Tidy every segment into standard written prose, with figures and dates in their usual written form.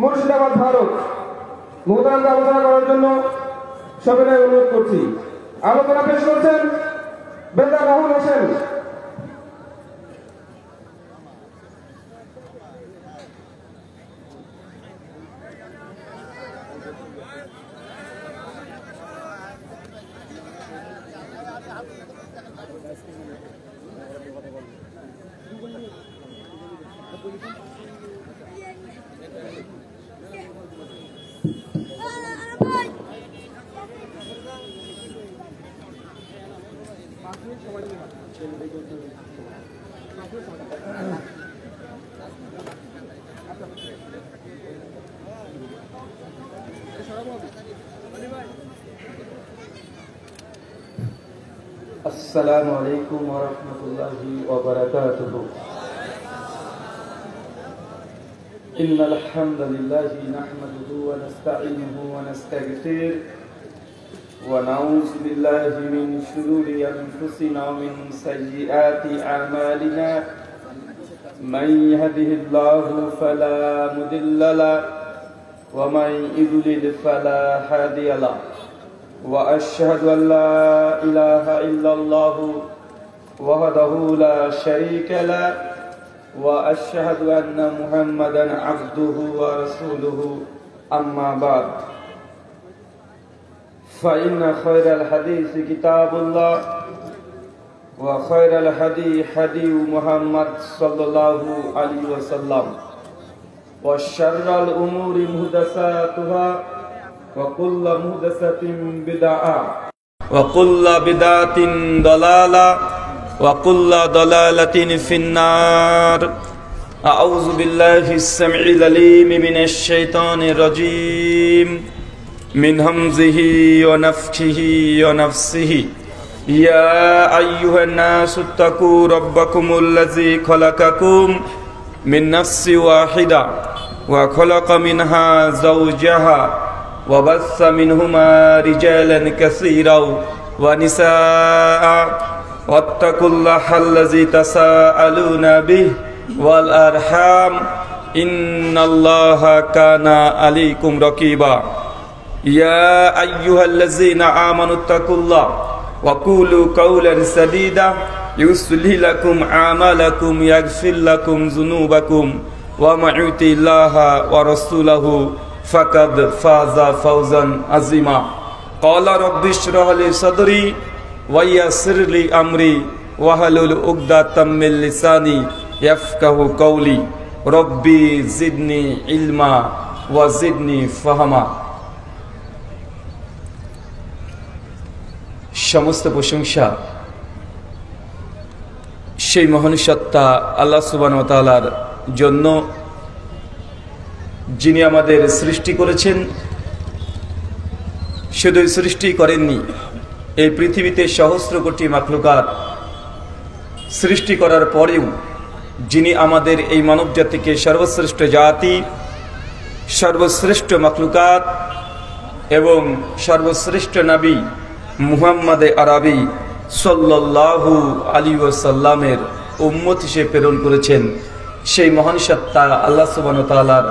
মুর্শিদাবাদ ভারত মোহতারামকে আলোচনা করার জন্য সবিনয় অনুরোধ করছি। আলোচনা পেশ করছেন বেন্দা রাহুল হোসেন। السلام عليكم ورحمة الله وبركاته. إن الحمد لله نحمده ونستعينه ونستغفره ونعوذ بالله من شرور أنفسنا ومن سيئات أعمالنا من يهده الله فلا مضل له ومن يضلل فلا هادي له وأشهد أن لا إله إلا الله وحده لا شريك له وأشهد أن محمدا عبده ورسوله أما بعد فإن خير الحديث كتاب الله وخير الهدي هدي محمد صلى الله عليه وسلم وشر الأمور محدثاتها وكل محدثة بدعة وكل بدعة ضلالة وكل ضلالة في النار. أعوذ بالله السميع العليم من الشيطان الرجيم من همزه ونفخه ونفسه. يا أيها الناس اتقوا ربكم الذي خلقكم من نفس واحدة وخلق منها زوجها وبث منهما رجالا كثيرا ونساء واتقوا الله الذي تساءلون به والأرحام إن الله كان عليكم رقيبا. يا أيها الذين آمنوا اتقوا الله وقولوا قولا سديدا يصلح لكم أعمالكم يغفر لكم ذنوبكم ومن يطع الله ورسوله فقد فاز فوزا عظيما. قال رب اشرح لي صدري ويسر لي أمري واحلل عقدة من لساني يفقهوا قولي ربي زدني علما وزدني فهما. সমস্ত প্রশংসা সেই মহান সত্তা আল্লাহ সুবহানাহু ওয়া তাআলার জন্য, যিনি আমাদের সৃষ্টি করেছেন। শুধু সৃষ্টি করেননি, এই পৃথিবীতে সহস্র কোটি মাখলুকাত সৃষ্টি করার পরেও যিনি আমাদের এই মানব জাতিকে সর্বশ্রেষ্ঠ জাতি, সর্বশ্রেষ্ঠ মাখলুকাত এবং সর্বশ্রেষ্ঠ নবী মুহাম্মদে আরবি সাল্লাল্লাহু আলাইহি ওয়াসাল্লামের উম্মত হিসেবে প্রেরণ করেছেন, সেই মহান সত্তা আল্লাহ সুবহানাহু ওয়া তাআলার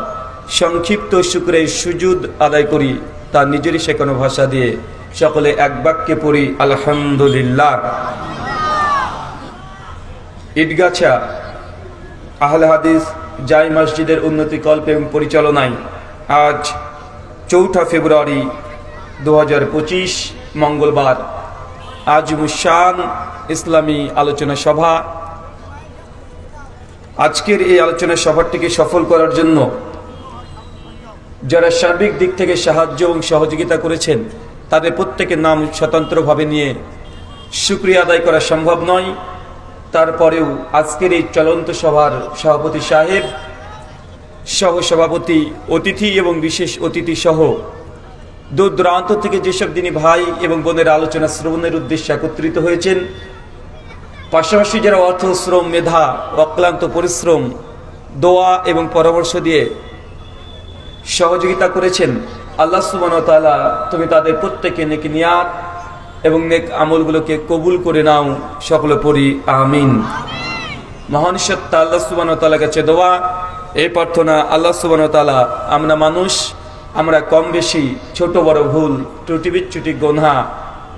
সংক্ষিপ্ত শুকরে সুজুদ আদায় করি তার নিজেরই শেখানো ভাষা দিয়ে। সকলে এক বাক্যে পড়ি আলহামদুলিল্লাহ। ঈদগাছা আহলে হাদিস জাই মসজিদের উন্নতি কল্প এবং পরিচালনায় আজ 4 ফেব্রুয়ারি 2025 মঙ্গলবার আজমুশান ইসলামী আলোচনা সভা। আজকের এই আলোচনা সভাটিকে সফল করার জন্য যারা সার্বিক দিক থেকে সাহায্য এবং সহযোগিতা করেছেন তাদের প্রত্যেকের নাম স্বতন্ত্রভাবে নিয়ে শুকরিয়া আদায় করা সম্ভব নয়। তারপরেও আজকের এই চলন্ত সভার সভাপতি সাহেব, সহসভাপতি, অতিথি এবং বিশেষ অতিথি সহ দূর দূরান্ত থেকে যেসব দিনী ভাই এবং বোনের আলোচনা শ্রবণের উদ্দেশ্যে একত্রিত হয়েছেন, পাশাপাশি যারা অর্থ, শ্রম, মেধা, অক্লান্ত পরিশ্রম, দোয়া এবং পরামর্শ দিয়ে সহযোগিতা করেছেন, আল্লাহ সুবহানাহু ওয়া তাআলা তুমি তাদের প্রত্যেকের নেক নিয়াত এবং নেক আমলগুলোকে কবুল করে নাও। সকলে পড়ি আমিন। মহান সত্তা আল্লাহ সুবহানাহু ওয়া তাআলার কাছে দোয়া, এই প্রার্থনা আল্লাহ সুবহানাহু ওয়া তাআলা, আমরা মানুষ, আমরা কম বেশি ছোট বড় ভুল ত্রুটি বিচ্যুতি গুনাহ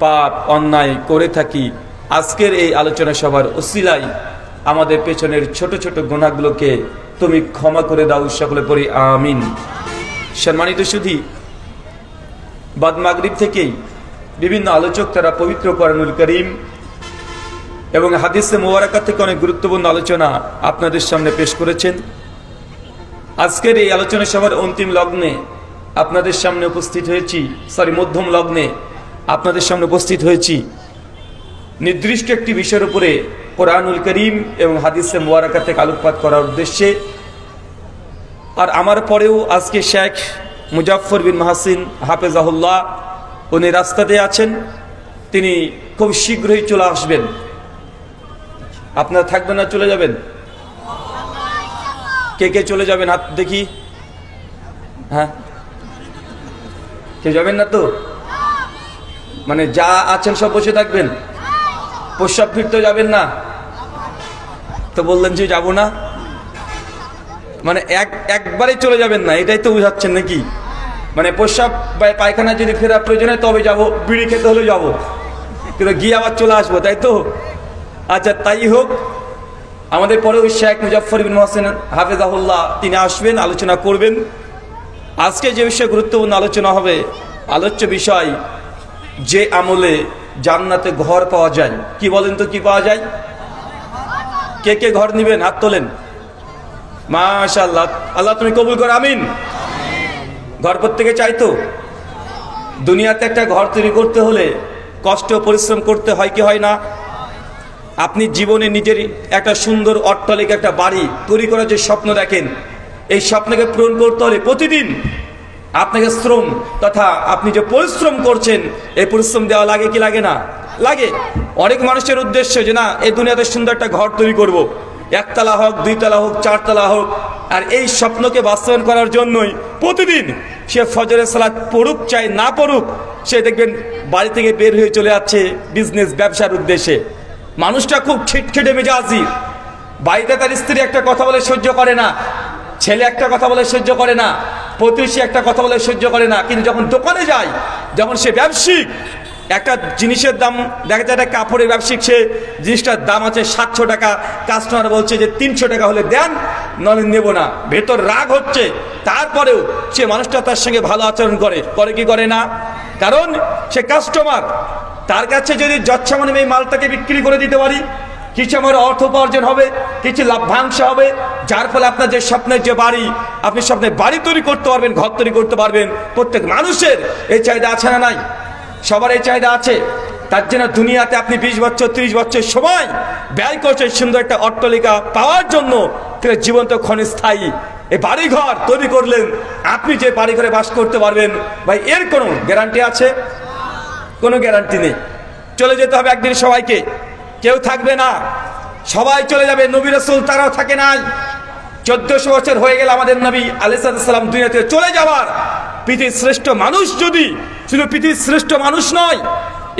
পাপ অন্যায় করে থাকি। আজকের এই আলোচনা সভার উসিলায় আমাদের পেছনের ছোট ছোট গুনাহগুলোকে তুমি ক্ষমা করে দাও, সকলে পড়ি আমিন। সম্মানিত সুধী, বাদ মাগরিব থেকেই বিভিন্ন আলোচক তারা পবিত্র কোরআনুল কারীম এবং হাদিসে মুবারাকা থেকে অনেক গুরুত্বপূর্ণ আলোচনা আপনাদের সামনে পেশ করেছেন। আজকের এই আলোচনা সভার অন্তিম লগ্নে আপনাদের সামনে উপস্থিত হয়েছি, মধ্যম লগ্নে আপনাদের সামনে উপস্থিত হয়েছি নির্দিষ্ট একটি বিষয়ের উপরে কোরআনুল কারীম এবং হাদিসে মুবারাকা থেকে আলোকপাত করার উদ্দেশ্যে। আর আমার পরেও আজকে শেখ মুজাফফর বিন মাহসিন হাফেজাহুল্লাহ উনি রাস্তাতে আছেন, তিনি খুব শীঘ্রই চলে আসবেন। আপনারা থাকবেন না চলে যাবেন? কে কে চলে যাবেন হাত দেখি। হ্যাঁ, কে যাবেন না তো? মানে যা আছেন সব বসে থাকবেন, প্রস্রাব ফিরতে যাবেন না তো? বললেন যে যাব না, মানে একবারে চলে যাবেন না, এটাই তো বুঝাচ্ছেন নাকি? মানে প্রস্রাব পায়খানা যদি ফেরার প্রয়োজন হয় তবে যাব, বিড়ি খেতে হলেও যাব, কিন্তু গিয়ে আবার চলে আসবো, তাই তো? আচ্ছা, তাই হোক। আমাদের পরেও শেখ মুজাফফর বিন মাহসিন হাফেজাহুল্লাহ তিনি আসবেন, আলোচনা করবেন। আজকে যে বিষয়ে গুরুত্বপূর্ণ আলোচনা হবে, আলোচ্য বিষয় যে আমলে জান্নাতে ঘর পাওয়া যায়। কি বলেন তো, কি পাওয়া যায়? কে কে ঘর নিবেন হাত তোলেন। মাশাআল্লাহ, আল্লাহ তুমি কবুল করো, আমিন। ঘর প্রত্যেকে চাইতো? দুনিয়াতে একটা ঘর তৈরি করতে হলে কষ্ট পরিশ্রম করতে হয় কি হয় না? আপনি জীবনে নিজের একটা সুন্দর অট্টালিকা, একটা বাড়ি তৈরি করার যে স্বপ্ন দেখেন, এই স্বপ্নকে পূরণ করতে হলে প্রতিদিন আপনাকে শ্রম তথা আপনি যে পরিশ্রম করছেন, এই পরিশ্রম দেওয়া লাগে কি লাগে না? লাগে। অনেক মানুষের উদ্দেশ্য যে না, এই দুনিয়াতে সুন্দর একটা ঘর তৈরি করব, একতলা হোক, দুইতলা হোক, চারতলা হোক। আর এই স্বপ্নকে বাস্তবায়ন করার জন্যই প্রতিদিন সে ফজরের সালাত পড়ুক চাই না পড়ুক, সে দেখবেন বাড়ি থেকে বের হয়ে চলে যাচ্ছে বিজনেস ব্যবসার উদ্দেশ্যে। মানুষটা খুব খিটখিটে মেজাজি, বাড়িতে তার স্ত্রী একটা কথা বলে সহ্য করে না, ছেলে একটা কথা বলে সহ্য করে না, প্রতিবেশী একটা কথা বলে সহ্য করে না। কিন্তু যখন দোকানে যায়, যখন সে ব্যবসায়িক, একটা জিনিসের দাম দেখা যায়, একটা কাপড়ের ব্যবসায়িক, সে জিনিসটার দাম আছে 700 টাকা, কাস্টমার বলছে যে 300 টাকা হলে দেন, নলে নেব না। ভেতর রাগ হচ্ছে, তারপরেও সে মানুষটা তার সঙ্গে ভালো আচরণ করে কি করে না? কারণ সে কাস্টমার, তার কাছে যদি যৎসামান্য এই মালটাকে বিক্রি করে দিতে পারি, কিছু আমার অর্থ উপার্জন হবে, কিছু লাভ্যাংশ হবে, যার ফলে আপনার যে স্বপ্নের যে বাড়ি, আপনি স্বপ্নের বাড়ি তৈরি করতে পারবেন, ঘর তৈরি করতে পারবেন। প্রত্যেক মানুষের এই চাহিদা আছে না নাই? সবার এই চাহিদা আছে। তার জন্য দুনিয়াতে আপনি 20 বছর 30 বছর সময় ব্যয় করছেন সুন্দর একটা অট্টালিকা পাওয়ার জন্য, জীবন তো ক্ষণস্থায়ী। এই বাড়িঘর তৈরি করলেন, আপনি যে বাড়িঘরে বাস করতে পারবেন, ভাই এর কোনো গ্যারান্টি আছে? কোনো গ্যারান্টি নেই। চলে যেতে হবে একদিন সবাইকে, কেউ থাকবে না, সবাই চলে যাবে। নবী রাসূল তারাও থাকে নাই। 1400 বছর হয়ে গেল আমাদের নবী আলাইহিস সালাম দুনিয়া থেকে চলে যাওয়ার। পৃথিবীর শ্রেষ্ঠ মানুষ যদি শুধু পৃথিবীর শ্রেষ্ঠ মানুষ নয়,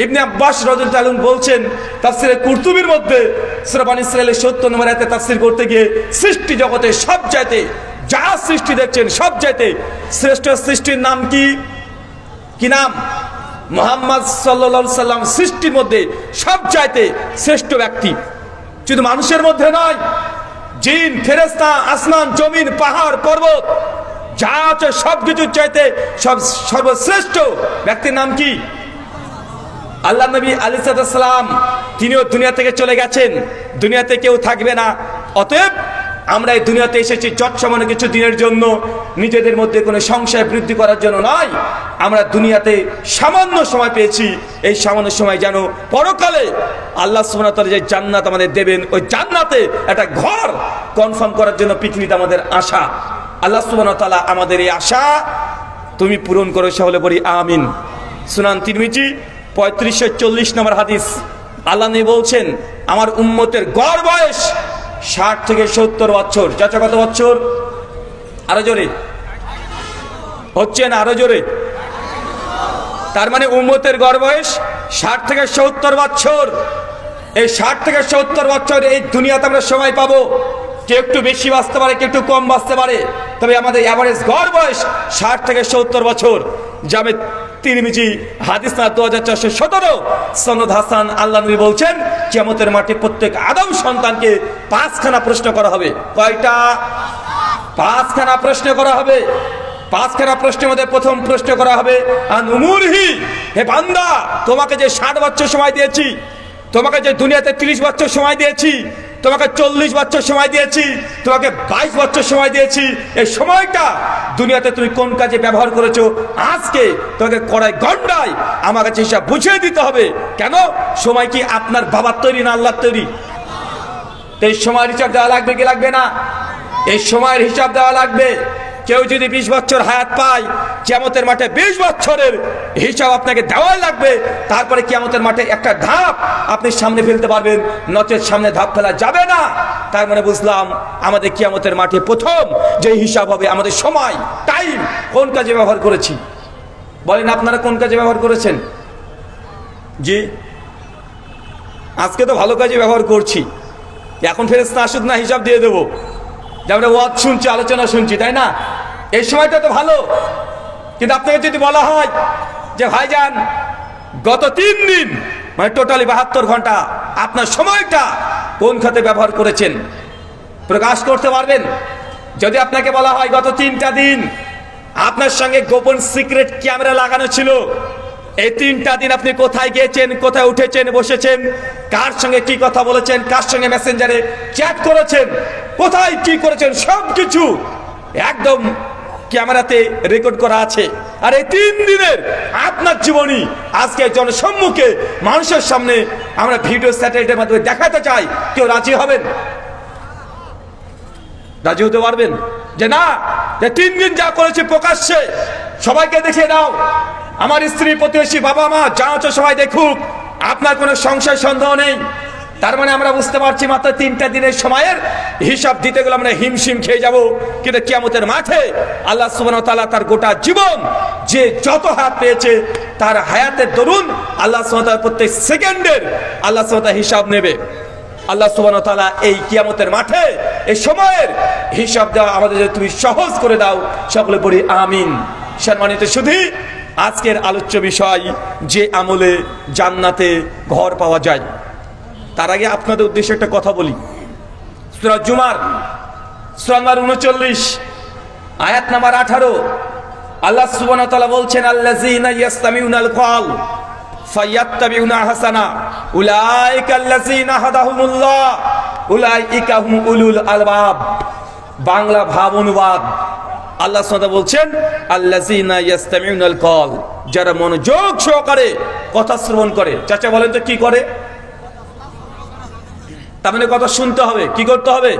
ইবনে আব্বাস রাদিয়াল্লাহু আনহু বলছেন তাফসীরে কুরতুবীর মধ্যে সূরা বনী ইসরাঈলের 70 নম্বর আয়াতে তাফসীর করতে গিয়ে, সৃষ্টি জগতে সব চাইতে যা সৃষ্টি দেখছেন সব চাইতে শ্রেষ্ঠ সৃষ্টির নাম কি? কি নাম? মুহাম্মদ সাল্লাল্লাহু আলাইহি সাল্লাম সৃষ্টির মধ্যে সব চাইতে শ্রেষ্ঠ ব্যক্তি। শুধু মানুষের মধ্যে নয়, জিন, ফেরেশতা, আসমান, জমিন, পাহাড়, পর্বত যা আছে সবকিছুর চাইতে সর্বশ্রেষ্ঠ ব্যক্তির নাম কি? আল্লাহ নবী আলাইহিস সালাম, তিনিও দুনিয়া থেকে চলে গেছেন, দুনিয়াতে কেউ থাকবে না। অতএব আমরা এই দুনিয়াতে এসেছি যৎসামান্য কিছু দিনের জন্য, নিজেদের মধ্যে কোনো সংশয় বৃদ্ধি করার জন্য নয়। আমরা দুনিয়াতে সামান্য সময় পেয়েছি, এই সামান্য সময় যেন পরকালে আল্লাহ সুবহানাহু ওয়া তাআলা যে জান্নাত আমাদের দেবেন, ওই জান্নাতে একটা ঘর কনফার্ম করার জন্য পৃথিবীতে আমাদের আশা। আল্লাহ সুবহানাহু ওয়া তাআলা আমাদের এই আশা তুমি পূরণ করো, সকলে বলি আমিন। সুনান তিরমিজি 3540 নম্বর হাদিস, আল্লাহ নবী বলছেন আমার উম্মতের গড় বয়স 60 থেকে 70 বছর। চাচা কত বছর? আরো জোরে হচ্ছে না, আরো জোরে। তার মানে উম্মতের গড় বয়স 60 থেকে 70 বছর। এই 60 থেকে 70 বছর এই দুনিয়াতে আমরা সময় পাবো। কেউ একটু বেশি বাঁচতে পারে, কেউ একটু কম বাঁচতে পারে, তবে আমাদের অ্যাভারেজ গড় বয়স 60 থেকে 70 বছর। জামে তিরমিজি হাদিস না 2417 সনদ হাসান। আল্লাহ নবী বলছেন কিয়ামতের মাঠে প্রত্যেক আদম সন্তানকে 5খানা প্রশ্ন করা হবে। কয়টা? 5খানা প্রশ্ন করা হবে। 5খানা প্রশ্নের মধ্যে প্রথম প্রশ্ন করা হবে আন উমুরহি, হে বান্দা, তোমাকে যে 60 বছর সময় দিয়েছি, তোমাকে যে দুনিয়াতে 30 বছর সময় দিয়েছি, তোমাকে 40 বছর সময় দিয়েছি, তোমাকে 22 বছর সময় দিয়েছি, এই সময়টা দুনিয়াতে তুমি কোন কাজে ব্যবহার করেছো? আজকে তোমাকে কড়াই গন্ডায় আমার কাছে হিসাব বুঝিয়ে দিতে হবে। কেন? সময় কি আপনার বাবার তৈরি না আল্লাহর তৈরি? এই সময়ের হিসাব দেওয়া লাগবে কি লাগবে না? এই সময়ের হিসাব দেওয়া লাগবে। কেউ যদি 20 বছর হায়াত পায়, কিয়ামতের মাঠে 20 বছরের হিসাব আপনাকে দেওয়াই লাগবে। তারপরে কিয়ামতের মাঠে একটা ধাপ আপনি সামনে ফেলতে পারবেন, নচেত সামনে ধাপ ফেলা যাবে না। তার মানে বুঝলাম আমাদের কিয়ামতের মাঠে প্রথম যে হিসাব হবে আমাদের সময়, টাইম, কোন কাজে ব্যবহার করেছি। বলেন আপনারা কোন কাজে ব্যবহার করেছেন? জি, আজকে তো ভালো কাজে ব্যবহার করছি। এখন ফেরেশতা আসুক না, হিসাব দিয়ে দেবো। যে আমরা ওয়াজ শুনছি, আলোচনা শুনছি, তাই না? এই সময়টা তো ভালো। কিন্তু আপনাকে যদি বলা হয় যে ভাইজান গত 3 দিন মানে টোটালি 72 ঘন্টা আপনার সময়টা কোন খাতে ব্যবহার করেছেন, প্রকাশ করতে পারবেন? যদি আপনাকে বলা হয় গত 3টা দিন আপনার সঙ্গে গোপন সিক্রেট ক্যামেরা লাগানো ছিল, এই 3টা দিন আপনি কোথায় গিয়েছেন, কোথায় উঠেছেন, বসেছেন, কার সঙ্গে কি কথা বলেছেন, কার সঙ্গে মেসেঞ্জারে চ্যাট করেছেন, কোথায় কি করেছেন, সবকিছু একদম ক্যামেরাতে রেকর্ড করা আছে। আর এই 3 দিনের আপনার জীবনী আজকে জনসম্মুখে মানুষের সামনে আমরা ভিডিও স্যাটেলাইটের মাধ্যমে দেখাতে চাই। কেউ রাজি হবেন? রাজি হতে পারবেন যে না, যে 3 দিন যা করেছে প্রকাশ্যে সবাইকে দেখিয়ে দাও, আমার স্ত্রী, প্রতিবেশী, বাবা মা যা হচ্ছে সবাই দেখুক, আপনার কোনো সংশয় সন্দেহ নেই। তার মানে আমরা বুঝতে পারছি মাত্র 3টা দিনের সময়ের হিসাব দিতে গেলে আমরা হিমশিম খেয়ে যাব। কিন্তু কিয়ামতের মাঠে আল্লাহ সুবহানাহু ওয়া তাআলা তার গোটা জীবন যে যত হায়াত পেয়েছে তার হায়াতের দরুন আল্লাহ সুবহানাহু ওয়া তাআলা প্রত্যেক সেকেন্ডের আল্লাহ সুবহানাহু ওয়া তাআলা হিসাব নেবে। আল্লাহ সুবহানাহু ওয়া তাআলা এই কিয়ামতের মাঠে এই সময়ের হিসাব দেওয়া আমাদের যদি তুমি সহজ করে দাও, সকলে পড়ি আমিন। সম্মানিত সুধী, আজকের আলোচ্য বিষয় যে আমলে জান্নাতে ঘর পাওয়া যায়। তার আগে আপনাদের উদ্দেশ্যে একটা কথা বলি। সূরা জুমার সূরা নম্বর 39 আয়াত নাম্বার 18 আল্লাহ সুবহানাহু ওয়া তাআলা বলছেন আল্লাযীনা ইয়াসতামিউনাল কওল ফায়াত্তাবিউনা আহসানা উলাইকাল্লাযীনা হাদাহুমুল্লাহ উলাইকা হুম উলুল আলবাব। বাংলা ভাব অনুবাদ আল্লাহ সুবহানাহু ওয়া তাআলা বলছেন আল্লাযীনা ইয়াসতামিউনাল কওল, যারা মনোযোগ সহকারে কথা শ্রবণ করে। চাচা বলেন তো কি করে? তার মানে কথা শুনতে হবে। কি করতে হবে?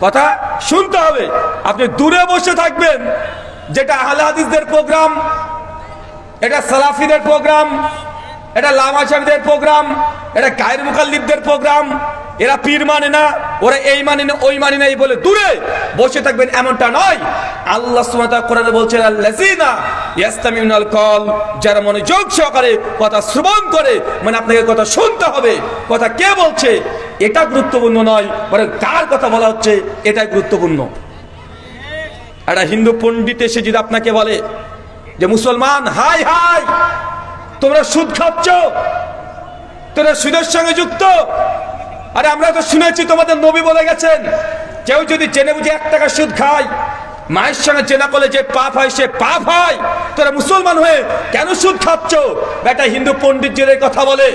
কথা শুনতে হবে। আপনি দূরে বসে থাকবেন, যেটা আহলে হাদিসদের প্রোগ্রাম, এটা সালাফিদের প্রোগ্রাম, এটা লামাশাবিদের প্রোগ্রাম, এটা গায়ের মুকাল্লিবদের প্রোগ্রাম। এরা পীর মানে না, ওরা এই মানে না, ওই মানে না, এই বলে দূরে বসে থাকবেন এমনটা নয়। আল্লাহ সুবহানাহু ওয়া তাআলা কোরআনে বলছেন আল্লাযীনা ইয়াসতামিউনাল কওল, যারা মনোযোগ সহকারে কথা শ্রবণ করে, মানে আপনাকে কথা শুনতে হবে। কথা কে বলছে এটা গুরুত্বপূর্ণ নয়, বরং কার কথা বলা হচ্ছে এটাই গুরুত্বপূর্ণ। একটা হিন্দু পণ্ডিত এসে যদি আপনাকে বলে যে মুসলমান, হাই হাই তোমরা সুদ খাচ্ছ, তোমরা সুদের সঙ্গে যুক্ত, আরে আমরা তো শুনেছি তোমাদের নবী বলে গেছেন কেউ যদি জেনে বুঝে 1 টাকা সুদ খায়, মায়ের সঙ্গে জেনা করলে যে পাপ হয় সে পাপ হয়, তোরা মুসলমান হয়ে কেন সুদ খাচ্ছ? বেটা হিন্দু পণ্ডিত যে কথা বলে,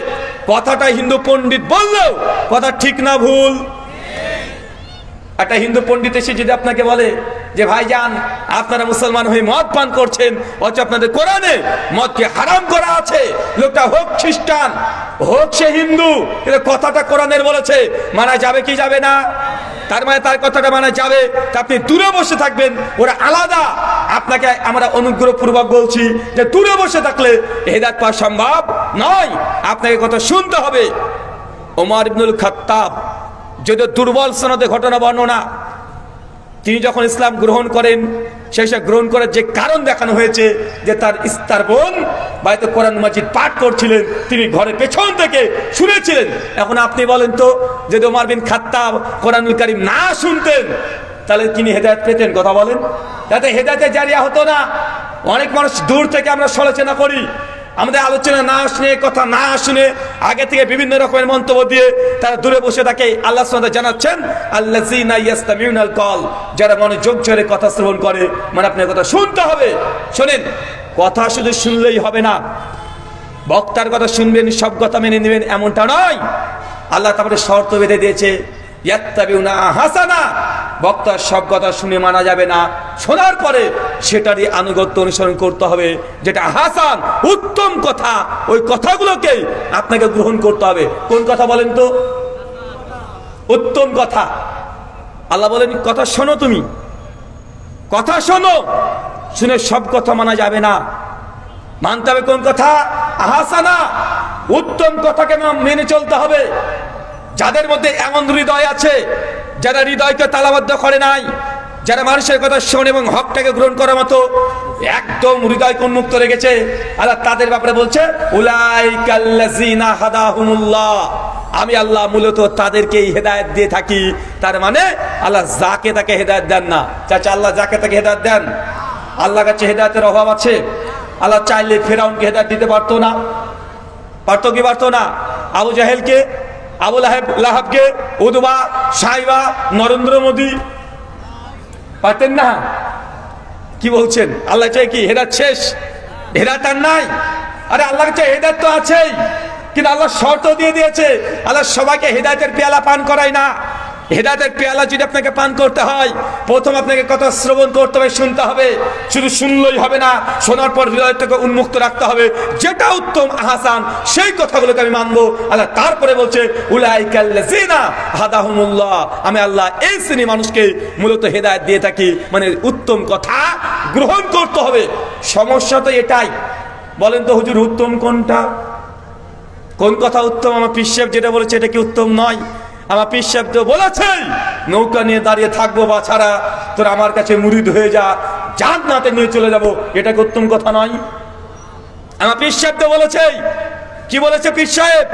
কথাটা হিন্দু পণ্ডিত বললেও কথা ঠিক না ভুল? একটা হিন্দু পণ্ডিত এসে যদি আপনাকে বলে যে ভাইজান আপনারা মুসলমান হয়ে মদ পান করছেন, অথচ আপনাদের কোরআনে মদকে হারাম করা আছে, লোকটা হোক খ্রিস্টান হোক সে হিন্দু, কিন্তু কথাটা কোরআনের বলেছে, মানা যাবে কি যাবে না? তার মানে তার কথাটা মানা যাবে। আপনি দূরে বসে থাকবেন, ওরা আলাদা। আপনাকে আমরা অনুগ্রহপূর্বক বলছি যে দূরে বসে থাকলে হেদায়েত পাওয়া সম্ভব নয়, আপনাকে কথা শুনতে হবে। ওমর ইবনুল খাত্তাব, যদিও দুর্বল সনদে ঘটনা বর্ণনা, তিনি যখন ইসলাম গ্রহণ করেন সেটা গ্রহণ করার যে কারণ দেখানো হয়েছে যে তার বোন বাড়িতে কোরআন মাজিদ পাঠ করছিলেন, তিনি ঘরে পেছন থেকে শুনেছিলেন। এখন আপনি বলেন তো, যদি ওমর বিন খাত্তাব কোরআনুল কারীম না শুনতেন তাহলে তিনি হেদায়েত পেতেন? কথা বলেন। তাতে হেদায়েতে জারিয়া হতো না। অনেক মানুষ দূর থেকে আমরা সমালোচনা করি, আমাদের আলোচনা না শুনে, কথা না শুনে, আগে থেকে বিভিন্ন রকমের মন্তব্য দিয়ে তারা দূরে বসে থাকে। আল্লাহ সুবহানাহু ওয়া তাআলা জানাচ্ছেন, আল্লাযীনা ইয়াসতামিউনাল কওল, যারা মনোযোগ ধরে কথা শ্রবণ করে, মানে আপনার কথা শুনতে হবে। শোনেন, কথা শুধু শুনলেই হবে না, বক্তার কথা শুনবেন, সব কথা মেনে নেবেন এমনটা নয়। আল্লাহ তাআলা শর্ত বেঁধে দিয়েছে, ইয়াত্তাবিউনা হাসানা, বক্তার সব কথা শুনে মানা যাবে না, শোনার পরে সেটারই আনুগত্য অনুসরণ করতে হবে। যেটা হাসান, উত্তম কথা, ওই কথাগুলোকে আপনাকে গ্রহণ করতে হবে। কোন কথা বলেন তো? উত্তম কথা। আল্লাহ বলেন, কথা শোনো, তুমি কথা শোনো, শুনে সব কথা মানা যাবে না, মানতে হবে কোন কথা? হাসানা, উত্তম কথাকে মেনে চলতে হবে। যাদের মধ্যে এমন হৃদয় আছে, যারা হৃদয়কে তালাবদ্ধ করে নাই, যারা মানুষের কথা শোনে এবং হকটাকে গ্রহণ করার মতো একদম হৃদয়কে উন্মুক্ত রেখেছে, আল্লাহ তাদের ব্যাপারে বলছে, উলাইকাল্লাযীনা হাদাহুমুল্লাহ, আমি আল্লাহ মূলত তাদেরকেই হেদায়েত দিয়ে থাকি। তার মানে আল্লাহ যাকে তাকে হেদায়েত দেন না। চাচা, আল্লাহ যাকে তাকে হেদায়েত দেন। আল্লাহর কাছে হেদায়েতের অভাব আছে? আল্লাহ চাইলে ফেরাউনকে হেদায়েত দিতে পারতো না? পারতো কি পারতো না? আবু জাহেলকে, আবু লাহাবকে, উদবা, সাইবা, নরেন্দ্র মোদী পারতেন না? কি বলছেন? আল্লাহ চাই কি হেদায়েত শেষ? হেদায়েত আর নাই? আরে আল্লাহ চাই হেদায়েত তো আছেই, কিন্তু আল্লাহ শর্ত দিয়ে দিয়েছে। আল্লাহ সবাইকে হেদায়েতের পেয়ালা পান করায় না। হেদায়েতের পেয়ালা যদি আপনাকে পান করতে হয়, প্রথম আপনাকে কথা শ্রবণ করতে হবে, শুনতে হবে। শুধু শুনলেই হবে না, শোনার পর হৃদয়টাকে উন্মুক্ত রাখতে হবে। যেটা উত্তম আহসান, সেই কথাগুলোকে আমি মানবো। আল্লাহ তারপরে বলছে, উলাইকাল্লাযীনা হাদাহুমুল্লাহ, আমি আল্লাহ এই শ্রেণী মানুষকে মূলত হেদায়েত দিয়ে থাকি, মানে উত্তম কথা গ্রহণ করতে হবে। সমস্যা তো এটাই। বলেন তো হুজুর, উত্তম কোনটা? কোন কথা উত্তম? আমার পীর সাহেব যেটা বলেছে এটা কি উত্তম নয়? আমার পীর সাহেব তো বলেছে, নৌকা নিয়ে দাঁড়িয়ে থাকবো বা ছাড়া, তোর আমার কাছে মুরিদ হয়ে যা, জান্নাতে নিয়ে চলে যাব, এটা কি উত্তম কথা নয়? আমার পীর সাহেব তো বলেছে, কি বলেছে পীর সাহেব?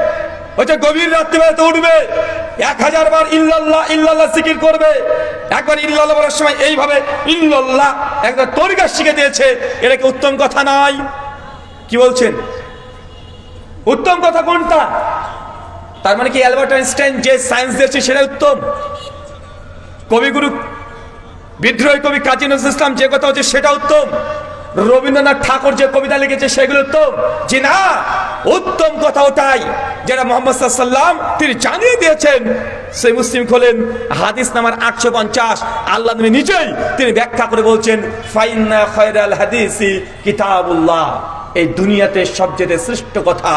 ওইটা গভীর রাত্রিবেলাতে উঠবে, 1000 বার ইল্লাল্লাহ ইল্লাল্লাহ জিকির করবে। একবার ইল্লাল্লাহ বলার সময় এইভাবে ইল্লাল্লাহ একটা তরিকা শিখে দিয়েছে, এটা কি উত্তম কথা নয়? কি বলছেন? উত্তম কথা কোনটা? তার মানে কি অ্যালবার্ট আইনস্টাইন যে সায়েন্স দিয়েছে সেটা উত্তম? কবিগুরু বিদ্রোহী কবি কাজী নজরুল ইসলাম যে কথা হচ্ছে সেটা উত্তম? রবীন্দ্রনাথ ঠাকুর যে কবিতা লিখেছে সেগুলো উত্তম? জি না, উত্তম কথা ওটাই যেটা মুহাম্মদ সাল্লাল্লাহু আলাইহি ওয়াসাল্লাম তিনি জানিয়ে দিয়েছেন। সেই মুসলিম খোলেন, হাদিস নাম্বার 850, আল্লাহ নবী নিজেই তিনি ব্যাখ্যা করে বলছেন, ফাইন্না খায়রাল হাদিসি কিতাবুল্লাহ, এই দুনিয়াতে সবচেয়ে শ্রেষ্ঠ কথা,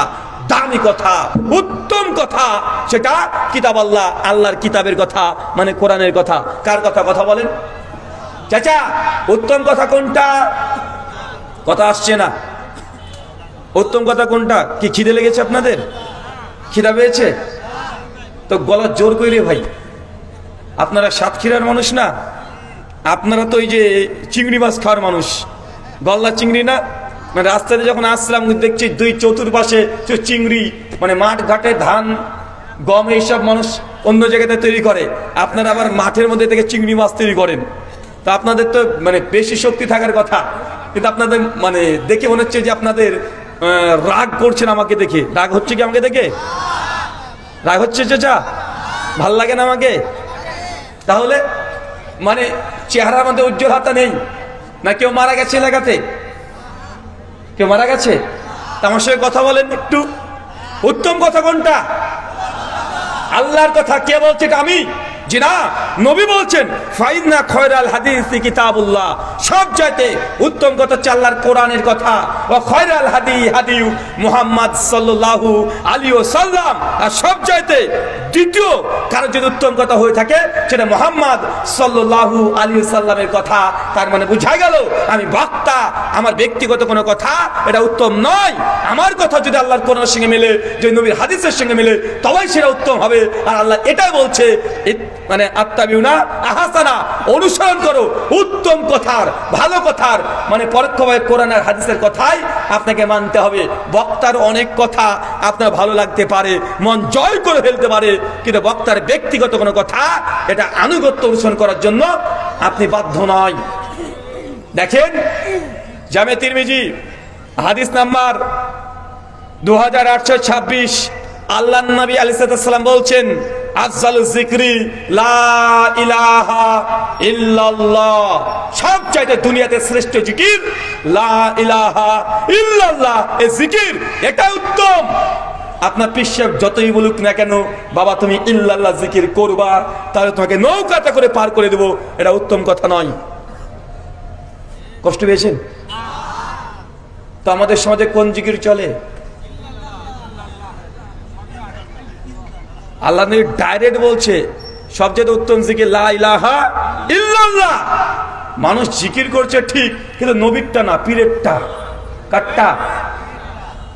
দামি কথা, উত্তম কথা সেটা কিতাব আল্লাহ, আল্লাহর কিতাবের কথা, মানে কোরআনের কথা। কার কথা? কথা বলেন চাচা, উত্তম কথা কোনটা? কথা আসছে না। উত্তম কথা কোনটা? কি খিদে লেগেছে আপনাদের? খিদা পেয়েছে তো গলা জোর করে ভাই। আপনারা সাতক্ষীরার মানুষ না? আপনারা তো ওই যে চিংড়ি মাছ খাওয়ার মানুষ, গলদা চিংড়ি না? মানে রাস্তাতে যখন আসলাম দেখছি দুই চতুর্পাশে চিংড়ি, মানে মাঠ ঘাটে ধান গম এইসব মানুষ অন্য জায়গাতে তৈরি করে, আপনারা আবার মাঠের মধ্যে থেকে চিংড়ি মাছ তৈরি করেন। তা আপনাদের তো মানে বেশি শক্তি থাকার কথা, কিন্তু আপনাদের মানে দেখে মনে হচ্ছে যে আপনাদের রাগ করছেন আমাকে দেখে। রাগ হচ্ছে কি আমাকে দেখে? রাগ হচ্ছে চাচা? ভাল লাগে না আমাকে? তাহলে মানে চেহারার মধ্যে উজ্জ্বলতা নেই না? কেউ মারা গেছে এলাকাতে? কেউ মারা গেছে? আমার সঙ্গে কথা বলেন একটু। উত্তম কথা কোনটা? আল্লাহর কথা। কে বলছে এটা? আমি? জি না, নবী বলছেন, ফাইন্না খায়রাল হাদিসি কিতাবুল্লাহ, সবচাইতে উত্তম কথা হচ্ছে আল্লাহর কোরআনের কথা। ওয়া খায়রাল হাদি হাদি মুহাম্মদ সাল্লাল্লাহু আলাইহি ওয়াসাল্লাম, আর সবচাইতে দ্বিতীয় কারো যদি উত্তম কথা হয়ে থাকে সেটা মুহাম্মদ সাল্লাল্লাহু আলাইহি ওয়াসাল্লামের কথা। তার মানে বোঝা গেল আমি বক্তা, আমার ব্যক্তিগত কোনো কথা এটা উত্তম নয়। আমার কথা যদি আল্লাহর কোরআনের সঙ্গে মেলে, যদি নবীর হাদিসের সঙ্গে মেলে, তবেই সেটা উত্তম হবে। আর আল্লাহ এটাই বলছে, মানে আত্তাবিউনা আহসানা, অনুসরণ করো উত্তম কথার, ভালো কথার, মানে পরোক্ষভাবে কোরআন আর হাদিসের কথাই আপনাকে মানতে হবে। বক্তার অনেক কথা আপনার ভালো লাগতে পারে, মন জয় করে ফেলতে পারে, কিন্তু বক্তার ব্যক্তিগত কোনো কথা এটা আনুগত্য অনুসরণ করার জন্য আপনি বাধ্য নয়। দেখেন জামে তিরমিজি হাদিস নাম্বার 2826, আল্লাহর নবী আলাইহিস সালাম বলছেন, আফজালুজ যিকরি লা ইলাহা ইল্লাল্লাহ, সবচাইতে দুনিয়াতে শ্রেষ্ঠ জিকির লা ইলাহা ইল্লাল্লাহ। এই জিকির এটা উত্তম। আপনার পিশাব যতই বলুক না কেন, বাবা তুমি ইল্লাল্লাহ জিকির করবা, তাহলে তোমাকে নৌকাতে করে পার করে দেব, এটা উত্তম কথা নয়। কষ্ট পেয়েছেন তো? আমাদের সমাজে কোন জিকির চলে? আল্লাহ নবী ডাইরেক্ট বলছে সবচেয়ে উত্তম জিকির লা ইলাহা ইল্লাল্লাহ। মানুষ জিকির করছে ঠিক, কিন্তু নবীরটা না, পীরেরটা। কাটটা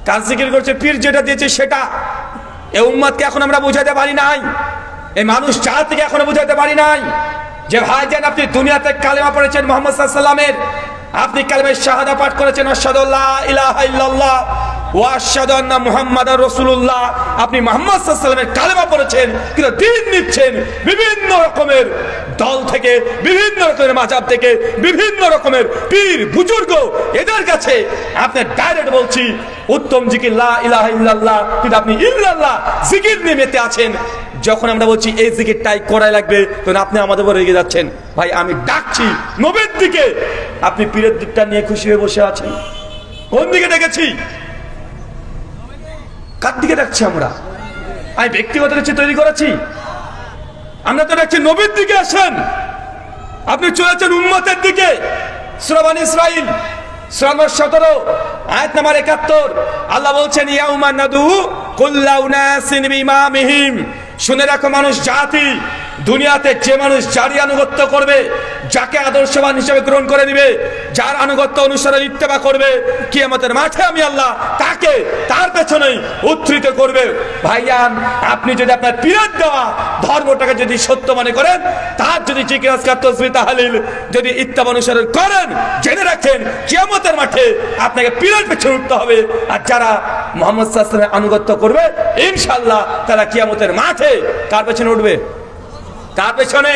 কাজ জিকির করছে, পীর যেটা দিয়েছে সেটা। এই উম্মতকে এখন আমরা বুঝাতে পারি নাই, এই মানুষ জাতিকে এখনো বুঝাতে পারি নাই যে ভাইজান আপনি দুনিয়াতে কালেমা পড়েছেন মুহাম্মদ সাল্লাল্লাহু আলাইহি ওয়াসাল্লামের, আপনি কালেমা শাহাদা পাঠ করেছেন আশহাদু আল্লা ইলাহা ইল্লাল্লাহ ওয়া আশহাদু আন্না মুহাম্মাদার রাসূলুল্লাহ, আপনি মুহাম্মদ সাল্লাল্লাহু আলাইহি ওয়াসাল্লামের কালেমা পড়েছেন, কিন্তু দিন নিচ্ছেন বিভিন্ন রকমের দল থেকে, বিভিন্ন রকমের মাযহাব থেকে, বিভিন্ন রকমের পীর বুজুর্গ, এদের কাছে আপনি ডাইরেক্ট বলছি উত্তম জিকির লা ইলাহা ইল্লাল্লাহ, কিন্তু আপনি ইল্লাল্লাহ জিকির নিয়ে মেতে আছেন। যখন আমরা বলছি এই জিকিরটাই করাই লাগবে, তখন আপনি আমাদের উপর রেগে যাচ্ছেন। ভাই আমি ডাকছি নবীর দিকে, আপনি পীরের দিকটা নিয়ে খুশি হয়ে বসে আছেন। কোন দিকে ডেকেছি? কার দিকে ডাকছি আমরা? আমি ব্যক্তিগত কিছু তৈরি করেছি? আমরা তো ডাকছি নবীর দিকে আসেন, আপনি চলেছেন উম্মতের দিকে। সূরা বনী ইসরাঈল সূরা নম্বর 17 আয়াত নম্বর 71 আল্লাহ বলছেন ইয়াউমা নাদু কুল্লা উনাসিন বিইমামিহিম, শুনে রাখো মানুষ জাতি, দুনিয়াতে যে মানুষ যারই আনুগত্য করবে, যাকে আদর্শবান হিসেবে গ্রহণ করে নিবে, যার আনুগত্য অনুসরণ ইত্তেবা করবে, কিয়ামতের মাঠে আমি আল্লাহ তাকে তার পেছনেই উদ্ধৃত করবে। ভাইয়ান আপনি যদি আপনার পীরের দেওয়া ধর্মটাকে যদি সত্য মনে করেন, তার যদি জিকির আজকার তাসবিহ তাহলিল যদি ইত্তেবা অনুসরণ করেন, জেনে রাখেন কিয়ামতের মাঠে আপনাকে পীরের পেছনে উঠতে হবে। আর যারা মুহাম্মদ সাল্লাল্লাহু আলাইহি ওয়াসাল্লামের আনুগত্য করবে ইনশাআল্লাহ তারা কিয়ামতের মাঠে কার পেছনে উঠবে? কার পেছনে?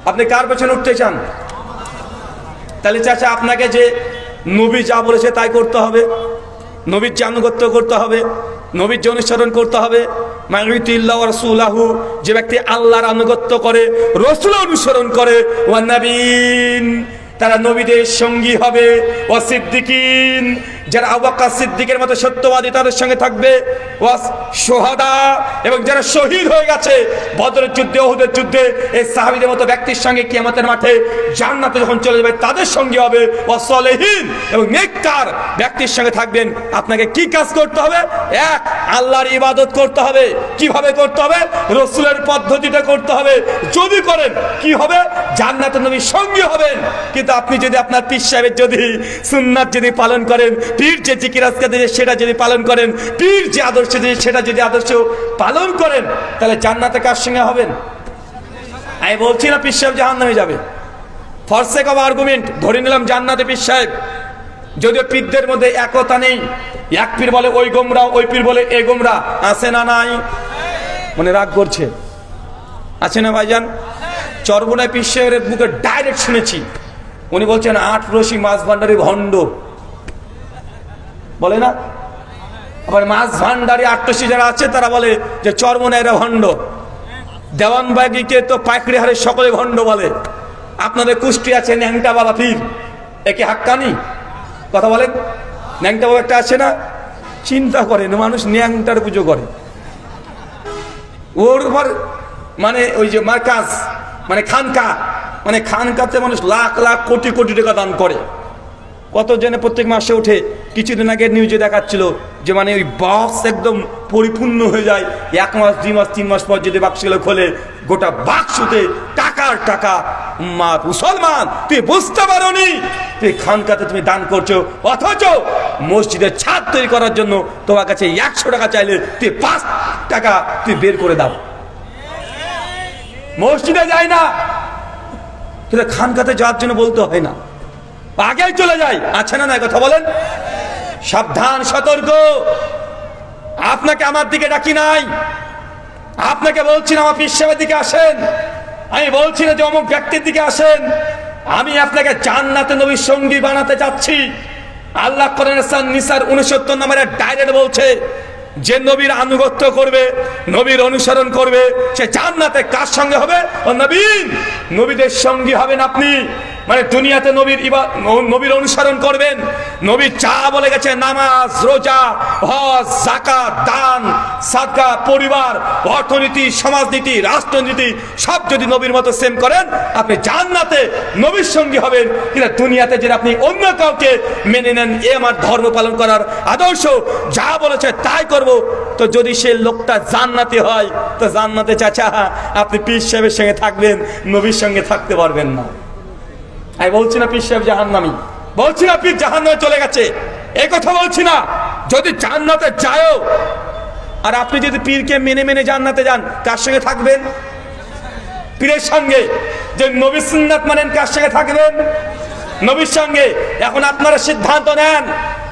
আপনি কার পেছনে উঠতে চান? তাহলে চাচা আপনাকে যে নবী যা বলেছে তাই করতে হবে, নবীর যে আনুগত্য করতে হবে, নবীর যে অনুসরণ করতে হবে। মাইয়ুতিল্লাহু ওয়া রাসূলাহু, যে ব্যক্তি আল্লাহর আনুগত্য করে, রাসূল অনুসরণ করে, ওয়ান নাবিয়িন, তারা নবীদের সঙ্গী হবে, ওয়া সিদ্দিকিন, যারা আবু বকর সিদ্দিকের মতো সত্যবাদী তাদের সঙ্গে থাকবে, ওয়া শুহাদা, এবং যারা শহীদ হয়ে গেছে বদরের যুদ্ধে, উহুদের যুদ্ধে, এই সাহাবীদের মতো ব্যক্তির সঙ্গে কিয়ামতের মাঠে জান্নাতে যখন চলে যাবে তাদের সঙ্গে হবে, ওয়া সালেহিন, এবং নেককার ব্যক্তির সঙ্গে থাকবেন। আপনাকে কি কাজ করতে হবে? এক, আল্লাহর ইবাদত করতে হবে। কিভাবে করতে হবে? রাসূলের পদ্ধতিতে করতে হবে। যদি করেন কি হবে? জান্নাতে নবীর সঙ্গী হবেন। কিন্তু আপনি যদি আপনার পীর সাহেবের যদি সুন্নাত যদি পালন করেন, পীর যে জিকির আজকার দিনে সেটা যদি পালন করেন, পীর যে আদর্শ দিনে সেটা যদি আদর্শ পালন করেন, তাহলে জান্নাতে কার সঙ্গে হবেন? আমি বলছি না পীর সাহেব জাহান্নামে যাবে, ফর সেক অফ আর্গুমেন্ট ধরে নিলাম জান্নাতে পীর সাহেব, যদিও পীরদের মধ্যে একতা নেই, এক পীর বলে ওই গোমরা, ওই পীর বলে এ গোমরা, আছে না নাই? মনে রাগ করছে, আছে না ভাইজান? চরবনায় পীর সাহেবের মুখে ডাইরেক্ট শুনেছি, উনি বলছেন 8 রশি মাছ ভান্ডারি ভণ্ড, বলে না? আবার মাছ ভান্ডারি 8 যারা আছে তারা বলে যে চরমনাইরা ভণ্ড, দেওয়ানবাগিকে তো পাইকড়ি হারে সকলে ভণ্ড বলে। আপনাদের কুষ্টি আছে ন্যাংটা বাবা পীর, একে হাক্কানি কথা বলেন? ন্যাংটা বাবা একটা আছে না? চিন্তা করেন, মানুষ ন্যাংটার পুজো করে, ওর উপর মানে ওই যে মার্কাজ মানে খানকা, মানে খানকাতে মানুষ লাখ লাখ কোটি কোটি টাকা দান করে। কত জনে প্রত্যেক মাসে উঠে, কিছুদিন আগে নিউজে দেখাচ্ছিল যে মানে ওই বাক্স একদম পরিপূর্ণ হয়ে যায়, 1 মাস 2 মাস 3 মাস পর যদি বাক্সগুলো খোলে গোটা বাক্সতে টাকার টাকা। মা মুসলমান, তুই বুঝতে পারোনি তুই খানকাতে তুমি দান করছো, অথচ মসজিদের ছাদ তৈরি করার জন্য তোমার কাছে 100 টাকা চাইলে তুই 5 টাকা তুই বের করে দাও। মসজিদে যায় না, কিন্তু খানকাতে যাওয়ার জন্য বলতে হয় না, আগেই চলে যায়। আছে না, কথা বলেন? সাবধান, সতর্ক। আপনাকে আমার দিকে ডাকি নাই, আপনাকে বলছি না আমার পীর সাহেবের দিকে আসেন, আমি বলছি না যে অমুক ব্যক্তির দিকে আসেন। আমি আপনাকে জান্নাতে নবীর সঙ্গী বানাতে চাচ্ছি। আল্লাহ কোরআন নিসার 69 নম্বরে ডাইরেক্ট বলছে, যে নবীর আনুগত্য করবে, নবীর অনুসরণ করবে, সে জান্নাতে কার সঙ্গে হবে? ও নবীন, নবীদের সঙ্গী হবেন আপনি। মানে দুনিয়াতে নবীর অনুসরণ করবেন। নবী যা বলে গেছে, নামাজ, রোজা, হজ, যাকাত, দান, সাদকা, পরিবার, অর্থনীতি, সমাজনীতি, রাষ্ট্রনীতি সব যদি নবীর মতো সেম করেন, আপনি জান্নাতে নবীর সঙ্গী হবেন। কিন্তু দুনিয়াতে যদি আপনি অন্য কাউকে মেনে নেন, এ আমার ধর্ম পালন করার আদর্শ, যা বলেছে তাই করব, তো যদি সে লোকটা জান্নাতি হয়, তো জান্নাতে চাচা আপনি পীর সাহেবের সঙ্গে থাকবেন, নবীর সঙ্গে থাকতে পারবেন না। আমি বলছি না পীর সাহেব জাহান্নামী, বলছি না পীর জাহান্নামে চলে গেছে, এই কথা বলছি না। যদি জান্নাতে যায়ও, আর আপনি যদি পীরকে মেনে মেনে জান্নাতে যান, কার সঙ্গে থাকবেন? পীরের সঙ্গে। যে নবী সুন্নাত মানেন, কার সঙ্গে থাকবেন? নবীর সঙ্গে। এখন আপনারা সিদ্ধান্ত নেন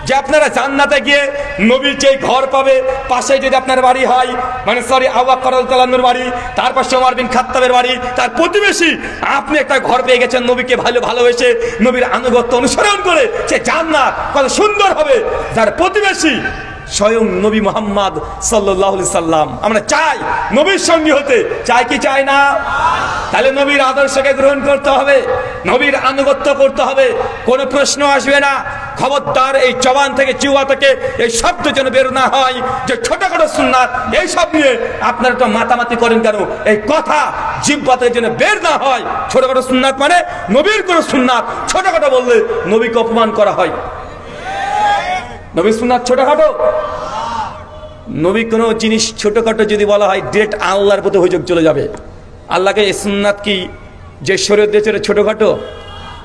যে আপনারা জান্নাতে গিয়ে নবীর যে ঘর পাবে, পাশে যদি আপনার বাড়ি হয়, মানে সরি আবু বকর রাদিয়াল্লাহু আনহুর বাড়ি, তার পাশে ওমর বিন খাত্তাবের বাড়ি, তার প্রতিবেশী, আপনি একটা ঘর পেয়ে গেছেন নবীকে ভালোবেসে, নবীর আনুগত্য অনুসরণ করে, সে জান্নাত কত সুন্দর হবে। যার প্রতিবেশী স্বয়ং নবী মুহাম্মদ সাল্লাল্লাহু আলাইহি সাল্লাম। আমরা চাই নবীর সঙ্গী হতে, চাই কি চাই না? তাহলে নবীর আদর্শকে গ্রহণ করতে হবে, নবীর আনুগত্য করতে হবে, কোনো প্রশ্ন আসবে না। খবরদার এই জবান থেকে, জিহ্বা থেকে এই শব্দ যেন বের না হয় যে ছোটখাটো সুন্নাত, এই সব নিয়ে আপনারা তো মাতামাতি করেন কেন? এই কথা জিহ্বা থেকে যেন বের না হয়। ছোটখাটো সুন্নাত মানে নবীর কোনো সুন্নাত ছোটখাটো বললে নবীকে অপমান করা হয়। নবীর সুন্নাত ছোটখাটো? নবী কোনো জিনিস ছোটখাটো যদি বলা হয়, ডিরেক্ট আল্লাহর প্রতি অভিযোগ চলে যাবে। আল্লাহকে এই সুন্নাত কি যে শরীয়ত দিয়েছে ছোটখাটো?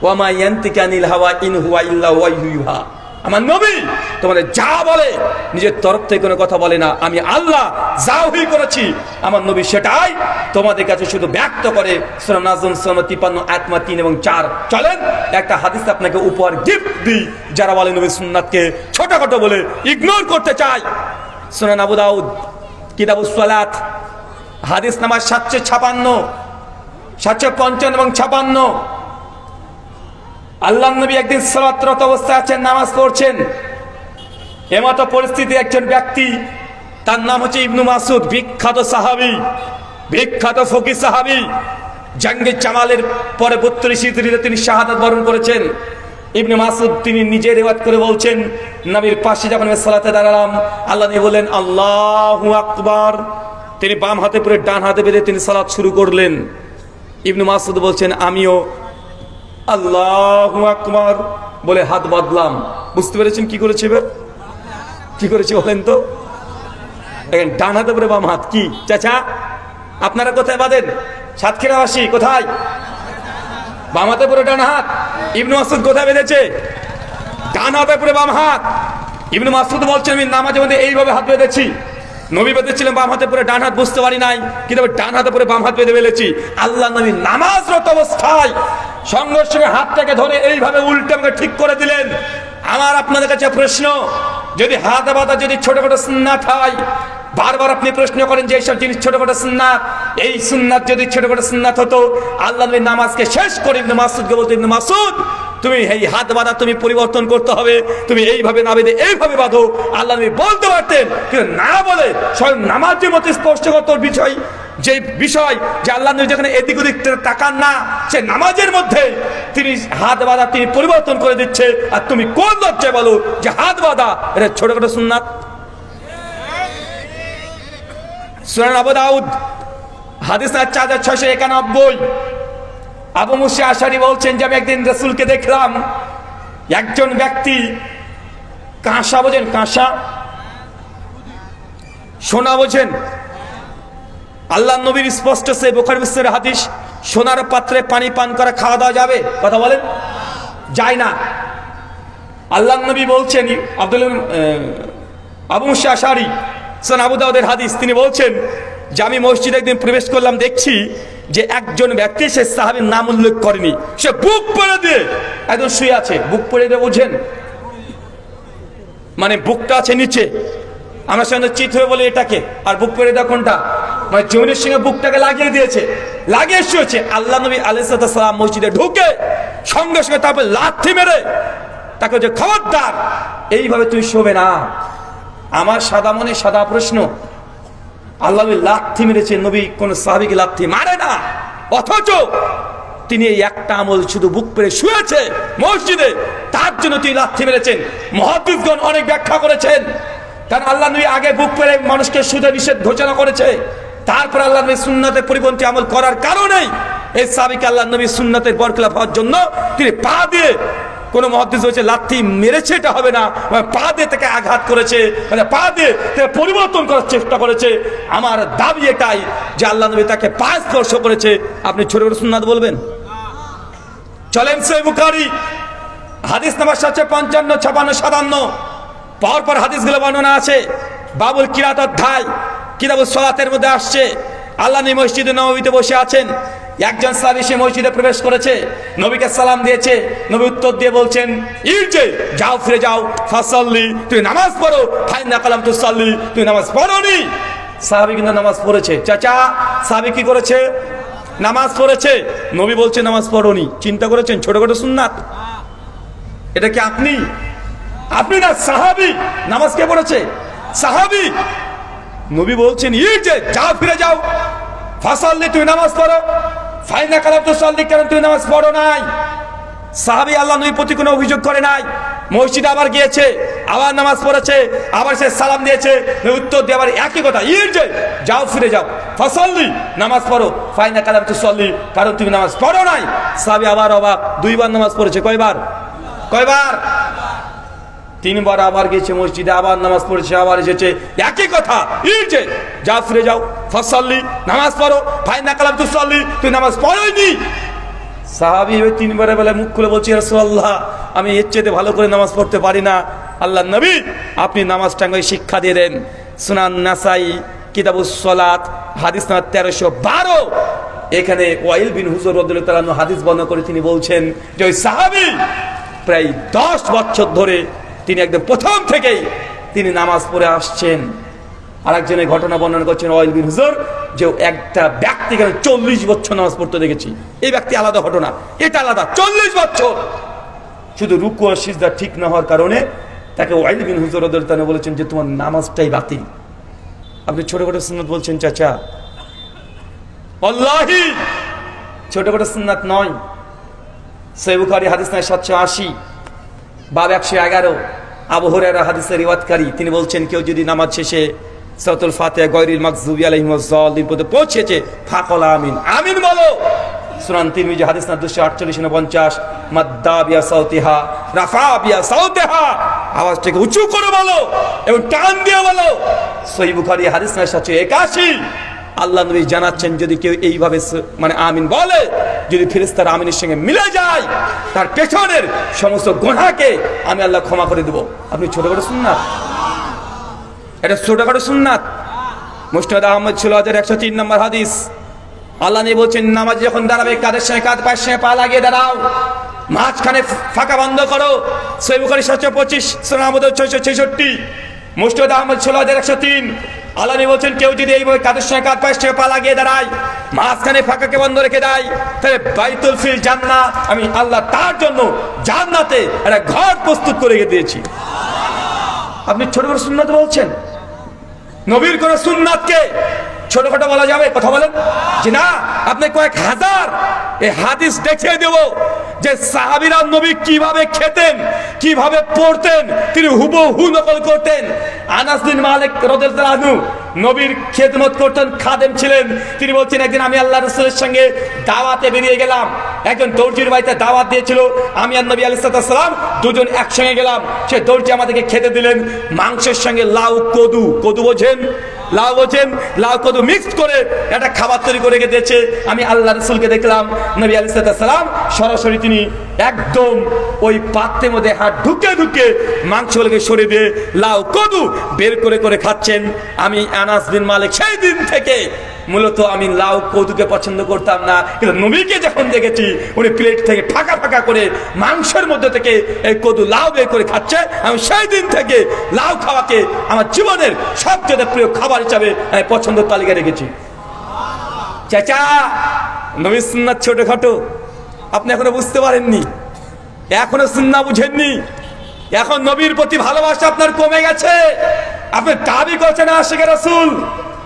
ওয়ামা ইয়ান্তিকা আনিল হাওয়া ইন হুয়া ইল্লা ওয়াহয়ু ইউহা। আমার নবী তোমাদের যা বলে নিজের তরফ থেকে কোনো কথা বলে না, আমি আল্লাহ যা ওহী করেছি আমার নবী সেটাই তোমাদের কাছে শুধু ব্যক্ত করে। সূরা নাজম 53 আয়াত 3 এবং 4। চলেন একটা হাদিস আপনাকে উপহার গিফট দিই, যারা বলে নবী সুন্নাতকে ছোটখাটো বলে ইগনোর করতে চায়। সুনান আবু দাউদ কিতাবুস সালাত হাদিস নাম্বার 756, 755 এবং 56। আল্লাহ নবী একদিন সালাতরত অবস্থায় আছেন, নামাজ পড়ছেন। এমতো পরিস্থিতি একজন ব্যক্তি, তার নাম হচ্ছে ইবনু মাসউদ, বিখ্যাত সাহাবী, বিখ্যাত ফকিহ সাহাবী। জঙ্গে জামালের পরে 32 হিজরিতে তিনি শাহাদাত বরণ করেছেন। ইবনে মাসউদ তিনি নিজে রিওয়ায়াত করে বলছেন, নবীর পাশে যখন আমি সালাতে দাঁড়ালাম, আল্লাহ নবী বললেন আল্লাহু আকবার। তিনি বাম হাতে পরে ডান হাতে বেঁধে তিনি সালাত শুরু করলেন। ইবনে মাসউদ বলছেন আমিও আল্লাহু আকবার বলে হাত বাঁধলাম। বুঝতে পেরেছেন কি করেছে? এবার কি করেছে বলেন তো? দেখেন ডান হাতে পরে বাম হাত। কি চাচা আপনারা কোথায় বাঁধেন? সাতক্ষীরাবাসী কোথায়? বাম হাতে পরে ডান হাত। ইবনে মাসউদ কোথায় বেঁধেছে? ডান হাতে পরে বাম হাত। ইবনে মাসউদ বলছেন আমি নামাজের মধ্যে এইভাবে হাত বেঁধেছি। নবী বেঁধেছিলেন বাম হাতে পরে ডান হাত, বুঝতে পারি নাই, কিন্তু ডান হাতে পরে বাম হাত বেঁধে ফেলেছি। আল্লাহ নবী নামাজরত অবস্থায় সঙ্গে সঙ্গে হাতটাকে ধরে এইভাবে উল্টে আমাকে ঠিক করে দিলেন। আমার আপনাদের কাছে প্রশ্ন, যদি হাত বাঁধা যদি ছোটখাটো সুন্নাত হয়, বারবার আপনি প্রশ্ন করেন যে এইসব জিনিস ছোটখাটো সুন্নাত, এই সুন্নাত যদি ছোটখাটো সুন্নাত হতো, আল্লাহ নবী নামাজকে শেষ করে ইবনে মাসউদকে বলতে, ইবনে মাসউদ তুমি এই হাত বাঁধা তুমি পরিবর্তন করতে হবে, তুমি এইভাবে না বেঁধে এইভাবে বাঁধো। আল্লাহ নবী বলতে পারতেন, কিন্তু না বলে স্বয়ং নামাজের মতো স্পষ্টকর বিষয়, যে বিষয় যে আল্লাহ নবী যেখানে এদিক ওদিক তাকান না, সে নামাজের মধ্যে তিনি হাত বাঁধা তিনি পরিবর্তন করে দিচ্ছে। আর তুমি কোন লজ্জায় বলো যে হাত বাঁধা এটা ছোটখাটো সুন্নাত? সুনান আবু দাউদ হাদিস 4691। আবু মুসা আশারী বলছেন যে আমি একদিন রাসূলকে দেখলাম, একজন ব্যক্তি কাঁসা, বোঝেন কাঁসা, সোনা বোঝেন? আল্লাহ নবীর স্পষ্ট সে বুখারী মুসলিমের হাদিস, সোনার পাত্রে পানি পান করা খাওয়া দাওয়া যাবে? কথা বলেন, যায় না। আল্লাহ নবী বলছেন, আবু মুসা আশারী সুনান আবু দাউদের হাদিস, তিনি বলছেন যে আমি মসজিদে একদিন প্রবেশ করলাম, দেখছি যে একজন ব্যক্তি সে সাহাবীর নাম উল্লেখ করেনি, সে বুক পেড়ে দিয়ে একদম শুয়ে আছে। বুক পেড়ে দিয়ে বুঝেন মানে বুকটা আছে নিচে, আমরা সামনে চিত হয়ে বলি এটাকে, আর বুক পেড়ে দেওয়া কোনটা, মানে জমিনের সঙ্গে বুকটাকে লাগিয়ে দিয়েছে, লাগিয়ে শুয়েছে। আল্লাহ নবী আলাইহিস সালাম মসজিদে ঢুকে সঙ্গে সঙ্গে তারপর লাথি মেরে তাকে যে খবরদার এইভাবে তুই শোবে না। আমার সাদা মনে সাদা প্রশ্ন, আল্লাহ লাথি মেরেছে, নবী কোন সাহাবীকে লাথি মারে না, অথচ তিনি এই একটা আমল শুধু বুক পেরে শুয়েছে মসজিদে, তার জন্য তিনি লাথি মেরেছেন। মুহাদ্দিসগণ অনেক ব্যাখ্যা করেছেন, কারণ আল্লাহ নবী আগে বুক পেরে মানুষকে শুধু নিষেধ ঘোষণা করেছে, তারপর আল্লাহ নবী সুন্নাতের পরিপন্থী আমল করার কারণেই এই সাহাবীকে আল্লাহ নবী সুন্নাতের বরখলাফ হওয়ার জন্য তিনি পা দিয়ে, কোন মুহাদ্দিস বলেছে লাথি মেরেছে, এটা হবে না, পা দিয়ে তাকে আঘাত করেছে, মানে পা দিয়ে তাকে পরিবর্তন করার চেষ্টা করেছে। আমার দাবি এটাই যে আল্লাহ নবী তাকে পা স্পর্শ করেছে। আপনি ছোট করে সুন্নাত বলবেন? চলেন সহিহ বুখারী হাদিস নাম্বার 755, 56, 57 পরপর হাদিসগুলো বর্ণনা আছে। বাবুল কিরাত অধ্যায় কিতাবুস সালাতের মধ্যে আসছে, আল্লাহ নবী মসজিদে নববীতে বসে আছেন, একজন সাহাবী সে মসজিদে প্রবেশ করেছে, নবীকে সালাম দিয়েছে, নবী উত্তর দিয়ে বলছেন ইরজি, যাও ফিরে যাও, ফাসাল্লি, তুই নামাজ পড়ো, ফাইন্না কালাম তুসাল্লি, তুই নামাজ পড়োনি। সাহাবী কিন্তু নামাজ পড়েছে। চাচা, সাহাবী কি করেছে? নামাজ পড়েছে। নবী বলছে নামাজ পড়োনি। চিন্তা করেছেন ছোটখাটো সুন্নাত? এটা কি আপনি না সাহাবী? নামাজ কে পড়েছে? সাহাবী। নবী বলছেন ইরজি, যাও ফিরে যাও, ফাসাল্লি, তুই নামাজ পড়ো, ফাইন্না কালাম তুসাল্লি, কারণ তুই নামাজ পড়ো নাই। সাহাবী আল্লাহ নবীর প্রতি কোনো অভিযোগ করে নাই, মসজিদে আবার গিয়েছে, আবার নামাজ পড়েছে, আবার সে সালাম দিয়েছে, উত্তর দিয়ে আবার একই কথা, ইরজি, যাও ফিরে যাও, ফাসাল্লি, নামাজ পড়ো, ফাইন্না কালাম তুসাল্লি, কারণ তুমি নামাজ পড়ো নাই। সাহাবী আবার অবাক, দুইবার নামাজ পড়েছে। কয়বার? 3বার আবার গেছে মসজিদে, আবার নামাজ পড়েছে, আবার এসেছে, একই কথা, ইরজি, যাও ফিরে যাও, ফাসাল্লি, নামাজ পড়ো, ফাইন্না কালাম তুসাল্লি, তুই নামাজ পড়োনি। সাহাবী 3বার বেলা মুখ খুলে বলছে ইয়া রাসূলুল্লাহ, আমি এর চেয়ে ভালো করে নামাজ পড়তে পারি না, আল্লাহর নবী আপনি নামাজটাকে শিক্ষা দিয়ে দেন। সুনান নাসাই কিতাবুস সালাত হাদিস নাম্বার 1312, এখানে ওয়াইল বিন হুজর রাদিয়াল্লাহু তাআলা হাদিস বর্ণনা করে তিনি বলছেন যে ওই সাহাবী প্রায় 10 বছর ধরে তিনি একদম প্রথম থেকেই তিনি নামাজ পড়ে আসছেন। আরেকজনের ঘটনা বর্ণনা করছেন ওয়াইল বিন হুজর, যে একটা ব্যক্তি 40 বছর নামাজ পড়তে দেখেছি। এই ব্যক্তি আলাদা ঘটনা, এটা আলাদা। 40 বছর শুধু রুকু আর সিজদা ঠিক না হওয়ার কারণে তাকে ওয়াইল বিন হুজর রাদিয়াল্লাহু তাআলা বলেছেন যে তোমার নামাজটাই বাতিল। আপনি ছোটখাটো সুন্নাত বলছেন চাচা, আল্লাহি ছোটখাটো সুন্নাত নয়। সহিহ বুখারী হাদিস নাম্বার 780, বাব 111, আবু হুরায়রা হাদিসের রিওয়ায়াতকারী, তিনি বলছেন কেউ যদি নামাজ শেষে সূরাতুল ফাতিহা গায়রিল মাগযুবি আলাইহিম ওয়াস-সাল্লিন পর্যন্ত পৌঁছেছে, ফাকাল আমিন, আমিন বলো। সুনান তিরমিজি হাদিস নাম্বার 248-49, মাদ্দা বিয়া সাউতিহা, রাফা বিয়া সাউতিহা, আওয়াজটাকে উঁচু করে বলো এবং টান দিয়ে বলো। সহিহ বুখারী হাদিস নাম্বার 781, আল্লাহ নবী জানাচ্ছেন যদি কেউ এইভাবে মানে আমিন বলে, যদি ফেরেশতার আমিনের সঙ্গে মিলে যায়, তার পেছনের সমস্ত গুনাহকে আমি আল্লাহ ক্ষমা করে দেব। আপনি ছোটখাটো সুন্নাত, এটা ছোটখাটো সুন্নাত। মুসনাদ আহমদ 16103 নম্বর হাদিস, আল্লাহ নবী বলছেন নামাজ যখন দাঁড়াবে কাঁধের সঙ্গে কাঁধ, পায়ের সঙ্গে পা লাগিয়ে দাঁড়াও, মাঝখানে ফাঁকা বন্ধ করো। সহিহ বুখারী 725, সুনান আবু দাউদ 666, মুসনাদ আহমদ 16103, আল্লাহ নবী বলছেন কেউ যদি এইভাবে কাঁধের সঙ্গে কাঁধ, পায়ের সঙ্গে পা লাগিয়ে দাঁড়ায়, মাঝখানে ফাঁকাকে বন্ধ রেখে দেয়, তাহলে বাইতুল ফিল জান্নাহ, আমি আল্লাহ তার জন্য জান্নাতে একটা ঘর প্রস্তুত করে দিয়েছি। আপনি ছোট করে সুন্নাত বলছেন, নবীর কোন সুন্নাতকে ছোটখাটো বলা যাবে? কথা বলেন যে না। আপনি কয়েক হাজার এই হাদিস দেখিয়ে দেব যে সাহাবীরা নবী কিভাবে খেতেন, কিভাবে পড়তেন, তিনি হুবহু নকল করতেন। আনাস বিন মালিক রাদিয়াল্লাহু আনহু নবীর খেদমত করতেন, খাদেম ছিলেন। তিনি বলছেন একদিন আমি আল্লাহ রাসূলের সঙ্গে দাওয়াতে বেরিয়ে গেলাম, একজন দর্জির বাড়িতে দাওয়াত দিয়েছিল, আমি আর নবী আলাইহিস সালাম দুজন একসঙ্গে গেলাম। সে দর্জি আমাদেরকে খেতে দিলেন মাংসের সঙ্গে লাউ, কদু, কদু বোঝেন, লাউ বোঝেন, লাউ কদু মিক্সড করে একটা খাবার তৈরি করে দিয়েছে। আমি আল্লাহ রাসূলকে দেখলাম, নবী আলাইহিস সালাম সরাসরি তিনি একদম ওই পাত্রের মধ্যে হাত ঢুকে ঢুকে মাংসগুলোকে সরিয়ে দিয়ে লাউ কদু বের করে করে খাচ্ছেন। আমি আনাস বিন মালিক সেই দিন থেকে মূলত আমি লাউ কদুকে পছন্দ করতাম না, কিন্তু নবীকে যখন দেখেছি উনি প্লেট থেকে ফাঁকা ফাঁকা করে মাংসের মধ্যে থেকে এই কদু লাউ বের করে খাচ্ছে, আমি সেই দিন থেকে লাউ খাওয়াকে আমার জীবনের সবচেয়ে প্রিয় খাবার হিসাবে আমি পছন্দের তালিকা রেখেছি। চাচা, নবীর সুন্নাত ছোটখাটো, আপনি এখনো বুঝতে পারেননি, এখনো সুন্নাহ বুঝেননি। এখন নবীর প্রতি ভালোবাসা আপনার কমে গেছে। আপনি দাবি করছেন আশিকে রাসূল,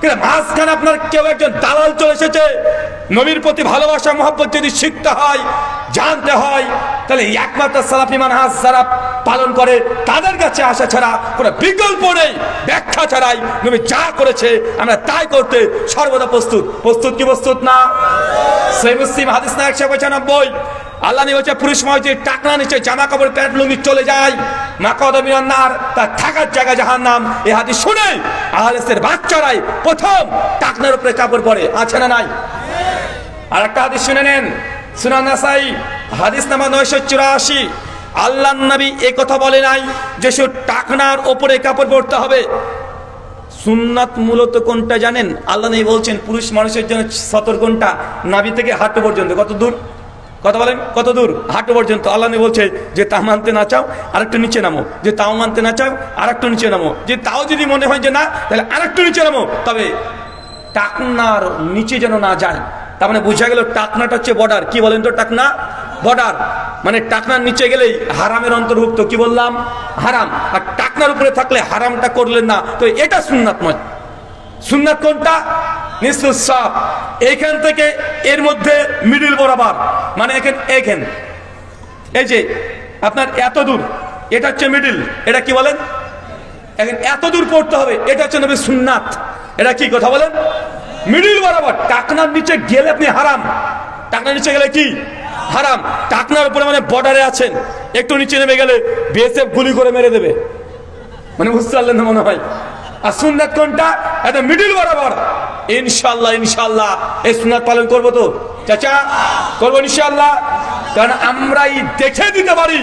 কিন্তু মাঝখানে আপনার কেউ একজন দালাল চলে এসেছে। নবীর প্রতি ভালোবাসা মহব্বত যদি শিখতে হয়, জানতে হয়, তাহলে একমাত্র সালাফি মানহাজ যারা পালন করে তাদের কাছে আসা ছাড়া কোনো বিকল্প নেই। ব্যাখ্যা ছাড়াই নবী যা করেছে আমরা তাই করতে সর্বদা প্রস্তুত। প্রস্তুত কি প্রস্তুত না? সহিহ মুসলিম হাদিস না 195, আল্লাহ নবী বলেছে পুরুষ মানুষের টাকনা নিচে জামা কাপড় প্যান্ট লুঙ্গি চলে যায়, মাকাদা মিনান নার, তার থাকার জায়গা জাহান্নাম। এই হাদিস শুনে আহলেসের বাচ্চারাই প্রথম টাকনার উপরে কাপড় পরে, আছে না নাই? আর একটা হাদিস শুনে নেন, সুনান নাসাই হাদিস নাম্বার 984। আল্লাহর নবী এই কথা বলে নাই যে শুধু টাকনার উপরে কাপড় পরতে হবে। সুন্নাত মূলত কোনটা জানেন? আল্লাহ নবী বলছেন পুরুষ মানুষের জন্য 70 ঘন্টা, নাভি থেকে হাঁটু পর্যন্ত। কত দূর? কথা বলেন, কত দূর? হাঁটু পর্যন্ত। আল্লাহ নবী বলছে যে তা মানতে না চাও আরেকটু নিচে নামো, যে তাও মানতে না চাও আরেকটু নিচে নামো, যে তাও যদি মনে হয় যে না তাহলে আরেকটু নিচে নামো, তবে টাকনার নিচে যেন না যায়। তার মানে বোঝা গেল টাকনাটা হচ্ছে বর্ডার। কি বলেন তো? টাকনা বর্ডার, মানে টাকনার নিচে গেলেই হারামের অন্তর্ভুক্ত। কি বললাম? হারাম। আর টাকনার উপরে থাকলে হারামটা করলেন না, তো এটা সুন্নাত নয়। সুন্নাত কোনটা? নিসফুস সাক, এইখান থেকে এর মধ্যে মিডল বরাবর, মানে এখান এই যে আপনার এত দূর, এটা হচ্ছে মিডল। এটা কি বলেন? এখন এত দূর পড়তে হবে, এটা হচ্ছে নবীর সুন্নাত। এটা কি কথা বলেন? মিডল বরাবর। টাকনার নিচে গেলে আপনি হারাম, টাকনার নিচে গেলে কি হারাম। টাকনার উপরে মানে বর্ডারে আছেন, একটু নিচে নেমে গেলে বিএসএফ গুলি করে মেরে দেবে, মানে বুঝতে পারলেন না মনে হয়। আর সুন্নাত কোনটা? এটা মিডল বরাবর। ইনশাআল্লাহ ইনশাআল্লাহ এই সুন্নাত পালন করবো তো চাচা, করবো ইনশাআল্লাহ। কারণ আমরাই দেখে দিতে পারি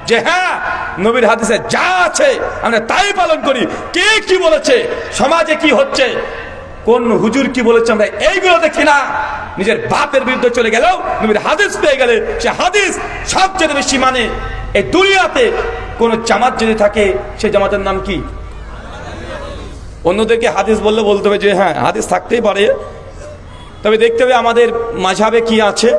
যে হ্যাঁ নবীর হাদিসে যা আছে আমরা তাই পালন করি। কে কি বলেছে, সমাজে কি হচ্ছে, কোন হুজুর কি বলেছে, আমরা এইগুলো দেখি না। নিজের বাপের বিরুদ্ধে চলে গেলেও নবীর হাদিস পেয়ে গেলে সে হাদিস সবচেয়ে বেশি মানে। এই দুনিয়াতে কোন জামাত যদি থাকে সে জামাতের নাম কি? অন্যদেরকে হাদিস বললে বলতে হবে যে হ্যাঁ হাদিস থাকতেই পারে, তবে দেখতে হবে আমাদের মাঝহাবে কি আছে,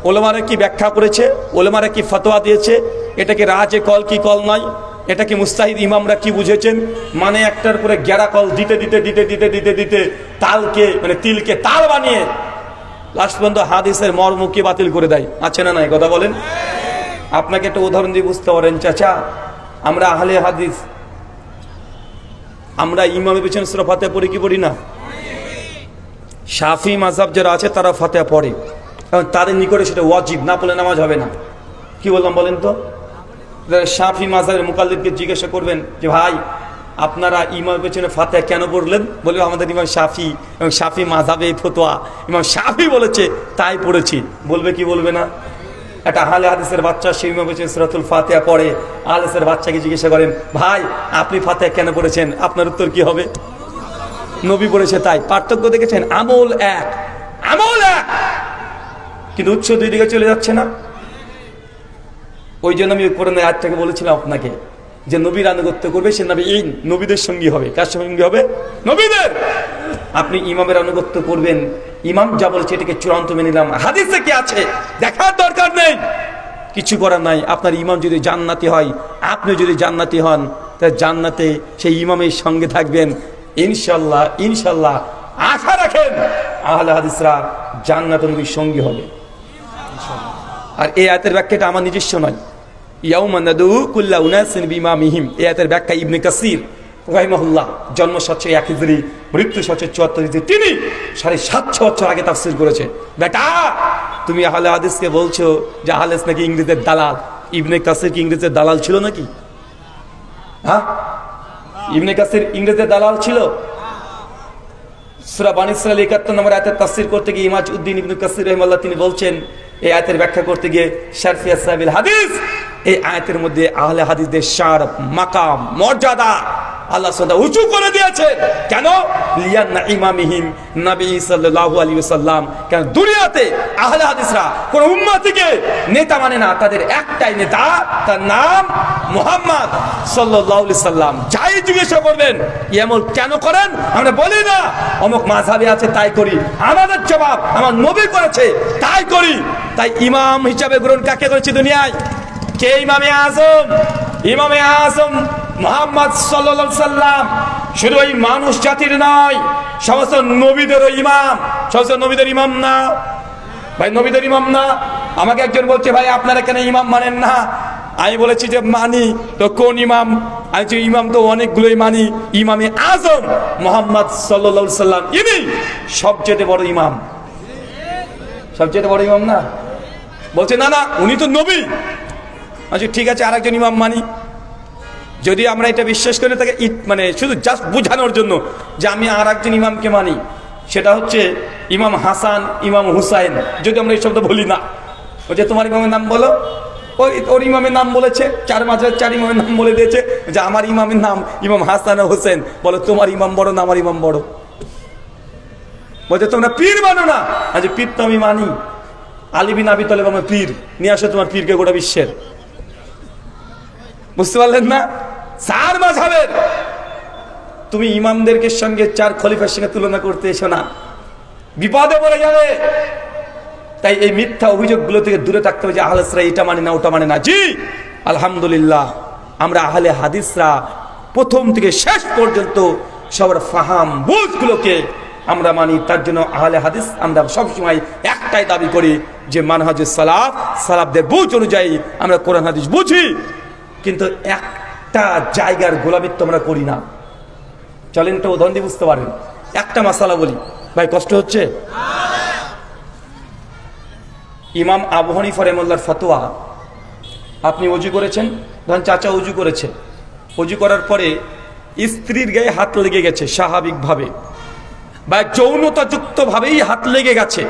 ওলামারা কি ব্যাখ্যা করেছে, ওলামারা কি ফতোয়া দিয়েছে, এটা কি রাজে কল কি কল নয়, এটা কি মুস্তাহিদ ইমামরা কি বুঝেছেন। মানে একটার পরে গেরা কল দিতে দিতে দিতে দিতে দিতে দিতে তালকে মানে তিলকে তাল বানিয়ে লাস্ট পর্যন্ত হাদিসের মর্মকে বাতিল করে দেয়। আছে না নাই? কথা বলেন। আপনাকে একটা উদাহরণ দিয়ে বুঝতে পারেন চাচা, আমরা আহলে হাদিস, আমরা ইমামের পেছনে সূরা ফাতিহা পড়ি কি পড়ি না? শাফি মাযহাব যারা আছে তারা ফাতিহা পড়ে, কারণ তাদের নিকটে সেটা ওয়াজিব, না পড়লে নামাজ হবে না। কি বললাম বলেন তো? শাফি মাযহাবের মুকাল্লিদকে জিজ্ঞাসা করবেন যে ভাই আপনারা ইমামের পেছনে ফাতিহা কেন পড়লেন? বলবে আমাদের ইমাম শাফি এবং শাফি মাযহাবে এই ফতোয়া, ইমাম শাফি বলেছে তাই পড়েছি। বলবে কি বলবে না? একটা আহলে হাদিসের বাচ্চা সেই ইমামের পেছনে সূরাতুল ফাতিহা পড়ে, আহলে হাদিসের বাচ্চাকে জিজ্ঞাসা করেন ভাই আপনি ফাতিহা কেন পড়েছেন? আপনার উত্তর কি হবে? নবী পড়েছে তাই। পার্থক্য দেখেছেন? আমল এক, আমল এক, কিন্তু উৎস দুই দিকে চলে যাচ্ছে না। ওই জন্য আমি কোরআনের আয়াতটাকে বলেছিলাম আপনাকে যে নবীর আনুগত্য করবে সে নবী এই নবীদের সঙ্গী হবে। কার সঙ্গী হবে? নবীদের। আপনি ইমামের আনুগত্য করবেন, ইমাম যা বলছে এটাকে চূড়ান্ত মেনে নিলাম, হাদিসে কি আছে দেখার দরকার নেই, কিছু করার নাই। আপনার ইমাম যদি জান্নাতি হয়, আপনি যদি জান্নাতি হন, তাহলে জান্নাতে সেই ইমামের সঙ্গে থাকবেন ইনশাল্লাহ। ইনশাল্লাহ আশা রাখেন আহলে হাদিসরা জান্নাতে নবীর সঙ্গী হবে। আর এই আয়াতের ব্যাখ্যাটা আমার নিজস্ব নয়, ইয়াউমা নাদউ কুল্লা উনাসিন বিইমামিহিম, এই আয়াতের ব্যাখ্যা ইবনে কাসির রাহিমাহুল্লাহ, জন্ম 701 হিজরি, মৃত্যু 774 হিজরি, তিনি 750 বছর আগে তাফসীর করেছে। বেটা তুমি আহলে হাদিসকে বলছো যে আহলে হাদিস নাকি ইংরেজের দালাল। ইবনে কাসির কি ইংরেজের দালাল ছিল নাকি? হ্যাঁ, ইবনে কাসির ইংরেজের দালাল ছিল? সূরা বানী ইসরাঈল 71 নম্বর আয়াতের তাফসীর করতে গিয়ে ইমাজ উদ্দিন ইবনে কাসির রাহিমাহুল্লাহ তিনি বলছেন, এই আয়াতের ব্যাখ্যা করতে গিয়ে শারফিয়া সাহিবুল হাদিস, এই আয়াতের মধ্যে আহলে হাদিসদের শারফ, মাকাম, মর্যাদা আল্লাহ সুবহানাহু ওয়া তাআলা উঁচু করে দিয়েছেন। কেন? লিয়ান্না ইমামিহিম নবী সাল্লাল্লাহু আলাইহি ওয়াসাল্লাম। কেন দুনিয়াতে আহলে হাদিসরা কোন উম্মতিকে নেতা মানে না, তাদের একটাই নেতা, তার নাম মুহাম্মদ সাল্লাল্লাহু আলাইহি সাল্লাম। যাই জিজ্ঞাসা করবেন এমন কেন করেন, আমরা বলি না অমুক মাযহাবে আছে তাই করি, আমাদের জবাব আমার নবী করেছে তাই করি। তাই ইমাম হিসাবে গ্রহণ কাকে করেছে দুনিয়ায়? কে? ইমামে আজম। ইমামে আজম মুহাম্মদ সাল্লাল্লাহু আলাইহি সাল্লাম শুধু ওই মানুষ জাতির নয়, সমস্ত নবীদেরও ইমাম। সমস্ত নবীদের ইমাম না ভাই, নবীদের ইমাম না। আমাকে একজন বলছে ভাই আপনারা কেন ইমাম মানেন না? আমি বলেছি যে মানি। তো কোন ইমাম? আমি যে ইমাম তো অনেকগুলোই মানি। ইমামে আজম মুহাম্মদ সাল্লাল্লাহু আলাইহি সাল্লাম ইনি সবচেয়ে বড় ইমাম। সবচেয়ে বড় ইমাম না? বলছে না না উনি তো নবী। আচ্ছা ঠিক আছে, আরেকজন ইমাম মানি। যদি আমরা এটা বিশ্বাস করি তাকে মানে শুধু জাস্ট বোঝানোর জন্য যে আমি আর একজন ইমামকে মানি, সেটা হচ্ছে ইমাম হাসান, ইমাম হুসাইন। যদি আমরা এই শব্দ বলি না, বলছে তোমার ইমামের নাম বলো, ওর ইমামের নাম বলেছে, চার মাঝের চার ইমামের নাম বলে দিয়েছে যে আমার ইমামের নাম ইমাম হাসান ও হোসেন। বলো তোমার ইমাম বড় না আমার ইমাম বড়? বলছে তোমরা পীর মানো না। আজ পীর তো আমি মানি। আলী বিন আবি তালেব আমার পীর। নিয়ে আসো তোমার পীরকে গোটা বিশ্বের। বুঝতে পারলেন না? চার মাযহাবের তুমি ইমামদেরকে সঙ্গে চার খলিফার সঙ্গে তুলনা করতে এসো না, বিপদে পড়ে যাবে। তাই এই মিথ্যা অভিযোগগুলো থেকে দূরে থাকতে হবে যে আহলে হাদিসরা এটা মানে না ওটা মানে না। জি আলহামদুলিল্লাহ আমরা আহলে হাদিসরা প্রথম থেকে শেষ পর্যন্ত সবার ফাহাম বুঝগুলোকে আমরা মানি। তার জন্য আহলে হাদিস আমরা সবসময় একটাই দাবি করি যে মানহাজুস সালাফ, সালাফদের বুঝ অনুযায়ী আমরা কোরআন হাদিস বুঝি, কিন্তু একটা জায়গার গোলামিত্ব আমরা করি না। চলেন তো উদাহরণ দিয়ে বুঝতে পারবেন। একটা মাসালা বলি ভাই, কষ্ট হচ্ছে। ইমাম আবু হানিফা রাহিমাহুল্লাহর ফতোয়া, আপনি ওযু করেছেন, ধরেন চাচা ওযু করেছে, ওযু করার পরে স্ত্রীর গায়ে হাত লেগে গেছে স্বাভাবিকভাবে বা যৌনতাযুক্তভাবেই হাত লেগে গেছে,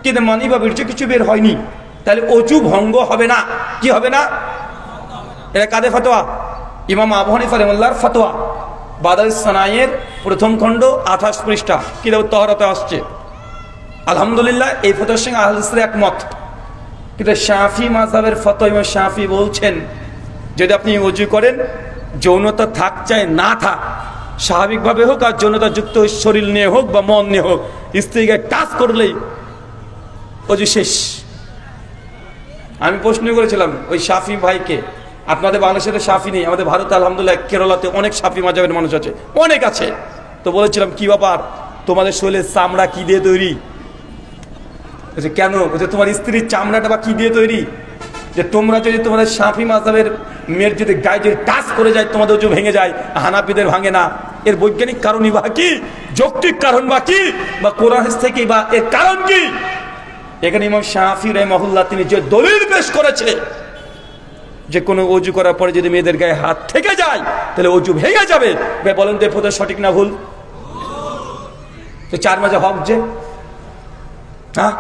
কিন্তু মানি বা বীর্য কিছু বের হয়নি, তাহলে ওযু ভঙ্গ হবে না। কি হবে না? এটা কাদের ফতোয়া? ইমাম আবু হানিফা রাহিমাহুল্লাহর ফতোয়া। বাদাউস সানায়ের প্রথম খণ্ড 28 পৃষ্ঠা কিতাব তাহারাতে আসছে। আলহামদুলিল্লাহ এই ফতোয়ার সঙ্গে আহলে হাদিসরা একমত। কিন্তু শাফি মাযহাবের ফতোয়া, ইমাম শাফি বলছেন যদি আপনি ওযু করেন, যৌনতা থাক চাই না থাক, স্বাভাবিকভাবে হোক আর যৌনতাযুক্ত শরীর নিয়ে হোক বা মন নিয়ে হোক, স্ত্রীকে টাচ করলেই ওযু শেষ। আমি প্রশ্ন করেছিলাম ওই শাফি ভাইকে, আপনাদের বাংলাদেশে তো শাফি নেই, আমাদের ভারতে আলহামদুলিল্লাহ কেরালাতে অনেক শাফি মাযহাবের মানুষ আছে, অনেক আছে। তো বলেছিলাম কি ব্যাপার, তোমাদের শরীরের চামড়া কি দিয়ে তৈরি? কেন? তোমার স্ত্রীর চামড়াটা বা কি দিয়ে তৈরি? যে তোমরা যদি তোমাদের শাফি মাযহাবের মেয়ের যদি গায়ে যদি টাচ করে যায় তোমাদের ওযু ভেঙে যায়, হানাফিদের ভাঙে না। এর বৈজ্ঞানিক কারণই বা কি? যৌক্তিক কারণ বা কি? বা কোরআন থেকে বা এর কারণ কি? এখানে ইমাম শাফি রাহিমাহুল্লাহ তিনি যে দলিল পেশ করেছে যে কোনো ওযু করার পরে যদি মেয়েদের গায়ে হাত থেকে যায় তাহলে ওযু ভেঙে যাবে, ভাই বলেন তো ফতোয়া সঠিক না ভুল? তো চার মাঝে হক, যে হ্যাঁ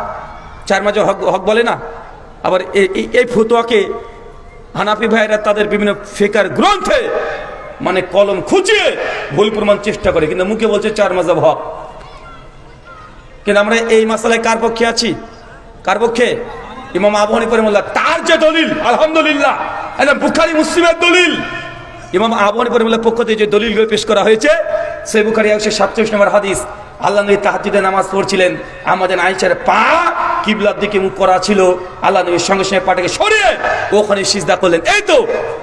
চার মাঝে হক বলে না। আবার এই ফতোয়াকে হানাফি ভাইয়েরা তাদের বিভিন্ন ফিকহ গ্রন্থে মানে কলম খুঁচিয়ে ভুল প্রমাণ চেষ্টা করে, কিন্তু মুখে বলছে চার মাযহাব হক। কিন্তু আমরা এই মাসালায় কার পক্ষে আছি? কার পক্ষে? ইমাম আবু হানিফা রাহিমাহুল্লাহ তার যে দলিল, আলহামদুলিল্লাহ এটা বুখারী মুসলিমের দলিল। ইমাম আবু হানিফা রাহিমাহুল্লাহর পক্ষ থেকে যে দলিলগুলো পেশ করা হয়েছে, সহিহ বুখারী 147 নম্বর হাদিস, আল্লাহ নবী তাহাজ্জুদে নামাজ পড়ছিলেন, আমাদের আয়েশার পা কিবলার দিকে মুখ করা ছিল, আল্লাহ নবীর সঙ্গে সঙ্গে পাটাকে সরিয়ে ওখানে সিজদা করলেন। এই তো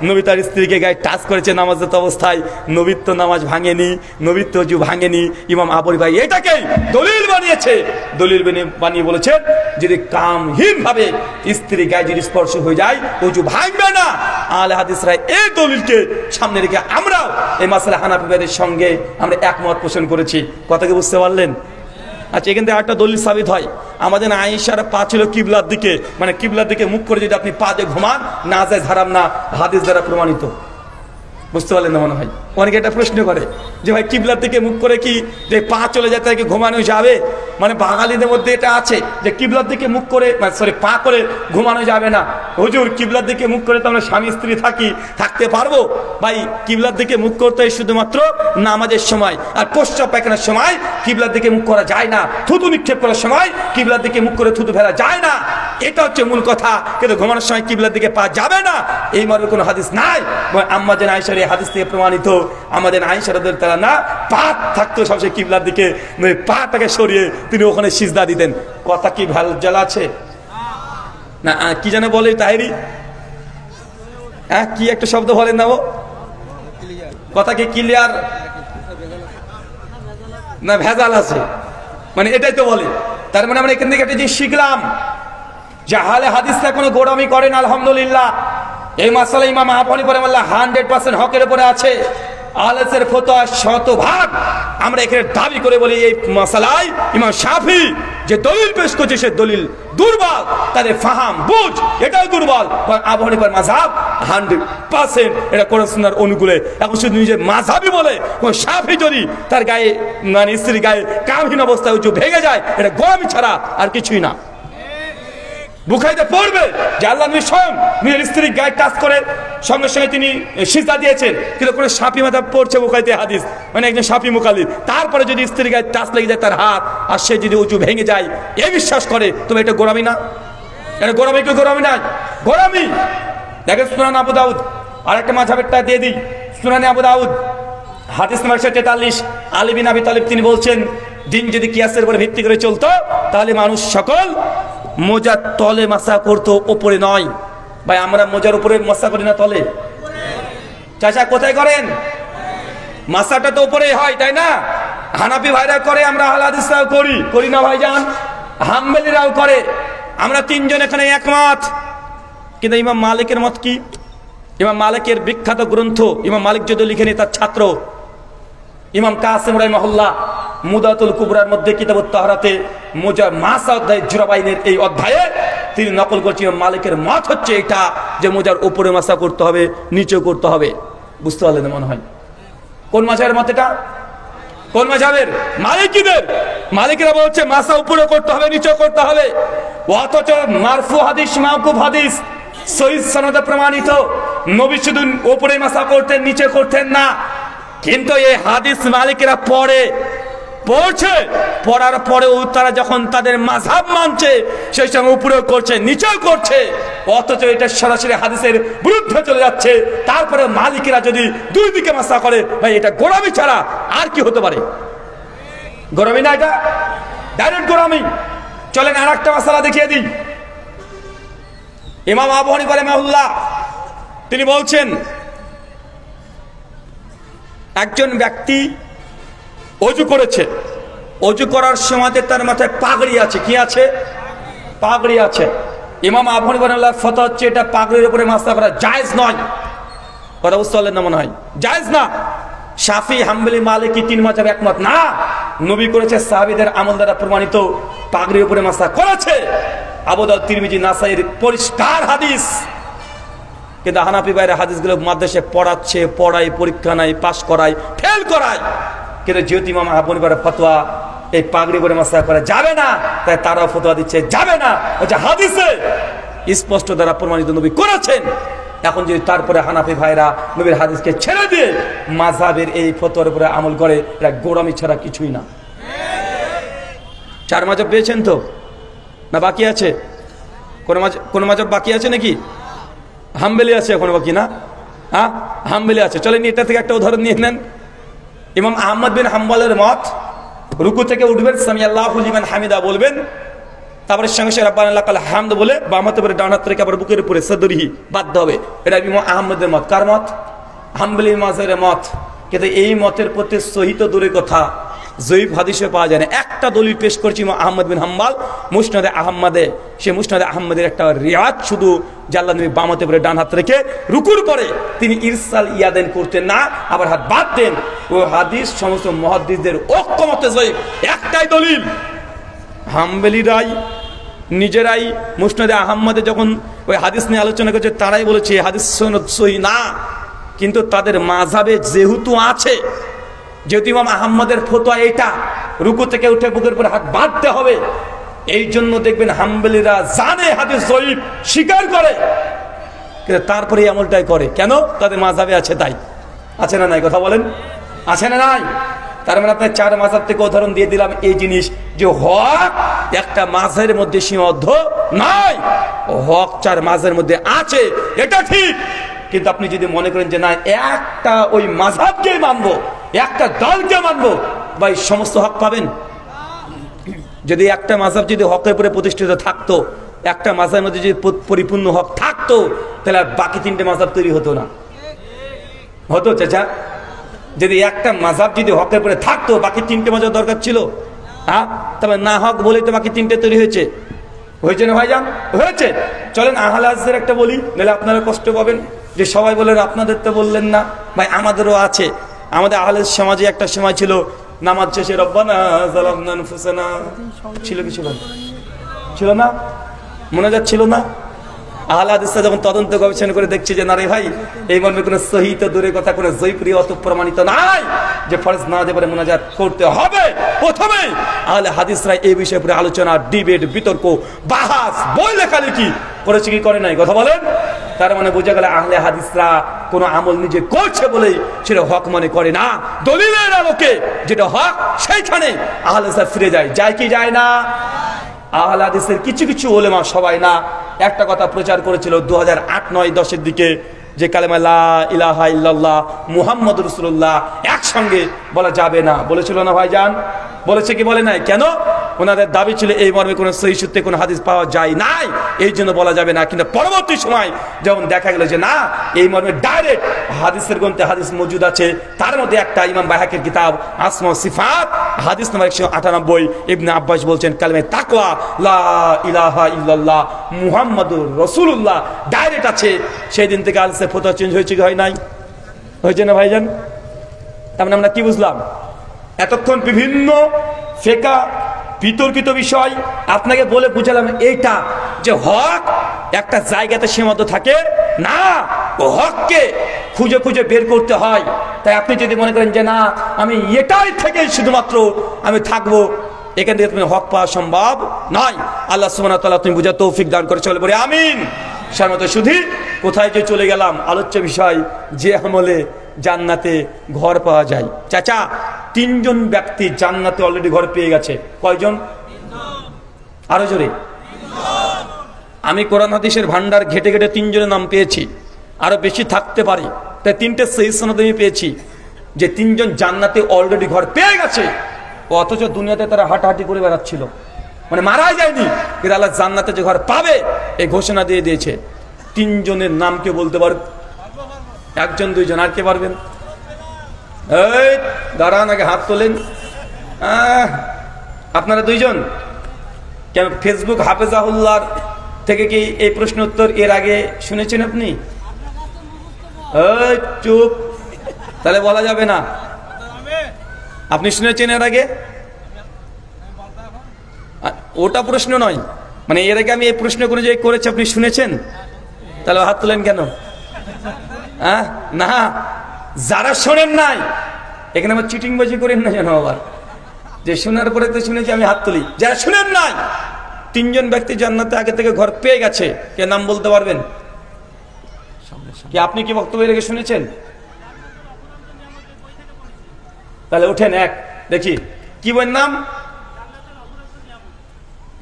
নবী তার স্ত্রীকে গায়ে টাচ করেছে নামাজরত অবস্থায়, নবীর তো নামাজ ভাঙেনি, নবীর তো ওযু ভাঙেনি। ইমাম আবু হানিফা এটাকেই দলিল বানিয়েছে, দলিল বানিয়ে বলেছেন যদি কামহীন ভাবে স্ত্রী গায়ে যদি স্পর্শ হয়ে যায় ওযু ভাঙবে না। আহলে হাদিসরা এই দলিলকে সামনে রেখে আমরাও এই মাসআলা হানাফি ভাইদের সঙ্গে আমরা একমত পোষণ করেছি। কথা কি বুঝতে পারলেন? আচ্ছা, এখান থেকে একটা দলিল সাবিত হয়, আমাদের আয়েশার পা ছিল কিবলার দিকে, মানে কিবলার দিকে মুখ করে যদি আপনি পা দিয়ে ঘুমান না যায় হারাম না, হাদিস দ্বারা প্রমাণিত। বুঝতে পারলেন না মনে হয়? অনেকে এটা প্রশ্ন করে যে ভাই কিবলার দিকে মুখ করে কি যে পা চলে যায় তাকে ঘুমানো যাবে? মানে বাঙালিদের মধ্যে এটা আছে যে কিবলার দিকে মুখ করে পা করে ঘুমানো যাবে না। হুজুর কিবলার দিকে মুখ করে তো আমরা স্বামী স্ত্রী থাকতে পারবো? ভাই কিবলার দিকে মুখ করতে হয় শুধুমাত্র নামাজের সময়, আর প্রস্রাব পায়খানার সময় কিবলার দিকে মুখ করা যায় না। থুতু নিক্ষেপ করার সময় কিবলার দিকে মুখ করে থুতু ফেলা যায় না, এটা হচ্ছে মূল কথা। কিন্তু ঘুমানোর সময় কিবলার দিকে পা যাবে না, এই মর্মে কোনো হাদিস নাই। আম্মাজান আয়েশার এই হাদিস থেকে প্রমাণিত, আমাদের আয়েশা রাদিয়াল্লাহু তাআলা না পা থাকতো সবসময় কিবলার দিকে, পাটাকে সরিয়ে তিনি ওখানে সিজদা দিতেন। কথা কি ভেজাল আছে না? কি জানে বলে তাহেরি, হ্যাঁ কি একটা শব্দ বলেন না, ও কথা কি ক্লিয়ার না ভেজাল আছে, মানে এটাই তো বলে। তার মানে আমরা এখান থেকে একটা জিনিস শিখলাম যে আহলে হাদিসরা কোনো গোড়ামি করেন। আলহামদুলিল্লাহ এই মাসালা ইমাম আবু হানিফা রাহিমাহুল্লাহ 100% হকের উপরে আছে। আহলের ফতোয়া শতভাগ আমরা এখানে দাবি করে বলি এই মাসালায় ইমাম শাফি যে দলিল পেশ করছে সে দলিল দুর্বল, তাদের ফাহাম বুঝ এটাও দুর্বল। আবু হানিফার মাযহাব 100% এটা কোরআন সুন্নাহর অনুকূলে। এখন শুধু নিজের মাযহাবই বলে কোন শাফি যদি তার গায়ে মানে স্ত্রীর গায়ে কামহীন অবস্থায় উঁচু ভেঙে যায়, এটা গোলামি ছাড়া আর কিছুই না। বুখারীতে পড়বে যে আল্লাহ নবী স্বয়ং নিজের স্ত্রীর গায়ে টাচ করে সঙ্গে সঙ্গে তিনি সিজদা দিয়েছেন, কিন্তু কোনো শাফি মাযহাব পড়ছে বুখারীতে হাদিস, মানে একজন শাফি মুকাল্লিদ, তারপরে যদি স্ত্রীর গায়ে টাচ লেগে যায় তার হাত আর সে যদি উঁচু ভেঙে যায় এই বিশ্বাস করে, তবে এটা গোলামি না? এটা গোলামি কি গোলামি না? গোলামি। দেখেন সুনান আবু দাউদ, আরেকটা মাযহাবেরটা দিয়ে দিই, সুনানে আবু দাউদ হাদিস নম্বর 43, আলী বিন আবি তালিব তিনি বলছেন দিন যদি কিয়াসের উপরে ভিত্তি করে চলতো তাহলে মানুষ সকল মোজার তলে মাসা করতো, ওপরে নয়। ভাই আমরা মোজার উপরে মাসা করি না, তলে? চাচা কোথায় করেন? মাসাটা তো উপরে হয়, তাই না? হানাফি ভাইরা করে, আমরা আহলে হাদিসরাও করি না ভাইজান? হাম্বলীরাও করে। আমরা তিনজন এখানে একমত। কিন্তু ইমাম মালিকের মত কি? ইমাম মালিকের বিখ্যাত গ্রন্থ ইমাম মালিক যদি লিখেনি তার ছাত্র ইমাম কাসিম রাহিমাহুল্লাহ মুদাতুল কুবরার মধ্যে কিতাবুত তাহরাতে মোজা মাসা অধ্যায় জুরাবাইনের এই অধ্যায়ে তিনি নকল করছেন ইমাম মালিকের মত হচ্ছে এটা যে মোজার উপরে মাসা করতে হবে, নিচেও করতে হবে। বুঝতে পারলেন মনে হয়? কোন মাযহাবের মত এটা? কোন মাযহাবের? মালিকীদের। মালিকরা বলছে মাসা উপরে করতে হবে, নিচেও করতে হবে। অথচ মারফু হাদিস, মাওকুফ হাদিস সহিহ সনদে প্রমাণিত নবী শুধু উপরে মাসা করতেন, নিচে করতেন না। কিন্তু এই হাদিস মালিকরা পড়ছে, পড়ার পরেও তারা যখন তাদের মাযহাব মানছে সেই সঙ্গে উপরেও করছে, নিচেও করছে, অথচ এটা সরাসরি হাদিসের বিরুদ্ধে চলে যাচ্ছে। তারপরে মালিকরা যদি দুই দিকে মাসা করে, ভাই এটা গোলামি ছাড়া আর কি হতে পারে? গোলামি না, এটা ডাইরেক্ট গোলামি। চলেন আর একটা মাসালা দেখিয়ে দিই। ইমাম আবু হানিফা রাহিমাহুল্লাহ তিনি বলছেন একজন ব্যক্তি অজু করেছে, অজু করার সময় তার মাথায় পাগড়ি আছে। কি আছে? পাগড়ি আছে। ইমাম আবু হানিফা রাহিমাহুল্লাহর ফতোয়া হচ্ছে এটা পাগড়ির উপরে মাসা করা জায়েজ নয়। কথা বুঝতে পারলেন না মনে হয়? জায়েজ না। শাফি, হাম্বলি, মালিকি তিন মাযহাব একমত না। নবী করেছে, সাহাবীদের আমল দ্বারা প্রমাণিত, পাগড়ির উপরে মাসা করেছে। আবু দাউদ, তিরমিজি, নাসাইর পরিষ্কার হাদিস। কিন্তু হানাফি ভাইরা হাদিসগুলো মাদ্রাসায় পড়ায়, পরীক্ষা নাই, পাস করায়, ফেল করায়। কিন্তু যেহেতু ইমাম আবু হানিফার ফতোয়া এই পাগড়ি করে মাসা করা যাবে না, তাই তারাও ফতোয়া দিচ্ছে যাবে না। হচ্ছে হাদিসে স্পষ্ট দ্বারা প্রমাণিত, নবী করেছেন। এখন যদি তারপরে হানাফি ভাইরা নবীর হাদিসকে ছেড়ে দিয়ে মাযহাবের এই ফতোয়ার উপরে আমল করে, এটা গোলামি ছাড়া কিছুই না। 4 মাযহাব পেয়েছেন তো, না বাকি আছে? কোন মাযহাব বাকি আছে নাকি? হাম্বলি আছে এখনো বাকি, না? হ্যাঁ, হাম্বলি আছে। চলেন এটা থেকে একটা উদাহরণ নিয়ে নেন। ইমাম আহমদ বিন হাম্বলের মত, রুকু থেকে উঠবেন, সামি আল্লাহু লিমান হামিদা বলবেন, তারপরে সঙ্গে সঙ্গে রাব্বানা লাকাল হামদ বলে বাম হাতে পরে ডান হাত রেখে আবার বুকের উপরে সদরিহি বাধ্য হবে। এটা ইমাম আহমদের মত। কার মত? হাম্বলি মাযহাবের মত। কিন্তু এই মতের প্রতি সহিত দূরের কথা, জয়ীফ হাদিসে পাওয়া যায় না। একটা দলিল পেশ করছি ইমাম আহমদ বিন হাম্বল মুসনাদে আহমদে। সে মুসনাদে আহমদের একটা রিওয়ায়াত শুধু যে আল্লাহ নবী বাম হাতে পরে ডান হাত রেখে রুকুর পরে তিনি ইরসাল ইয়াদেন করতেন না, আবার হাত বাঁধতেন। ও হাদিস সমস্ত মুহাদ্দিসদের ঐক্যমতে জয়ীফ। একটাই দলিল, হাম্বলিরাই নিজেরাই মুসনাদে আহমদে যখন ওই হাদিস নিয়ে আলোচনা করছে তারাই বলেছে হাদিস সনদ সহিহ না। কিন্তু তাদের মাযহাবে যেহেতু আছে, যেহেতু ইমাম আহমদের ফতোয়া এটা, রুকু থেকে উঠে বুকের উপর হাত বাঁধতে হবে। এই জন্য দেখবেন হাম্বলীরা জানে হাদিস জয়ীফ, স্বীকার করে, কিন্তু তারপরে এই আমলটাই করে। কেন? তাদের মাযহাবে আছে তাই। আছে না নাই? কথা বলেন, আছে না নাই? তার মানে আপনার 4 মাযহাব থেকে উদাহরণ দিয়ে দিলাম এই জিনিস, যে হক একটা মাযহাবের মধ্যে সীমাবদ্ধ নয়, হক 4 মাযহাবের মধ্যে আছে, এটা ঠিক। কিন্তু আপনি যদি মনে করেন যে না একটা ওই মাযহাবকে মানবো, একটা দলকে মানবো, ভাই সমস্ত হক পাবেন? যদি একটা মাযহাব যদি হকের উপরে প্রতিষ্ঠিত থাকতো, একটা মাযহাবের মধ্যে যদি পরিপূর্ণ হক থাকতো, তাহলে আর বাকি 3টে মাযহাব তৈরি হতো না। হতো চাচা? যদি একটা মাযহাব যদি হকের উপরে থাকতো, বাকি 3টে মাযহাব দরকার ছিল? হ্যাঁ, তবে না হক বলেই তো বাকি 3টে তৈরি হয়েছে। হয়েছে না ভাইজান? হয়েছে। চলেন আহলে হাদিসের একটা বলি, নাহলে আপনারা কষ্ট পাবেন যে সবাই বলেন আপনাদের তো বললেন না। ভাই আমাদেরও আছে। আমাদের আহলে হাদিস সমাজে একটা সময় ছিল, নামাজ শেষে রব্বানা যালামনা আনফুসানা ছিল, কি ছিল? ছিল না? মনে যাচ্ছিল না? আহলে হাদিসরা যখন তদন্ত গবেষণা করে দেখছে যে না রে ভাই, এই মর্মে কোনো সহি তো দূরের কথা, কোনো জয়পুরি অত প্রমাণিত নাই যে ফরজ নামাজে পরে মুনাজাত করতে হবে, প্রথমে আহলে হাদিসরা এই বিষয়ে পুরো আলোচনা, ডিবেট, বিতর্ক, বাহাস, বই লেখালেখি করেছে কি করে নাই? কথা বলেন। তার মানে বোঝা গেল আহলে হাদিসরা কোনো আমল নিজে করছে বলেই সেটা হক মনে করে না। দলিলের আলোকে যেটা হক সেইখানে আহলে হাদিসরা ফিরে যায়। যায় কি যায় না? আহলে হাদিসের কিছু কিছু উলেমা, সবাই না, একটা কথা প্রচার করেছিল 2008-9-10 দিকে, যে কালেমা লা ইলাহা ইল্লাল্লাহ মুহাম্মাদুর রাসূলুল্লাহ একসঙ্গে বলা যাবে না। বলেছিল না ভাইজান? বলেছে কি বলে নাই? কেন? ওনাদের দাবি ছিল এই মর্মে কোনো সহিহ সূত্রে কোনো হাদিস পাওয়া যায় নাই, এই জন্য বলা যাবে না। কিন্তু পরবর্তী সময় যখন দেখা গেল যে না, এই মর্মে ডাইরেক্ট হাদিসের গ্রন্থে হাদিস মজুদ আছে, তার মধ্যে একটা ইমাম বাইহাকির কিতাব আসমা ও সিফাত, হাদিস নম্বর 198, ইবনে আব্বাস বলছেন কালেমা তাকওয়া লা ইলাহা ইল্লাল্লাহ মুহাম্মাদুর রাসূলুল্লাহ ডাইরেক্ট আছে। সেই দিন থেকে আলসে ফতোয়া চেঞ্জ হয়েছে কি হয় নাই? হয়েছে না ভাইজান? তার মানে আমরা কি বুঝলাম? এতক্ষণ বিভিন্ন ফিকহ বিতর্কিত বিষয় আপনাকে বলে বুঝালাম এইটা, যে হক একটা জায়গাতে সীমাবদ্ধ থাকে না, ও হককে খুঁজে খুঁজে বের করতে হয়। তাই আপনি যদি মনে করেন যে না আমি এটাই থেকে শুধুমাত্র আমি থাকবো, এখান থেকে তুমি হক পাওয়া সম্ভব নয়। আল্লাহ সুবহানাহু ওয়া তাআলা তুমি বুঝা তৌফিক দান করে, চলে বলে আমিন। সামনে শুধু কোথায় যে চলে গেলাম, আলোচ্য বিষয় যে আমলে জান্নাতে ঘর পাওয়া যায়। চাচা 3 জন ব্যক্তি জান্নাতে অলরেডি ঘর পেয়ে গেছে। কয়জন? আরো জোরে। আমি কোরআন হাদিসের ভান্ডার ঘেটে ঘেটে 3 জনের নাম পেয়েছি, আরো বেশি থাকতে পারে। তাই 3টে সহিহ সনদ আমি পেয়েছি যে 3 জন জান্নাতে অলরেডি ঘর পেয়ে গেছে, অথচ দুনিয়াতে তারা হাঁটাহাঁটি করে বেড়াচ্ছিল, মানে মারা যায়নি, কিন্তু আল্লাহ জান্নাতে যে ঘর পাবে এই ঘোষণা দিয়ে দিয়েছে। 3 জনের নাম কে বলতে পারবে? 1 জন 2 জন, আর কে পারবেন? এই দাঁড়ান, আগে হাত তোলেন। আপনারা 2 জন কেন? ফেসবুক হাফেজাহুল্লাহর থেকে কি এই প্রশ্ন উত্তর এর আগে শুনেছেন আপনি? এই চুপ, তাহলে বলা যাবে না। আপনি শুনেছেন এর আগে? ওটা প্রশ্ন নয়, মানে এর আগে আমি এই প্রশ্ন করে যে করেছি আপনি শুনেছেন? তাহলে হাত তোলেন কেন? না, যারা শোনেন নাই এখানে আমার চিটিংবাজি করেন না যেন আবার, যে শোনার পরে তো শুনেছি আমি হাত তুলি। যারা শুনেন নাই, 3 জন ব্যক্তি জান্নাতে আগে থেকে ঘর পেয়ে গেছে, কে নাম বলতে পারবেন? কি আপনি কি বক্তব্যের আগে শুনেছেন? তাহলে উঠেন, এক দেখি কি বই নাম?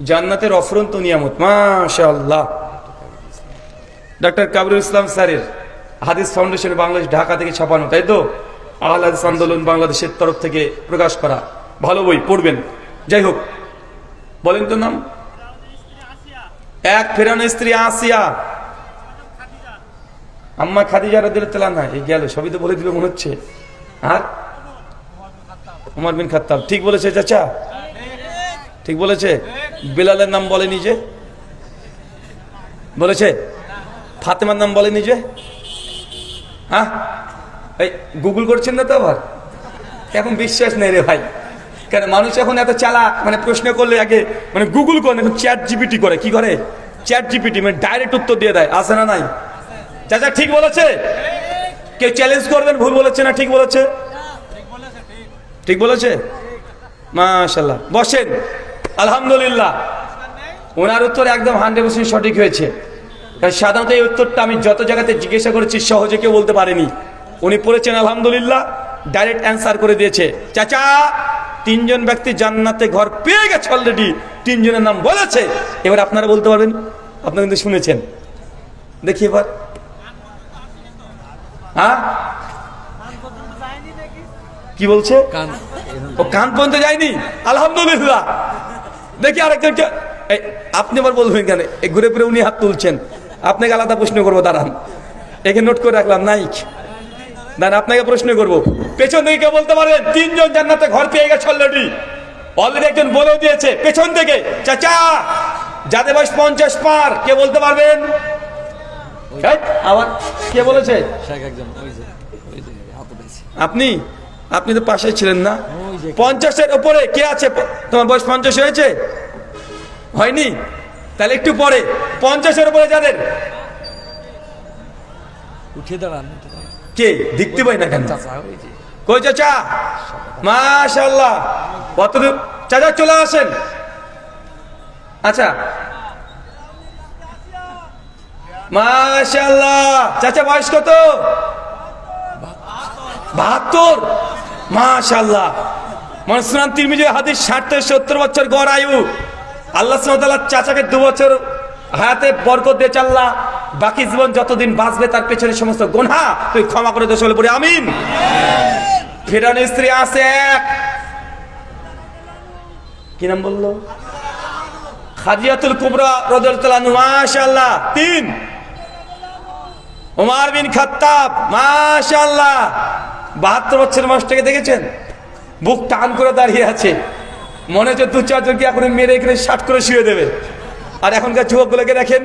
জান্নাতের অফুরন্ত নিয়ামত। মাশাআল্লাহ। ডক্টর কাবরুল ইসলাম স্যারের হাদিস ফাউন্ডেশন বাংলাদেশ, ঢাকা থেকে ছাপানো, তাই তো? আহলে হাদিস আন্দোলন বাংলাদেশের তরফ থেকে প্রকাশ করা, ভালো বই, পড়বেন। যাই হোক, বলেন তো নাম। এক ফেরাউনের স্ত্রী আসিয়া, আম্মা খাদিজা রাদিয়াল্লাহু আনহা, এই গেল, সবই তো বলে দিবে মনে হচ্ছে। আর উমর বিন খাত্তাব, ঠিক বলেছে চাচা? ঠিক বলেছে? বেলালের নাম বলেনি যে? বলেছে? ফাতেমার নাম বলেনি যে? হ্যাঁ, এই গুগল করছেন না তো আবার? এখন বিশ্বাস নেই রে ভাই। কেন? মানুষ এখন এত চালাক, মানে প্রশ্ন করলে আগে মানে গুগল করে, এখন চ্যাট জিপিটি করে। কি করে? চ্যাট জিপিটি, মানে ডাইরেক্ট উত্তর দিয়ে দেয়। আছে না নাই? চাচা ঠিক বলেছে? কেউ চ্যালেঞ্জ করবেন ভুল বলেছে না ঠিক বলেছে? ঠিক বলেছে? মাশাআল্লাহ, বসেন। আলহামদুলিল্লাহ, ওনার উত্তর একদম 100% সঠিক হয়েছে। কারণ সাধারণত এই উত্তরটা আমি যত জায়গাতে জিজ্ঞাসা করেছি সহজে কেউ বলতে পারেনি। উনি পড়েছেন আলহামদুলিল্লাহ, ডাইরেক্ট অ্যান্সার করে দিয়েছে। চাচা, 3 জন ব্যক্তি জান্নাতে ঘর পেয়ে গেছে অলরেডি, 3 জনের নাম বলেছে। এবার আপনারা বলতে পারবেন, আপনারা কিন্তু শুনেছেন। দেখি এবার, হ্যাঁ কি বলছে? ও কান পর্যন্ত যায়নি? আলহামদুলিল্লাহ। দেখি আরেকজনকে, আপনি আবার বলবেন কেন? ঘুরে ফিরে উনি হাত তুলছেন, আপনাকে আলাদা প্রশ্ন করবো, দাঁড়ান, একে নোট করে রাখলাম। নাইক, দাঁড়ান, আপনাকে প্রশ্ন করবো। পেছন থেকে কে বলতে পারেন 3 জন জান্নাতে ঘর পেয়ে গেছে অলরেডি? অলরেডি একজন বলেও দিয়েছে পেছন থেকে। চাচা, যাদের বয়স 50 পার, কে বলতে পারবেন? আবার কে বলেছে? আপনি আপনি তো পাশে ছিলেন না। 50-এর উপরে কে আছে? তোমার বয়স 50 হয়েছে? হয়নি? তাহলে একটু পরে 50-এর উপরে যাদের, উঠে দাঁড়ান। কে দেখতে পাই না কেন? কই চাচা? মাশাআল্লাহ, কতদূর? চাচা চলে আসেন। আচ্ছা, মাশাআল্লাহ। চাচা বয়স কত? 72। মাশাআল্লাহ। মানে সুনান তিরমিজি হাদিস 60 থেকে 70 বছর গড় আয়ু। আল্লাহ সুবহানাহু ওয়া তাআলা চাচাকে 2 বছর হায়াতে বরকত দিয়ে আল্লাহ বাকি জীবন যতদিন বাঁচবে তার পেছনে সমস্ত গুনাহ তুই ক্ষমা করে দে, চলে পড়ে আমিন। ফেরাউনের স্ত্রী আছে এক, কি নাম বললো? খাদিজাতুল কুবরা রাদিয়াল্লাহু তাআলা আনহা, মাশাআল্লাহ 3। ওমর বিন খাত্তাব, মাশাআল্লাহ 72 বছর বয়সটাকে দেখেছেন? বুক টান করে দাঁড়িয়ে আছে, মনে হচ্ছে 2-4 জনকে এখন মেরে এখানে 60 করে শুয়ে দেবে। আর এখনকার যুবকগুলোকে দেখেন,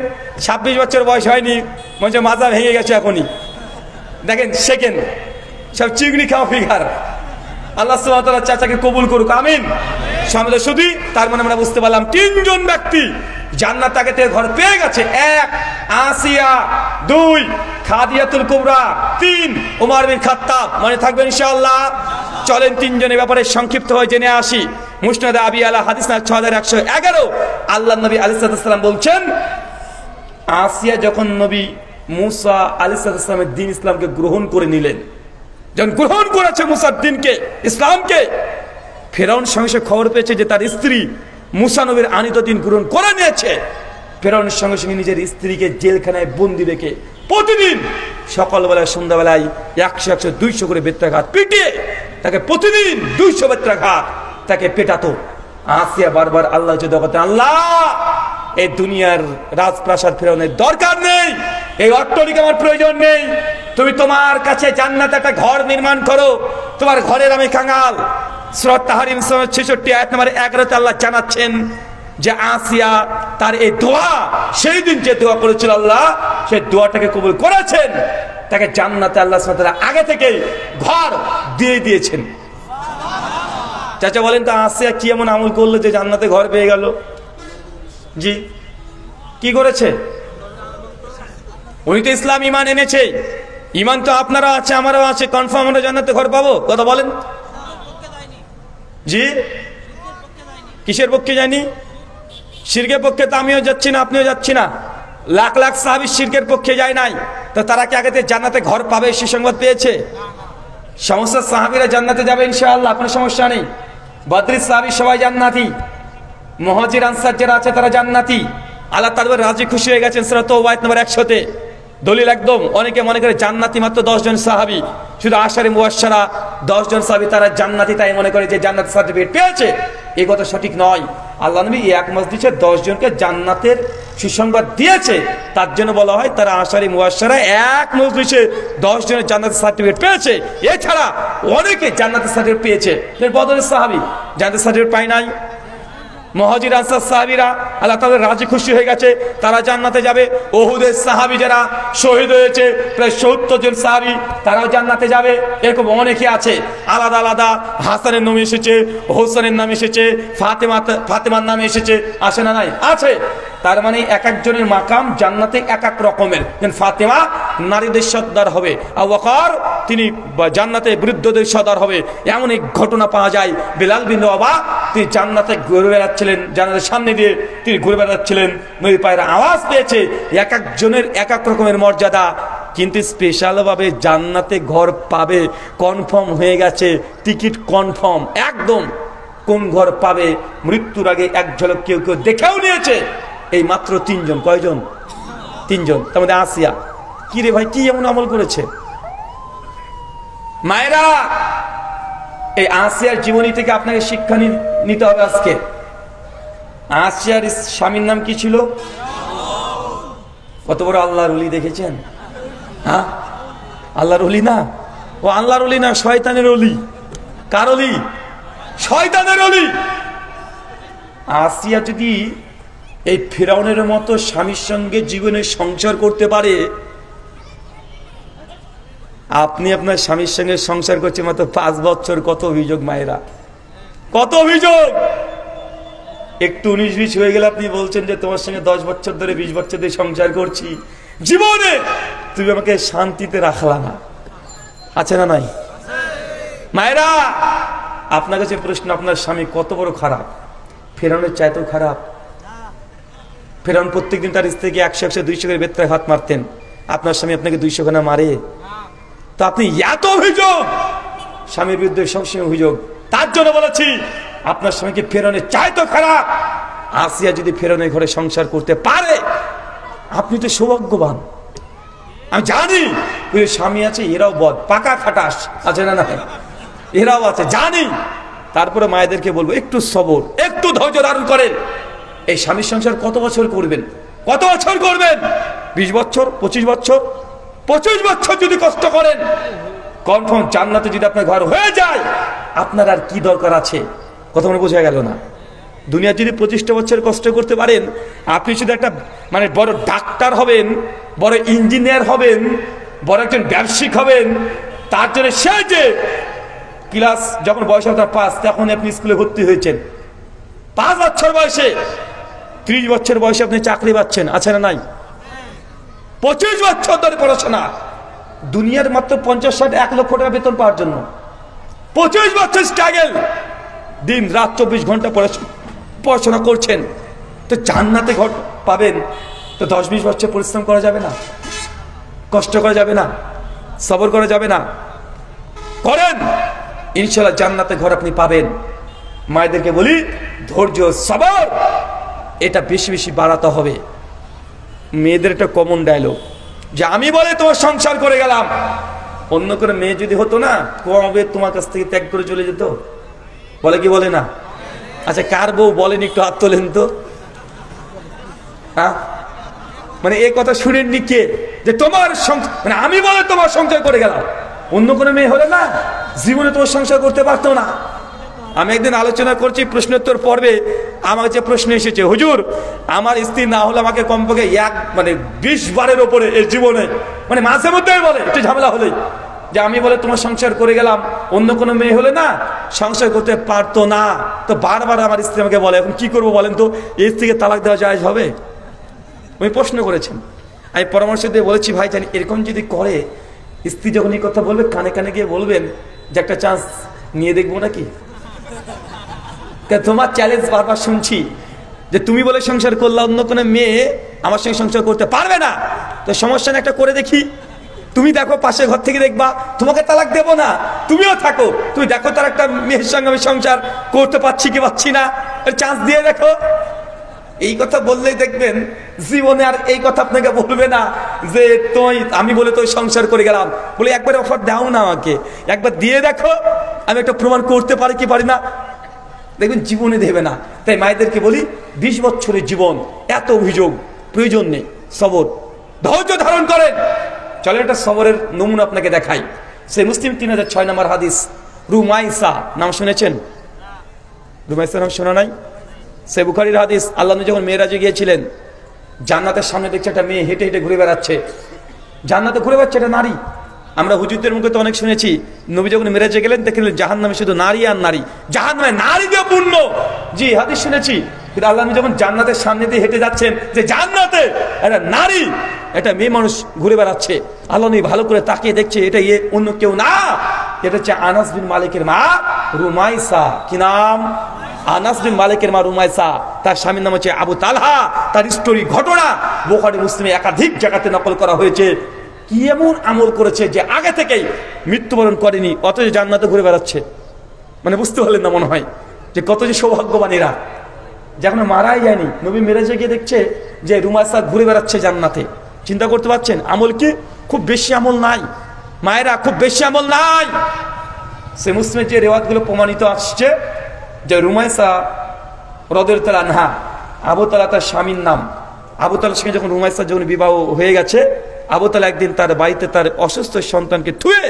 26 বছর বয়স হয়নি, মনে হচ্ছে মাজা ভেঙে গেছে এখনই। দেখেন সেকেন্ড, সব চিংড়ি খাওয়া ফিগার। আল্লাহ সুবহানাহু ওয়া তাআলা চাচাকে কবুল করুক, আমিন। সামনে শুধু তার মানে আমরা বুঝতে পারলাম 3 জন ব্যক্তি জান্নাত আগে থেকে ঘর পেয়ে গেছে। 1 আসিয়া, 2 খাদিজাতুল কুবরা, 3 ওমর বিন খাত্তাব। মনে থাকবে ইনশাআল্লাহ। চলেন 3 জনের ব্যাপারে সংক্ষিপ্ত হয়ে জেনে আসি। মুসনাদ আবি আলা হাদিস না 6111, আল্লাহ নবী আলাইহিস সালাম বলছেন, আসিয়া যখন নবী মুসা আলাইহিস সালামের দ্বীন ইসলামকে গ্রহণ করে নিলেন, যখন গ্রহণ করেছে মুসার দ্বীনকে, ইসলামকে, ফেরাউন সঙ্গে খবর পেয়েছে যে তার স্ত্রী মুসা নবীর আনিত দ্বীন গ্রহণ করে নিয়েছে। ফেরাউনের সঙ্গে সঙ্গে নিজের স্ত্রীকে জেলখানায় বন্দি রেখে প্রতিদিন সকালবেলায় সন্ধ্যাবেলায় 100 200 করে বেত্রাঘাত পিটিয়ে তাকে প্রতিদিন 200 বেত্রাঘাত তাকে পেটাতো। আসিয়া বারবার আল্লাহ করতেন, আল্লাহ এই দুনিয়ার রাজপ্রাসাদ ফেরাউনের দরকার নেই, এই অট্টালিকা আমার প্রয়োজন নেই, তুমি তোমার কাছে জান্নাতে একটা ঘর নির্মাণ করো, তোমার ঘরের আমি কাঙ্গাল। সূরা তাহরিম 66 আয়াত নম্বর 11 আল্লাহ জানাচ্ছেন যে আসিয়া তার এই দোয়া, সেই দিন যে দোয়া করেছিল আল্লাহ সেই দোয়াটাকে কবুল করেছেন, তাকে জান্নাতে আল্লাহ সুবহানাহু ওয়া তাআলা আগে থেকে ঘর দিয়ে দিয়েছেন। চাচা বলেন তো, আসিয়া কি এমন আমল করলো যে জান্নাতে ঘর পেয়ে গেল? জি, কি করেছে? উনি তো ইসলাম ঈমান এনেছে, ঈমান তো আপনারা আছে, আমারও আছে, কনফার্ম আমরা জান্নাতে ঘর পাবো। কথা বলেন। জি, কিসের পক্ষে যায়নি? শিরকের পক্ষে তো আমিও যাচ্ছি না, আপনিও যাচ্ছি না। লাখ লাখ সাহাবী শিরকের পক্ষে যায় নাই, তো তারা কি আগে জান্নাতে ঘর পাবে সে সংবাদ পেয়েছে? সমস্ত সাহাবীরা জান্নাতে যাবে ইনশাআল্লাহ, কোনো সমস্যা নেই। বদরের সাহাবী সবাই জান্নাতি, মুহাজির আনসার যারা আছে তারা জান্নাতি। আল্লাহ তাআলা রাজি খুশি হয়ে গেছেন। সূরা তাওবা আয়াত নম্বর 100-তে দলিল একদম। অনেকে মনে করে জান্নাতি মাত্র 10 জন সাহাবী, শুধু আশারে মুবাশশারা 10 জন সাহাবী তারা জান্নাতি, তাই মনে করে যে জান্নাতের সার্টিফিকেট পেয়েছে। এই কথা সঠিক নয়। আল্লাহ নবী এক মজলিসে 10 জনকে জান্নাতের সুসংবাদ দিয়েছে, তার জন্য বলা হয় তারা আশারে মুবাশশারা এক মজলিসে 10 জনের জান্নাতের সার্টিফিকেট পেয়েছে। এছাড়া অনেকে জান্নাতের সার্টিফিকেট পেয়েছে। বদরের সাহাবী জান্নাতের সার্টিফিকেট পায় নাই। মুহাজির আনসার সাহাবীরা আল্লাহ তাআলা রাজি খুশি হয়ে গেছে, তারা জান্নাতে যাবে। উহুদের সাহাবী যারা শহীদ হয়েছে প্রায় 70 জন সাহাবী, তারাও জান্নাতে যাবে। এরকম অনেকে আছে আলাদা আলাদা। হাসানের নাম এসেছে, হোসেনের নাম এসেছে, ফাতেমার নাম এসেছে, আসে না নাই? আছে। তার মানে এক একজনের মাকাম জান্নাতে এক এক রকমের। ফাতেমা নারীদের সর্দার হবে, আবু বকর তিনি জান্নাতে বৃদ্ধদের সর্দার হবে। এমন এক ঘটনা পাওয়া যায়, বেলাল বিন রাবাহ তিনি জান্নাতে ঘুরে বেড়াচ্ছিলেন, জান্নাতের সামনে দিয়ে তিনি ঘুরে বেড়াচ্ছিলেন, নবীর পায়ের আওয়াজ পেয়েছে। এক একজনের এক এক রকমের মর্যাদা, কিন্তু স্পেশাল ভাবে জান্নাতে ঘর পাবে কনফার্ম হয়ে গেছে, টিকিট কনফার্ম একদম। কোন ঘর পাবে মৃত্যুর আগে এক ঝলক কেউ কেউ দেখেও নিয়েছে। এই মাত্র 3 জন। কয়জন? 3 জন। তার মধ্যে আসিয়া। কি রে ভাই, কি এমন আমল করেছে? মায়েরা, এই আসিয়ার জীবনী থেকে আপনাকে শিক্ষা নিতে হবে আজকে। আসিয়ার স্বামীর নাম কি ছিল? কত বড় আল্লাহর ওলি দেখেছেন? হ্যাঁ, আল্লাহর ওলি না, ও আল্লাহর ওলি না, শয়তানের ওলি। কার ওলি? শয়তানের ওলি। আসিয়া যদি এই ফিরাউনের মতো স্বামীর সঙ্গে জীবনে সংসার করতে পারে, আপনি আপনার স্বামীর সঙ্গে সংসার করছেন মাত্র 5 বছর, কত অভিযোগ মায়েরা, কত অভিযোগ। একটু 19-20 হয়ে গেলে আপনি বলছেন যে তোমার সঙ্গে 10 বছর ধরে 20 বছর ধরে সংসার করছি, জীবনে তুমি আমাকে শান্তিতে রাখলা না। আছে না নাই? মায়েরা, আপনার কাছে প্রশ্ন, আপনার স্বামী কত বড় খারাপ? ফেরাউনের চাইতেও খারাপ। ফেরাউন প্রত্যেকদিন তার স্ত্রীকে 100-200 করে বেত্রায় হাত মারতেন, আপনার স্বামী আপনাকে 200 খানা মারে। তো আপনি এত অভিযোগ, স্বামীর বিরুদ্ধে সবসময় অভিযোগ। তার জন্য বলেছি আপনার স্বামীকে ফেরাউনের চাইতেও খারাপ। আসিয়া যদি ফেরাউনের ঘরে সংসার করতে পারে, আপনি তো সৌভাগ্যবান। আমি জানি স্বামী আছে, এরাও বদ পাকা খাটাস আছে না, না এরাও আছে জানি। তারপরে মায়েদেরকে বলবো একটু সবর, একটু ধৈর্য ধারণ করেন। এই স্বামীর সংসার কত বছর করবেন? কত বছর করবেন? 20 বছর, 25 বছর? 25 বছর যদি কষ্ট করেন, কনফার্ম জান্নাতে যদি আপনার ঘর হয়ে যায়, আপনার আর কি দরকার আছে? কথা মনে বোঝা গেল না? দুনিয়া যদি 25টা বছর কষ্ট করতে পারেন, আপনি শুধু একটা মানে বড় ডাক্তার হবেন, বড় ইঞ্জিনিয়ার হবেন, বড় একজন ব্যবসায়িক হবেন, তার জন্য সে যে ক্লাস যখন বয়স হবে 5, তখন আপনি স্কুলে ভর্তি হয়েছেন। 5 বছর বয়সে, 30 বছর বয়সে আপনি চাকরি পাচ্ছেন, আছে না নাই? 25 বছর ধরে পড়াশোনা, দুনিয়ার মাত্র 50-60-1 লক্ষ টাকা বেতন পাওয়ার জন্য 25 বছর স্ট্রাগল, দিন রাত 24 ঘন্টা পড়াশোনা করছেন। তো জান্নাতে ঘর পাবেন, তো 10-20 বছর পরিশ্রম করা যাবে না? কষ্ট করা যাবে না? সবর করা যাবে না? করেন, ইনশাআল্লাহ জান্নাতে ঘর আপনি পাবেন। মায়েদেরকে বলি ধৈর্য, সবর এটা বেশি বেশি বাড়াতে হবে। মেয়েদের একটা কমন ডায়লগ যে আমি বলে তোমার সংসার করে গেলাম, অন্য করে মেয়ে যদি হতো না, কবে তোমার কাছ থেকে ত্যাগ করে চলে যেত? বলে কি বলে না? আচ্ছা, কার বউ বলেন একটু হাত তোলেন তো। হ্যাঁ, মানে এই কথা শুনেননি কে? যে তোমার মানে আমি বলে তোমার সংসার করে গেলাম, অন্য কোনো মেয়ে হলে না জীবনে তোমার সংসার করতে পারতো না। আমি একদিন আলোচনা করছি প্রশ্নোত্তর পর্বে, আমার যে প্রশ্ন এসেছে, হুজুর আমার স্ত্রী না হলে আমাকে কমপক্ষে 20 বারের ওপরে এর জীবনে, মানে মাঝে মধ্যে বলে একটু ঝামেলা হলেই, যে আমি বলে তোমার সংসার করে গেলাম, অন্য কোনো মেয়ে হলে না সংসার করতে পারতো না। তো বারবার আমার স্ত্রী আমাকে বলে, এখন কি করবো বলেন তো, এই স্ত্রীকে তালাক দেওয়া জায়েজ হবে? উনি প্রশ্ন করেছেন, আমি পরামর্শ দিয়ে বলেছি ভাই জানি এরকম যদি করে, স্ত্রী যখন এই কথা বলবে কানে কানে গিয়ে বলবেন যে একটা চান্স নিয়ে দেখবো নাকি। তোমার চ্যালেঞ্জ বারবার শুনছি যে তুমি বলে সংসার করলে অন্য কোনো মেয়ে আমার সঙ্গে সংসার করতে পারবে না, তো সমস্যা না একটা করে দেখি। তুমি দেখো পাশে ঘর থেকে দেখবা, তোমাকে তালাক দেবো না, তুমিও থাকো, তুমি দেখো তার একটা মেয়ের সঙ্গে আমি সংসার করতে পারছি কি পাচ্ছি না, চান্স দিয়ে দেখো। এই কথা বললেই দেখবেন জীবনে আর এই কথা আপনাকে বলবে না যে আমি বলে তো সংসার করে গেলাম, বলে একবার অফার দাও না আমাকে, একবার দিয়ে দেখো আমি একটা প্রমাণ করতে পারি কি পারি না, দেখবেন জীবনে দেবে না। তাই মায়েদেরকে বলি 20 বছরের জীবন, এত অভিযোগ প্রয়োজন নেই, সবর ধৈর্য ধারণ করেন। চলেন একটা সবরের নমুনা আপনাকে দেখাই। সেই মুসলিম 3006 নম্বর হাদিস, রুমাইসা নাম শুনেছেন? রুমাইসা নাম শোনা নাই? সে বুখারীর হাদিস। আল্লাহ নবী যখন মেরাজে গিয়েছিলেন, জান্নাতের সামনে দেখছে একটা মেয়ে হেঁটে হেঁটে ঘুরে বেড়াচ্ছে, জান্নাতে ঘুরে বেড়াচ্ছে একটা নারী। আমরা হুজুরদের মুখে তো অনেক শুনেছি, নবী যখন মেরাজে গেলেন দেখলেন জাহান্নামে শুধু নারী আর নারী, জাহান্নামে নারী দিয়ে পূর্ণ। জি হাদিস শুনেছি, কিন্তু আল্লাহ নবী যখন জান্নাতের সামনে দিয়ে হেঁটে যাচ্ছেন, যে জান্নাতে একটা নারী, একটা মেয়ে মানুষ ঘুরে বেড়াচ্ছে, আল্লাহ নবী ভালো করে তাকিয়ে দেখছে এটা অন্য কেউ না, এটা হচ্ছে আনাস বিন মালিকের মা রুমাইসা। কি নাম? আনাস বিন মালিকের মা রুমাইসা। তার স্বামীর নাম হচ্ছে আবু তালহা। তার স্টোরি, ঘটনা বুখারী মুসলিমে একাধিক জায়গাতে নকল করা হয়েছে। কি এমন আমল করেছে যে আগে থেকেই মৃত্যুবরণ করেনি, অথচ জান্নাতে ঘুরে বেড়াচ্ছে। মানে বুঝতে পারলেন না মনে হয় যে কত যে সৌভাগ্যবান এরা, যখন মারাই যায়নি, নবী মেরাজে গিয়ে দেখছে যে রুমাইসা ঘুরে বেড়াচ্ছে জান্নাতে। চিন্তা করতে পারছেন আমল কি? খুব বেশি আমল নাই মায়েরা, খুব বেশি আমল নাই। সে মুসলিমের যে রেওয়াজগুলো প্রমাণিত আসছে যে রুমাইসা রাদিয়াল্লাহু আনহা, আবু তালহা তার স্বামীর নাম, আবু তালহার সঙ্গে যখন রুমাইসা যখন বিবাহ হয়ে গেছে, আবু তালহা একদিন তার বাড়িতে তার অসুস্থ সন্তানকে থুয়ে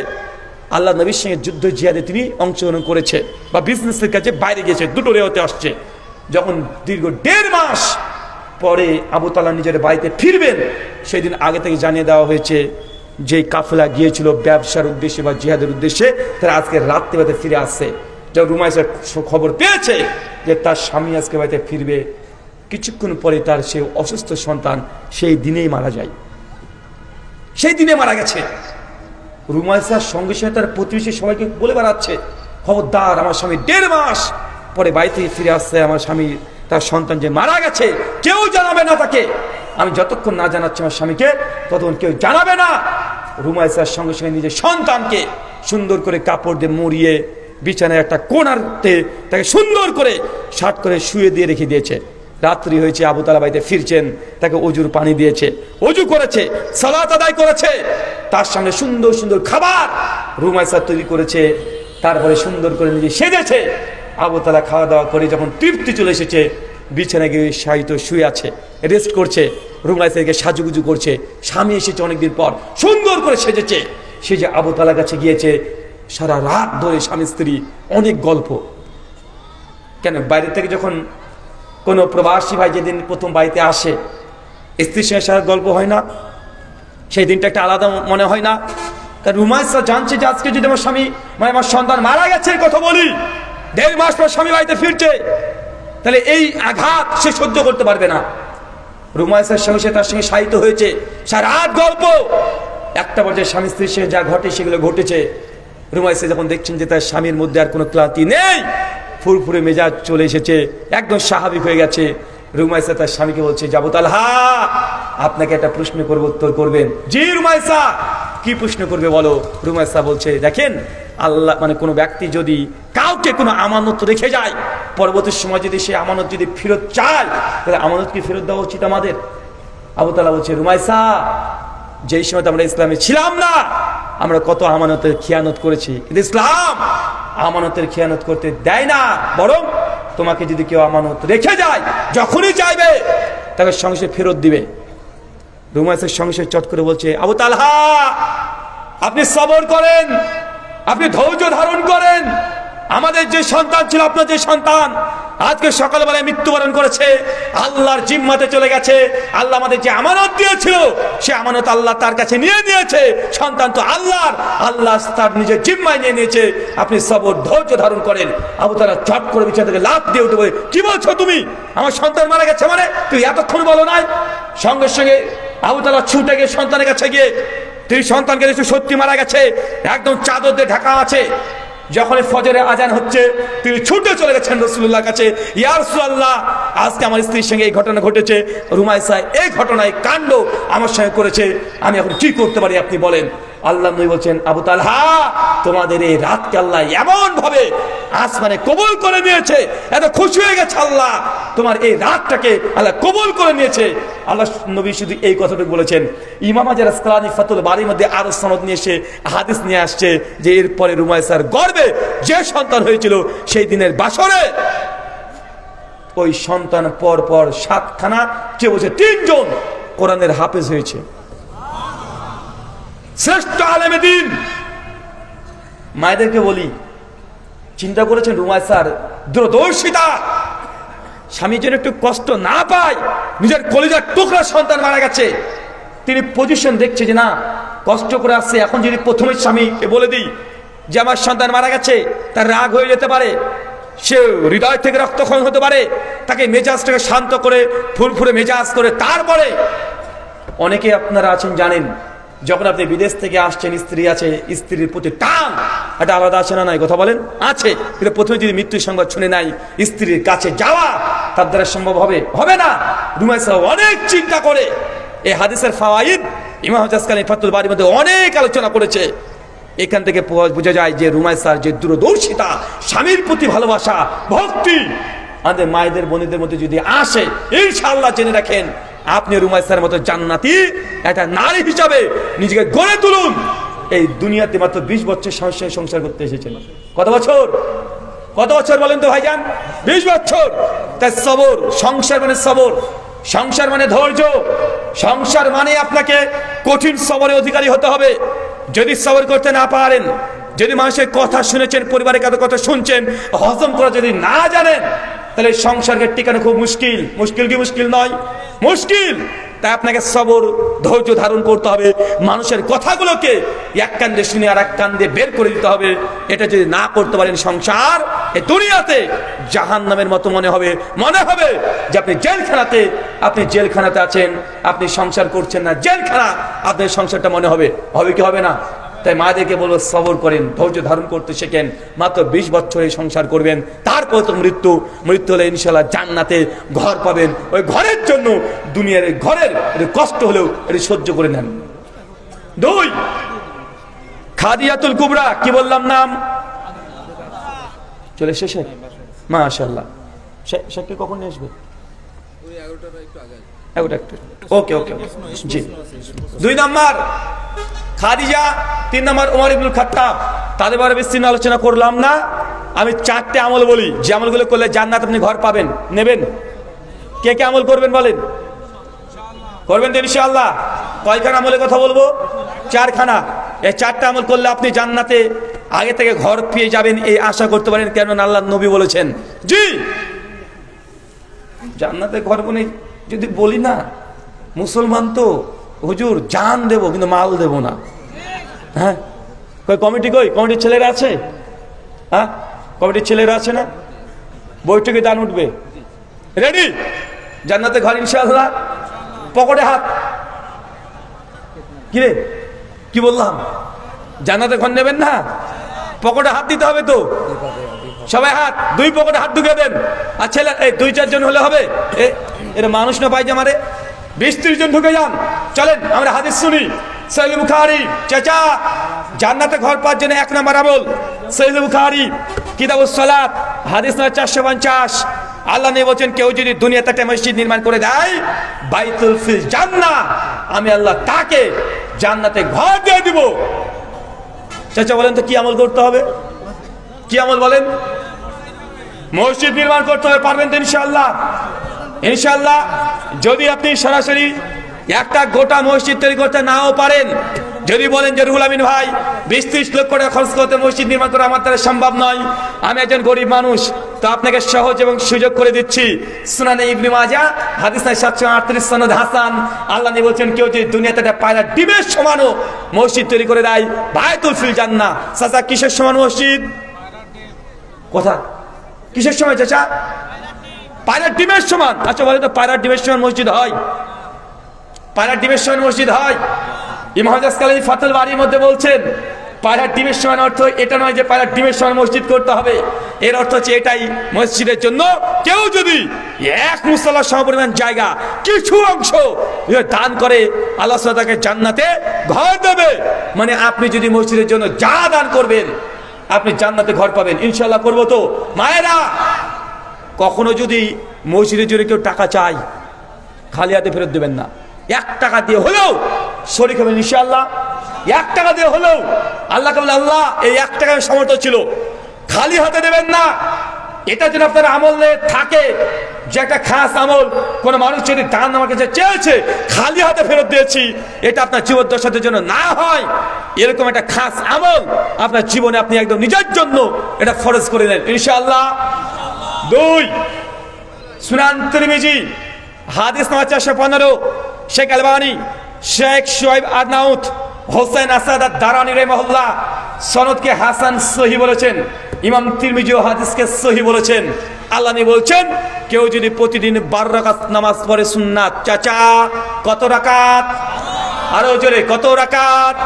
আল্লাহ নবীর সঙ্গে যুদ্ধ জিহাদে তিনি অংশগ্রহণ করেছে বা বিজনেসের কাছে বাইরে গিয়েছে। দুটো রেওয়াতে আসছে। যখন দীর্ঘ 1.5 মাস পরে আবু তালহা নিজের বাড়িতে ফিরবেন, সেই দিন আগে থেকে জানিয়ে দেওয়া হয়েছে যে কাফেলা গিয়েছিল ব্যবসার উদ্দেশ্যে বা জিহাদের উদ্দেশ্যে, তারা আজকে রাত্রিবেলাতে ফিরে আসছে। যখন রুমাইসা খবর পেয়েছে যে তার স্বামী আজকে বাড়িতে ফিরবে, কিছুক্ষণ পরে তার সে অসুস্থ সন্তান সেই দিনেই মারা যায়। সেই দিনে মারা গেছে। রুমাইসার সঙ্গে সঙ্গে তার প্রতিবেশী সবাইকে বলে বেড়াচ্ছে, খবরদার, আমার স্বামী 1.5 মাস পরে বাড়ি থেকে ফিরে আসছে, আমার স্বামী তার সন্তান যে মারা গেছে, কেউ জানাবে না তাকে। আমি যতক্ষণ না জানাচ্ছি আমার স্বামীকে, ততক্ষণ কেউ জানাবে না। রুমাইসার সঙ্গে সঙ্গে নিজের সন্তানকে সুন্দর করে কাপড় দিয়ে মুড়িয়ে বিছানায় একটা কোণাতে তাকে সুন্দর করে শার্ট করে শুয়ে দিয়ে রেখে দিয়েছে। রাত্রি হয়েছে, আবু তালহা বাড়িতে ফিরছেন, তাকে অজুর পানি দিয়েছে, অজু করেছে, সালাত আদায় করেছে, তার সামনে সুন্দর সুন্দর খাবার রুমাইসা তৈরি করেছে, তারপরে সুন্দর করে নিজে সেজেছে। আবু তালহা খাওয়া দাওয়া করে যখন তৃপ্তি চলে এসেছে, বিছানায় গিয়ে শায়িত শুয়ে আছে, রেস্ট করছে। রুমাইসাকে সাজুগুজু করছে, স্বামী এসেছে অনেকদিন পর, সুন্দর করে সেজেছে। সে যে আবু তালহার কাছে গিয়েছে, সারা রাত ধরে স্বামী স্ত্রী অনেক গল্প। কেন বাইরে থেকে যখন কোনো প্রবাসী ভাই যেদিন প্রথম বাড়িতে আসে, স্ত্রীর সঙ্গে সারা গল্প হয় না? সেই দিনটা একটা আলাদা মনে হয় না? কারণ রুমাইসা জানছে যে আজকে যদি আমার স্বামী মানে আমার সন্তান মারা গেছে কথা বলি, 1.5 মাস পর স্বামী বাড়িতে ফিরছে, তাহলে এই আঘাত সে সহ্য করতে পারবে না। রুমাইসার সঙ্গে সে তার সঙ্গে শায়িত হয়েছে, সারা রাত গল্প। একটা পর্যায়ে স্বামী স্ত্রীর সঙ্গে যা ঘটে সেগুলো ঘটেছে। রুমাইসা যখন দেখছেন যে তার স্বামীর মধ্যে আর কোনো ক্লান্তি নেই, ফুরফুরে মেজাজ চলে এসেছে, একদম স্বাভাবিক হয়ে গেছে, রুমাইসা তার স্বামীকে বলছে, আবু তালহা, আপনাকে একটা প্রশ্ন করব, উত্তর করবেন? জি রুমাইসা, কি প্রশ্ন করবে বলো? রুমাইসা বলছে, দেখেন, আল্লাহ মানে কোনো ব্যক্তি যদি কাউকে কোনো আমানত রেখে যায়, পরবর্তী সময় যদি সে আমানত যদি ফেরত চায়, তাহলে আমানত কি ফেরত দেওয়া উচিত আমাদের? আবু তালহা বলছে, রুমাইসা, যেই সময় আমরা ইসলামে ছিলাম না, আমরা কত আমানতের খিয়ানত করেছি, কিন্তু ইসলাম আমানতের খিয়ানত করতে দেয় না। বরং তোমাকে যদি কেউ আমানত রেখে যায়, যখনই চাইবে তাকে সঙ্গে ফেরত দিবে। রুমাইসার সঙ্গে চট করে বলছে, আবু তালহা, আপনি সবর করেন, আপনি ধৈর্য ধারণ করেন। আমাদের যে সন্তান ছিল, আপনার যে সন্তান আজকে সকালবেলায় মৃত্যুবরণ করেছে, আল্লাহর জিম্মাতে চলে গেছে। আল্লাহ আমাদের যে আমানত দিয়েছিল, সে আমানত আল্লাহ তার কাছে নিয়ে নিয়েছে। সন্তান তো আল্লাহর, আল্লাহ তার নিজের জিম্মায় নিয়ে নিয়েছে। আপনি সবর ধৈর্য ধারণ করেন। আবু তালহা চট করে বিছানা থেকে লাফ দিয়ে উঠে বলে, কি বলছো তুমি? আমার সন্তান মারা গেছে মানে? তুই এতক্ষণ বলো নাই? সঙ্গে সঙ্গে আবু তালহা ছুটে গিয়ে সন্তানের কাছে গিয়ে, তুই সন্তানকে দেখছো সত্যি মারা গেছে, একদম চাদর দিয়ে ঢাকা আছে। যখন ফজরের আজান হচ্ছে, তিনি ছুটে চলে গেছেন রাসূলুল্লাহর কাছে, ইয়া রাসূলুল্লাহ, আজকে আমার স্ত্রীর সঙ্গে এই ঘটনা ঘটেছে, রুমাইসা এই ঘটনায় কাণ্ড আমার সঙ্গে করেছে, আমি এখন কি করতে পারি আপনি বলেন। আল্লাহ নবী বলছেন, আবু তালহা, তোমাদের এই রাতকে আল্লাহ এমন ভাবে আসমানে কবুল করে নিয়েছে, এত খুশি হয়ে গেছে আল্লাহ, তোমার এই রাতটাকে আল্লাহ কবুল করে নিয়েছে। আল্লাহ নবী শুধু এই কথাটুকু বলেছেন। ইমাম আজহার আসকালানী ফাতুল বারীর মধ্যে আরো সনদ নিয়ে এসে হাদিস নিয়ে আসছে যে এরপরে রুমাইসার গর্ভে যে সন্তান হয়েছিল, সেই দিনের বাসরে ওই সন্তান পর পর 7খানা, কেউ বলছে 3 জন কোরআনের হাফেজ হয়েছে, শ্রেষ্ঠ আলেমে দ্বীন। মায়েদেরকে বলি, চিন্তা করেছেন রুমাইসার দূরদর্শিতা, স্বামীর জন্য একটু কষ্ট না পায়, নিজের কলিজার টুকরা সন্তান মারা গেছে, তিনি পজিশন দেখছে যে না, কষ্ট করে আসছে, এখন যদি প্রথমে স্বামীকে বলে দিই যে আমার সন্তান মারা গেছে, তার রাগ হয়ে যেতে পারে, সে হৃদয় থেকে রক্তক্ষরণ হতে পারে, তাকে মেজাজটাকে শান্ত করে ফুরফুরে মেজাজ করে তারপরে অনেকে আপনারা আছেন জানেন, যখন আপনি বিদেশ থেকে আসছেন, স্ত্রী আছে, স্ত্রীর প্রতি টান এটা আলাদা আছে না নাই? কথা বলেন, আছে। কিন্তু প্রথমে যদি মৃত্যুর সংবাদ শুনে নাই, স্ত্রীর কাছে যাওয়া তার দ্বারা সম্ভব হবে না। রুমাইসা অনেক চিন্তা করে এই হাদিসের ফাওয়াইদ ইমাম হাজাসকালী ফাতুল বারীর মধ্যে অনেক আলোচনা করেছে। এখান থেকে বোঝা যায় যে রুমাইসার যে দূরদর্শিতা, স্বামীর প্রতি ভালোবাসা, ভক্তি আমাদের মায়েদের বোনেদের মধ্যে যদি আসে, ইনশাআল্লাহ জেনে রাখেন আপনি রুমাইসার মতো জান্নাতি একটা নারী হিসাবে নিজেকে গড়ে তুলুন। এই দুনিয়াতে মাত্র 20 বছর সংসার করতে এসেছেন। কত বছর? কত বছর বলেন তো ভাইজান? 20 বছর। তাই সবর, সংসার মানে সবর, সংসার মানে ধৈর্য, সংসার মানে আপনাকে কঠিন সবরের অধিকারী হতে হবে। যদি সবর করতে না পারেন, যদি মানুষের কথা শুনেছেন, পরিবারের কারো কথা শুনছেন, হজম করা যদি না জানেন, তাহলে সংসারকে টিকানো খুব মুশকিল। মুশকিল কি মুশকিল নয়? মুশকিল। তাই আপনাকে সবর, ধৈর্য ধারণ করতে হবে। মানুষের কথাগুলোকে এক কান্দে শুনে আর এক কান্দে বের করে দিতে হবে। এটা যদি না করতে পারেন, সংসার এই দুনিয়াতে জাহান্নামের মতো মনে হবে যে আপনি জেলখানাতে আছেন, আপনি সংসার করছেন না, জেলখানা আপনার সংসারটা মনে হবে কি হবে না? তাই মাদেরকে বলবো সবর করেন, ধৈর্য ধারণ করতে শেখেন। মাত্র 20 বছরে সংসার করবেন, তারপর তো মৃত্যু হলে ইনশাআল্লাহ জান্নাতে ঘর পাবেন। ওই ঘরের জন্য দুনিয়ার ঘরের কষ্ট হলেও এটা সহ্য করে নেন। 2 খাদিজাতুল কুবরা, কি বললাম নাম? চলে শেষে মাশাআল্লাহ। শেখকে কখন নিয়ে আসবে? ওকে জি। 2 নাম্বার খাদিজা, 3 নাম্বার ওমর ইবনুল খাত্তাব। তাদের বারে বিস্তীর্ণ আলোচনা করলাম না। আমি 4টে আমল বলি, যে আমলগুলো করলে জান্নাত আপনি ঘর পাবেন। নেবেন? কে কে আমল করবেন বলেন? করবেন তো ইনশাআল্লাহ? কয়খানা আমলের কথা বলবো? 4খানা। এই 4টা আমল করলে আপনি জান্নাতে আগে থেকে ঘর পেয়ে যাবেন, এই আশা করতে পারেন। কেন? আল্লাহর নবী বলেছেন। জি, জান্নাতে ঘর বনে যদি বলি না, মুসলমান তো হুজুর জান দেব কিন্তু মাল দেব না। হ্যাঁ, কমিটির ছেলেরা আছে? হ্যাঁ, কমিটির ছেলেরা আছে না? বৈঠকে দান উঠবে, রেডি? জান্নাতে ঘর ইনশাআল্লাহ। পকেটে হাত। কিরে কি বললাম? জান্নাতে ঘর নেবেন না? পকেটে হাত দিতে হবে তো। সবাই হাত, 2 পকেটে হাত ঢুকে দেন। আর ছেলে 2-4 জন হলে হবে? এটা মানুষ না পায়জামারে? 20-30 জন ঢুকে যান। চলেন আমরা হাদিস শুনি। সহিহ বুখারী, চাচা জান্নাতে ঘর পাওয়ার জন্য 1 নম্বর আমল সহিহ বুখারী কিতাবুস সালাত হাদিস নম্বর 450। আল্লাহ নবী বলেন, কেউ যদি দুনিয়াতে একটা মসজিদ নির্মাণ করে দেয়, বাইতুল ফিল জান্নাহ, আমি আল্লাহ তাকে জান্নাতে ঘর দিয়ে দিব। চাচা বলেন তো কি আমল করতে হবে? কি আমল বলেন? মসজিদ নির্মাণ করতে হবে। পারবেন তো ইনশাআল্লাহ? ইনশাআল্লাহ। যদি আপনি সরাসরি একটা গোটা মসজিদ তৈরি করতে নাও পারেন, যদি বলেন যে রুহুল আমিন ভাই 20-30 লক্ষ টাকা খরচ করতে মসজিদ নির্মাণ করা আমার দ্বারা সম্ভব নয়, আমি একজন গরিব মানুষ, তো আপনাকে সহজ এবং সুযোগ করে দিচ্ছি। সুনানে ইবনে মাজাহ হাদিস 738 সনদ হাসান। আল্লাহ নবী বলেন, কেউ যদি দুনিয়াতে একটা পায়রা ডিমের সমানও মসজিদ তৈরি করে দেয়, বাইতুল ফিল জান্নাহ। চাচা কিসের সমান মসজিদ? কথা কিসের সমান চাচা? পায়রার ডিমের সমান। আচ্ছা বলে তো, পায়রার ডিমের সমান মসজিদ হয়? পায়রার ডিমের সমান মসজিদ হয়? ইমাম হাজাসকালী ফাতুল বারীর মধ্যে বলছেন, পায়রার ডিমের সমান অর্থ এটা নয় যে পায়রার ডিমের সমান মসজিদ করতে হবে। এর অর্থ হচ্ছে এটাই, মসজিদের জন্য কেউ যদি 1 মুসল্লা সমপরিমাণ জায়গা কিছু অংশ দান করে, আল্লাহ তাকে জান্নাতে ঘর দেবে। মানে আপনি যদি মসজিদের জন্য যা দান করবেন, আপনি জান্নাতে ঘর পাবেন ইনশাআল্লাহ। করবো তো মায়েরা? কখনো যদি মসজিদের জন্য কেউ টাকা চায়, খালি হাতে ফেরত দেবেন না। 1 টাকা দিয়ে হলেও শরীক হবেন ইনশাআল্লাহ। 1 টাকা দিয়ে হলেও আল্লাহকে বলে, আল্লাহ এই 1 টাকার সামর্থ্য ছিল, খালি হাতে দেবেন না। এটা যেন আপনার আমলে থাকে, যে একটা খাস আমল। কোন মানুষ যদি দান আমার কাছে চেয়েছে, খালি হাতে ফেরত দিয়েছি, এটা আপনার জীবদ্দশার জন্য না হয়, এরকম একটা খাস আমল আপনার জীবনে আপনি একদম নিজের জন্য এটা ফরজ করে নেন ইনশাআল্লাহ। 2 সুনান তিরমিজি হাদিস নম্বর 415 শেখ আলবানী, শেখ শুআইব আরনাউত, হোসেন আসাদ আদ-দারানী রাহিমাহুল্লাহ সনদকে হাসান সহিহ বলেছেন। ইমাম তিরমিজি হাদিসকে সহিহ বলেছেন। আল্লাহ নবী বলছেন, কেউ যদি প্রতিদিন 12 রাকাত নামাজ পড়ে সুন্নাত, চাচা কত রাকাত? আরো জোরে, কত রাকাত?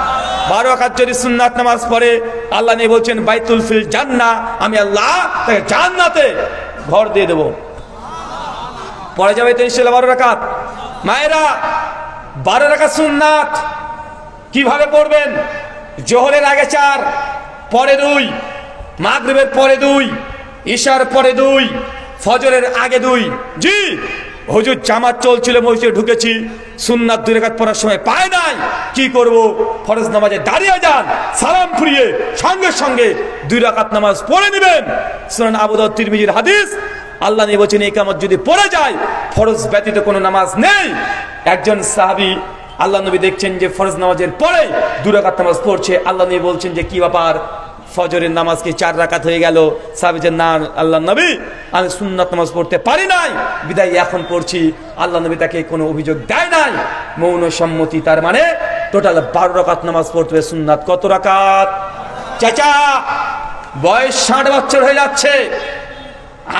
12 রাকাত যদি সুন্নাত নামাজ পড়ে, আল্লাহ নবী বলছেন বাইতুল ফিল জান্নাহ, আমি আল্লাহ তাকে জান্নাতে ঘর দিয়ে দেব। পড়া যাবে তো ইনশাআল্লাহ 12 রাকাত। মায়েরা, 12 রাকাত সুন্নাত কিভাবে পড়বেন? জোহরের আগে 4, পরে 2, মাগরিবের পরে 2, ইশার পরে 2, ফজরের আগে 2। জি হুজুর, জামাত চলছিল, মসজিদে ঢুকেছি, সুন্নাত 2 রাকাত পড়ার সময় পায় নাই, কি করব? ফরজ নামাজে দাঁড়িয়ে যান, সালাম ফিরিয়ে সঙ্গে সঙ্গে 2 রাকাত নামাজ পড়ে নেবেন। সুনান আবু দাউদ তিরমিজির হাদিস, আল্লাহ নবী বলেছেন ইকামত যদি পড়ে যায়, ফরজ ব্যতীত কোনো নামাজ নেই। একজন সাহাবী আল্লাহ নবী দেখছেন যে ফরজ নামাজের পরে 2 রাকাত নামাজ পড়ছে। আল্লাহ নবী বলছেন যে কি ব্যাপার, ফজরের নামাজ কি 4 রাকাত হয়ে গেল? সাহাবী বলেন, না আল্লাহ নবী, আমি সুন্নাত নামাজ পড়তে পারি নাই, বিদায় এখন পড়ছি। আল্লাহ নবী তাকে কোনো অভিযোগ দেয় নাই, মৌন সম্মতি। তার মানে টোটাল 12 রাকাত নামাজ পড়তে হবে। সুন্নাত কত রাকাত? চাচা বয়স 60 বছর হয়ে যাচ্ছে,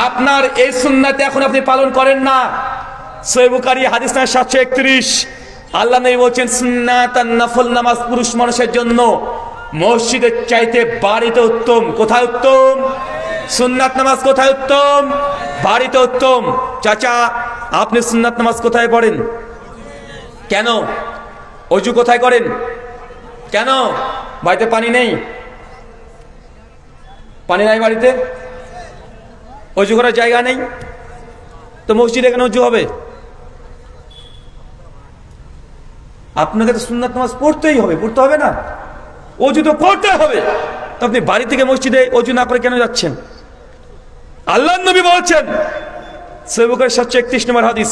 আপনার এই সুন্নাত এখন আপনি পালন করেন না। সহিহ বুখারী হাদিস নাম্বার 731, আল্লাহ নবী বলেন সুন্নাত আর নফল নামাজ পুরুষ মানুষের জন্য মসজিদের চাইতে বাড়িতে উত্তম। কোথায় উত্তম? সুন্নাত নামাজ কোথায় উত্তম? বাড়িতে উত্তম। চাচা আপনি সুন্নাত নামাজ কোথায় পড়েন? কেন? ওযু কোথায় করেন? কেন? বাড়িতে পানি নেই? পানি নাই বাড়িতে, ওযু করার জায়গা নেই, তো মসজিদে কেন ওযু হবে? আপনাকে তো সুন্নাত নামাজ পড়তেই হবে, পড়তে হবে না? ওযু তো করতে হবে। তো আপনি বাড়ি থেকে মসজিদে ওযু না করে কেন যাচ্ছেন? আল্লাহর নবী বলেছেন, সহিহ বুখারী 731 নম্বর হাদিস,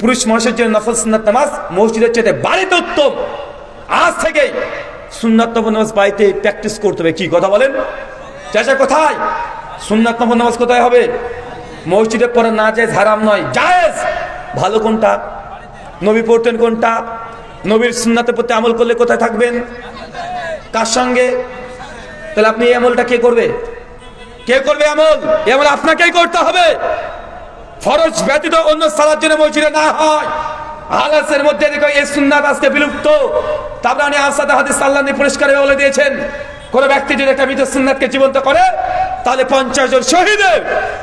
পুরুষ মানুষের জন্য নফল সুন্নাত নামাজ মসজিদের চাইতে বাড়িতে উত্তম। আজ থেকে সুন্নাত নফল নামাজ বাড়িতে প্র্যাকটিস করতে হবে। কি কথা বলেন চাচা? কোথায় সুন্নাত নফল নামাজ কোথায় হবে? মসজিদে পড়া না জায়েজ, হারাম নয়, জায়েজ। ভালো কোনটা? নবী পড়তেন কোনটা? নবীর সুন্নাতের প্রতি আমল করলে কোথায় থাকবেন? কার সঙ্গে? তাহলে আপনি এই আমলটা কে করবে? কে করবে আমল? এই আমল আপনাকেই করতে হবে। ফরজ ব্যতীত অন্য সালাত যেন মসজিদে না হয়। হাদিসের মধ্যে দেখো এই সুন্নাত আজকে বিলুপ্ত। তাবরানী আসাদা হাদিস আল্লাহ নবী পরিষ্কার বলে দিয়েছেন, কোন ব্যক্তি যদি একটা মৃত সুন্নাতকে জীবন্ত করে, তাহলে 50 জন শহীদের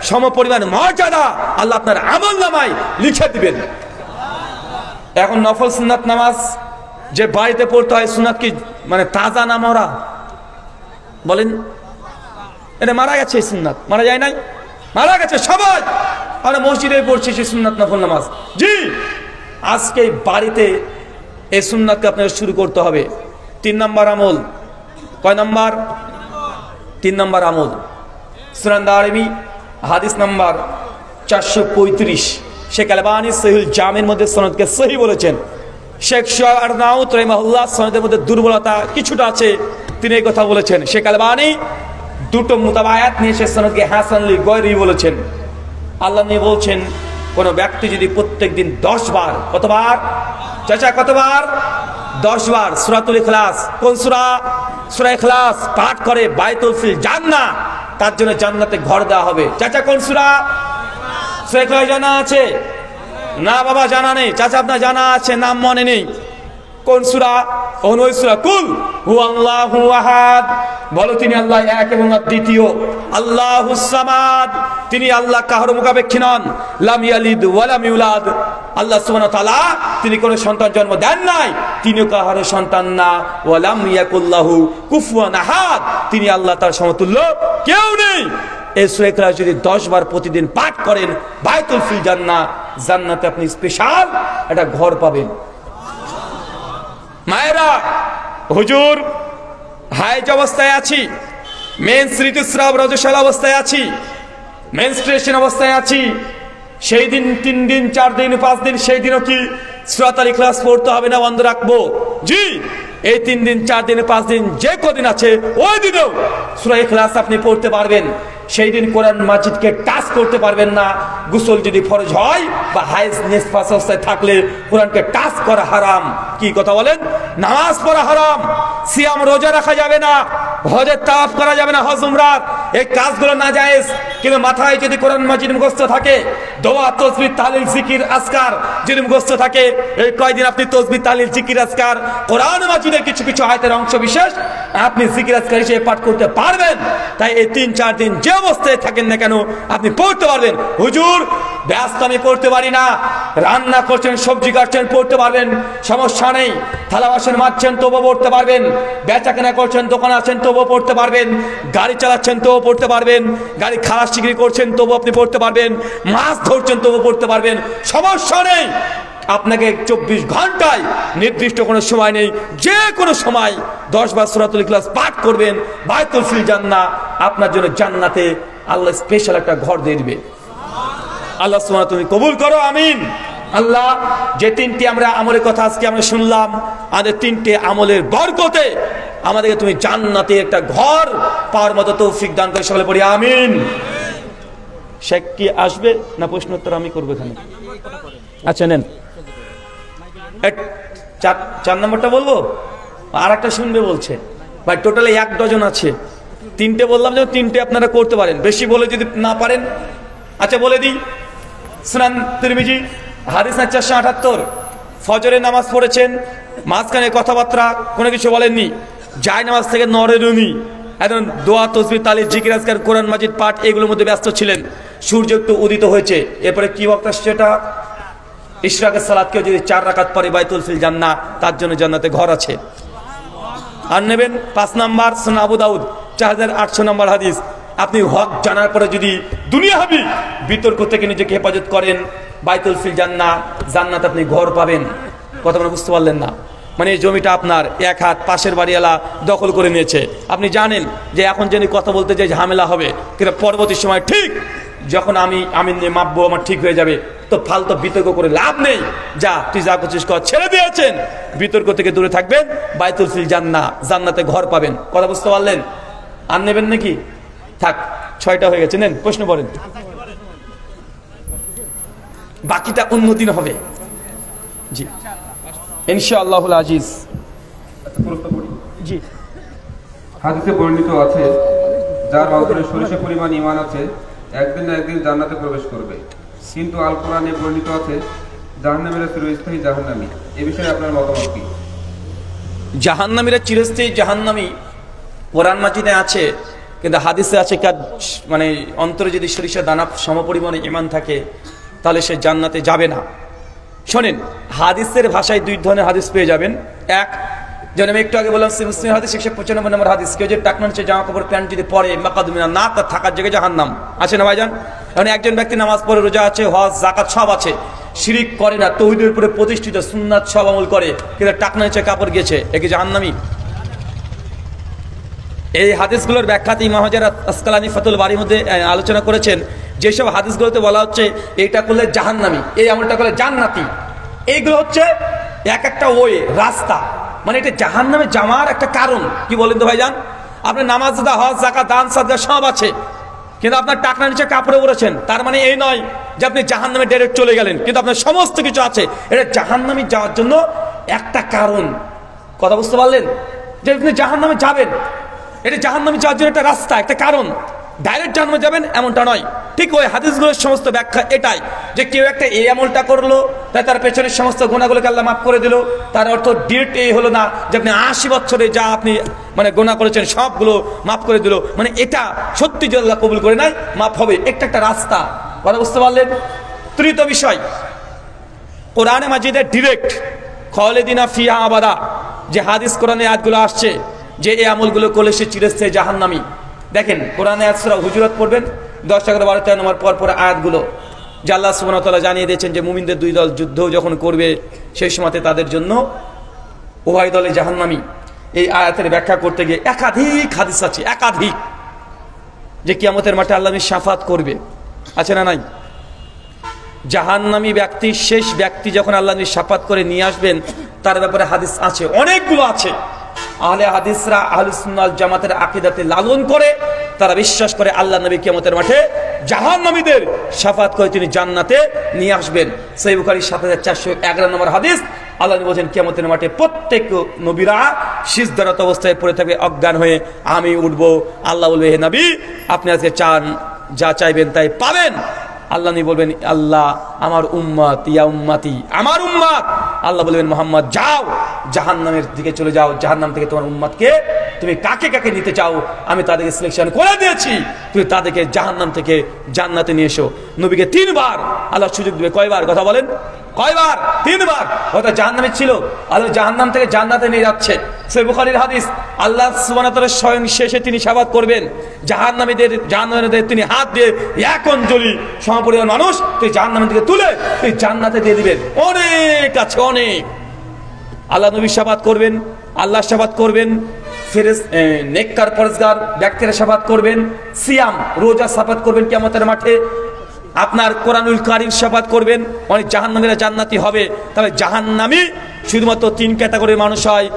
সমপরিমাণ মর্যাদা আল্লাহ আপনার আমলনামায় লিখে দিবেন। এখন নফল সুন্নাত নামাজ যে বাড়িতে পড়তে হয়, সুন্নাত কি মানে তাজা না মরা? বলেন, এটা মারা গেছে এই সুন্নাত, মারা যায় নাই? মারা গেছে সবাই। আমরা মসজিদে পড়ছি সেই সুন্নাত নফল নামাজ। জি, আজকে বাড়িতে এই সুন্নাতকে আপনাকে শুরু করতে হবে। 3 নম্বর আমল। কয় নম্বর? 3 নম্বর আমল। সুনান দারিমি হাদিস নাম্বার 435, শেখ আলবানী সহিহুল জামির মধ্যে সনদকে সহিহ বলেছেন। শেখ শুআইব আরনাউত রাহিমাহুল্লাহ সনদের মধ্যে দুর্বলতা কিছুটা আছে, তিনি এই কথা বলেছেন। শেখ আলবানী 2টো মুতাবায়াত নিয়ে সে সনদকে হাসান লি গয়রি বলেছেন। আল্লাহ নবী বলছেন, কোন ব্যক্তি যদি প্রত্যেকদিন 10 বার, কতবার চাচা, কতবার? 10 বার সূরাতুল ইখলাস, কোন সূরা? সূরা ইখলাস পাঠ করে, বাইতুল ফিল জান্নাহ, তার জন্য জান্নাতে ঘর দেওয়া হবে। চাচা কোন সূরা? সূরা ইখলাস জানা আছে? না বাবা জানা নেই। চাচা আপনার জানা আছে, নাম মনে নেই। কোন সূরা? ওই সূরা কুল হুয়াল্লাহু আহাদ, বলো তিনি আল্লাহ এক এবং দ্বিতীয়। আল্লাহুস সামাদ, তিনি আল্লাহ কাহার মুখাপেক্ষী নন। লাম ইয়ালিদ ওয়া লাম ইউলাদ, আল্লাহ সুবহানাহু ওয়া তাআলা তিনি কোনো সন্তান জন্ম দেন নাই, তিনিও কাহার সন্তান না। ওয়া লাম ইয়াকুল্লাহু কুফুয়ান আহাদ, তিনি আল্লাহ তার সমতুল্য কেউ নেই। এই সূরা ইখলাস যদি 10 বার প্রতিদিন পাঠ করেন, বাইতুল ফিল জান্নাহ, জান্নাতে আপনি স্পেশাল একটা ঘর পাবেন। মায়েরা, হুজুর হাইজ অবস্থায় আছি, মেন্স ঋতুস্রাব রজস্বাল অবস্থায় আছি, মেনস্ট্রুয়েশন অবস্থায় আছি, সেই দিন 3 দিন 4 দিন 5 দিন, সেই দিনও কি সূরাতুল ইখলাস পড়তে হবে না বন্ধ রাখবো? জি, এই 3 দিন 4 দিন 5 দিন যে কদিন আছে, ওই দিনও সূরা ইখলাস আপনি পড়তে পারবেন। সেই দিন কোরআন মাজিদকে টাচ করতে পারবেন না। গোসল যদি ফরজ হয় বা হাইজ নিসফাস অবস্থায় থাকলে কোরআনকে টাচ করা হারাম। কি কথা বলেন? নামাজ পড়া হারাম, সিয়াম রোজা রাখা যাবে না, হজের তাওয়াফ করা যাবে না, হজ উমরাত এই কাজগুলো নাজায়েজ। কিন্তু মাথায় যদি কোরআন মাজিদ মুখস্থ থাকে, দোয়া তাসবিহ তাহলিল জিকির আজকার যদি মুখস্থ থাকে, এই কয়দিন আপনি তাসবিহ তাহলিল জিকির আজকার কোরআন মাজিদের কিছু কিছু আয়াতের অংশ বিশেষ আপনি জিকির আজকার হিসেবে পাঠ করতে পারবেন। তাই এই ৩-৪ দিন যে অবস্থায় থাকেন না কেন আপনি পড়তে পারবেন। হুজুর ব্যস্ত, আমি পড়তে পারি না, রান্না করছেন, সবজি কাটছেন, পড়তে পারবেন, সমস্যা নেই। থালা বাসন মাজছেন, তবুও পড়তে পারবেন। বেচা কেনা করছেন, দোকানে আছেন, তবুও পড়তে পারবেন। গাড়ি চালাচ্ছেন, তবুও পড়তে পারবেন। গাড়ি খালাস বিক্রি করছেন, তবুও আপনি পড়তে পারবেন। মাছ ধরছেন, তবুও পড়তে পারবেন, সমস্যা নেই। আপনাকে 24 ঘন্টায় নির্দিষ্ট কোনো সময় নেই, যে কোনো সময় 10 বার সূরাতুল ইখলাস পাঠ করবেন। বায়তুল ফিল জান্নাহ, আপনার জন্য জান্নাতে আল্লাহ স্পেশাল একটা ঘর দিয়ে দিবে। আল্লাহ সুবহানাহু তুমি কবুল করো, আমিন। আল্লাহ, যে 3টি আমরা আমলের কথা আজকে আমরা শুনলাম, আমাদের 3টে আমলের বরকতে আমাদেরকে তুমি জান্নাতে একটা ঘর পাওয়ার মতো তৌফিক দান করে, সকলে পড়ি আমিন। শেখ কি আসবে না প্রশ্নোত্তর আমি করবো এখানে? আচ্ছা নেন, 4 নম্বরটা বলবো, আর একটা শুনবে বলছে ভাই। টোটালে 1 ডজন আছে, 3টে বললাম যে 3টে আপনারা করতে পারেন, বেশি বলে যদি না পারেন। আচ্ছা বলে দিই, সুনান তিরমিজি হাদিস 478, ফজরের নামাজ পড়েছেন, মাঝখানে কথাবার্তা কোনো কিছু বলেননি, যায় নামাজ থেকে নড়েননি, এখন দোয়া তাসবিহ তাহলিল জিকির আজকার কোরআন মাজিদ পাঠ এগুলোর মধ্যে ব্যস্ত ছিলেন। সূর্য একটু উদিত হয়েছে, এরপরে কি ওয়াক্ত আসছে? এটা ইশরাকের সালাত। কেউ যদি 4 রাকাত পরে বায়তুল ফিল জান্নাহ, তার জন্য জান্নাতে ঘর আছে। আর নেবেন 5 নাম্বার, সুনান আবু দাউদ 4800 নম্বর হাদিস। আপনি হক জানার পরে যদি দুনিয়াবি বিতর্ক থেকে নিজেকে হেফাজত করেন, বায়তুল ফিল জান্নাহ, জান্নাত আপনি ঘর পাবেন। কথা মানে বুঝতে পারলেন না? মানে এই জমিটা আপনার 1 হাত পাশের বাড়িওয়ালা দখল করে নিয়েছে। আপনি জানেন যে এখন যিনি কথা বলতে যে ঝামেলা হবে, কিন্তু পরবর্তী সময় ঠিক যখন আমি নিয়ে মাপবো, আমার ঠিক হয়ে যাবে। তো ফালতু বিতর্ক করে লাভ নেই, যা তুই যা করছিস কর, ছেড়ে দিয়েছেন। বিতর্ক থেকে দূরে থাকবেন, বায়তুল ফিল জান্নাহ, জান্নাতে ঘর পাবেন। কথা বুঝতে পারলেন? আর নেবেন নাকি? থাক, 6টা হয়ে গেছে, নেন প্রশ্ন করেন, বাকিটা অন্যদিন হবে। জি ইনশাআল্লাহুল আজিজ। জি, হাদিসে বর্ণিত আছে, যার অন্তরে সরিষা পরিমাণ ঈমান আছে একদিন না একদিন জান্নাতে প্রবেশ করবে। কিন্তু আল কোরআনে বর্ণিত আছে জাহান্নামীরা চিরস্থায়ী জাহান্নামী। এ বিষয়ে আপনার মতামত কি? জাহান্নামীরা চিরস্থায়ী জাহান্নামী কোরআন মাজিদে আছে, কিন্তু হাদিসে আছে মানে অন্তরে যদি সরিষা দানা সমপরিমাণে ঈমান থাকে তাহলে সে জান্নাতে যাবে না। শোনেন, হাদিসের ভাষায় 2 ধরনের হাদিস পেয়ে যাবেন। এক, যেন আমি একটু আগে বললাম মুসলিম হাদিস 195 নম্বর হাদিস, কেউ যে টাকনার নিচে জামা কাপড় প্যান্ট যদি পরে মাকাদুমিনা না, তার থাকার জায়গায় জাহান্নাম আছে না ভাইজান? কারণ একজন ব্যক্তি নামাজ পড়ে, রোজা আছে, হজ যাকাত সব আছে, শিরিক করে না, তৌহিদের উপরে প্রতিষ্ঠিত সুন্নাত সব আমল করে, কিন্তু টাকনার নিচে কাপড় গেছে, একে জাহান্নামী। এই হাদিসগুলোর ব্যাখ্যাতে ইমাম হাজার আসকালানী ফাতুল বারীর মধ্যে আলোচনা করেছেন, যেসব হাদিসগুলোতে বলা হচ্ছে এইটা করলে জাহান্নামী, এই আমলটা করলে জান্নাতি, এইগুলো হচ্ছে এক একটা ওই রাস্তা, মানে এটা জাহান্নামে যাওয়ার একটা কারণ। কি বলেন তো ভাইজান? আপনার নামাজ, হজ, যাকাত, দান, সাদকা সব আছে, কিন্তু আপনার টাকনার নিচে কাপড়ে উড়েছেন, তার মানে এই নয় যে আপনি জাহান্নামে ডাইরেক্ট চলে গেলেন, কিন্তু আপনার সমস্ত কিছু আছে। এটা জাহান্নামে যাওয়ার জন্য একটা কারণ। কথা বুঝতে পারলেন? যে আপনি জাহান্নামে যাবেন, এটা জাহান্নামে যাওয়ার জন্য একটা রাস্তা, একটা কারণ। ডাইরেক্ট জাহান্নামে যাবেন এমনটা নয়। ঠিক ওই হাদিসগুলোর সমস্ত ব্যাখ্যা এটাই, যে কেউ একটা এই আমলটা করলো, তাই তার পেছনের সমস্ত গুনাহগুলোকে আল্লাহ মাফ করে দিল, তার অর্থ ডিরেক্ট এই হলো না যে আপনি 80 বছরে যা আপনি মানে গুনাহ করেছেন সবগুলো মাফ করে দিল, মানে এটা সত্যি যে আল্লাহ কবুল করে নাই, মাফ হবে, একটা একটা রাস্তা। কথা বুঝতে পারলেন? তৃতীয় বিষয়, কোরআনে মাজিদে ডিরেক্ট খালিদিনা ফিহা আবাদা যে হাদিস কোরআনে আয়াতগুলো আসছে, যে এই আমলগুলো করলে সে চিরস্থায়ী জাহান্নামী। দেখেন কোরআনে আয়াত সূরা হুজুরাত পড়বেন, 10, 11, 12, 13 নম্বর পর আয়াতগুলো, যে আল্লাহ সুবহানাহু ওয়া তাআলা জানিয়ে দিয়েছেন যে মুমিনদের 2 দল যুদ্ধ যখন করবে সেই সময়তে তাদের জন্য উভয় দলে জাহান্নামী। এই আয়াতের ব্যাখ্যা করতে গিয়ে একাধিক হাদিস আছে, একাধিক, যে কিয়ামতের মাঠে আল্লাহ শাফাত করবে, আছে না নাই? জাহান্নামী ব্যক্তি, শেষ ব্যক্তি যখন আল্লাহ শাফাত করে নিয়ে আসবেন, তার ব্যাপারে হাদিস আছে, অনেকগুলো আছে। আহলে হাদিসরা আহলুস সুন্নাহ ওয়াল জামাতের আকীদাতে লালন করে, তারা বিশ্বাস করে আল্লাহ নবী কিয়ামতের মাঠে জাহান্নামীদের শাফাত করে তিনি জান্নাতে নিয়ে আসবেন। সহিহ বুখারী 7411 নম্বর হাদিস, আল্লাহ বলছেন কিয়ামতের মাঠে প্রত্যেক নবীরা সিজদারত অবস্থায় পড়ে থাকবে অজ্ঞান হয়ে, আমি উঠবো, আল্লাহ বলবে হে নবী আপনি আজকে চান যা চাইবেন তাই পাবেন। আল্লাহ নবী বলবেন আল্লাহ আমার উম্মত, ইয়া উম্মতি, আমার উম্মত। আল্লাহ বলবেন মুহাম্মদ যাও জাহান্নামের দিকে চলে যাও, জাহান্নাম থেকে তোমার উম্মতকে তুমি কাকে কাকে নিতে চাও আমি তাদেরকে সিলেকশন করে দিয়েছি, তুমি তাদেরকে জাহান্নাম থেকে জান্নাতে নিয়ে এসো। নবীকে 3 বার আল্লাহ সুযোগ দেবে। কয়বার কথা বলেন? কয়বার? 3 বার। হয়তো জাহান্নামে ছিল, আল্লাহ জাহান্নাম থেকে জান্নাতে নিয়ে যাচ্ছে। সহিহ বুখারীর হাদিস, আল্লাহ সুবহানাহু ওয়া তাআলা স্বয়ং শেষে তিনি শাফাত করবেন, জাহান্নামীদের তিনি হাত দিয়ে এক অঞ্জলি সমপরিমাণ মানুষ তুই জাহান্নাম থেকে তুলে তুই জান্নাতে দিয়ে দিবেন। অনেক আছে, অনেক। আল্লাহ নবী শাফাত করবেন, আল্লাহ শাফাত করবেন, নেককার পরেজগার ব্যক্তিরা শাফাত করবেন, সিয়াম রোজা শাফাত করবেন কিয়ামতের মাঠে, আপনার কোরআনুল কারীম শাফাত করবেন। অনেক জাহান্নামীরা জান্নাতি হবে। তবে জাহান্নামী শুধুমাত্র 3 ক্যাটাগরির মানুষ হয়।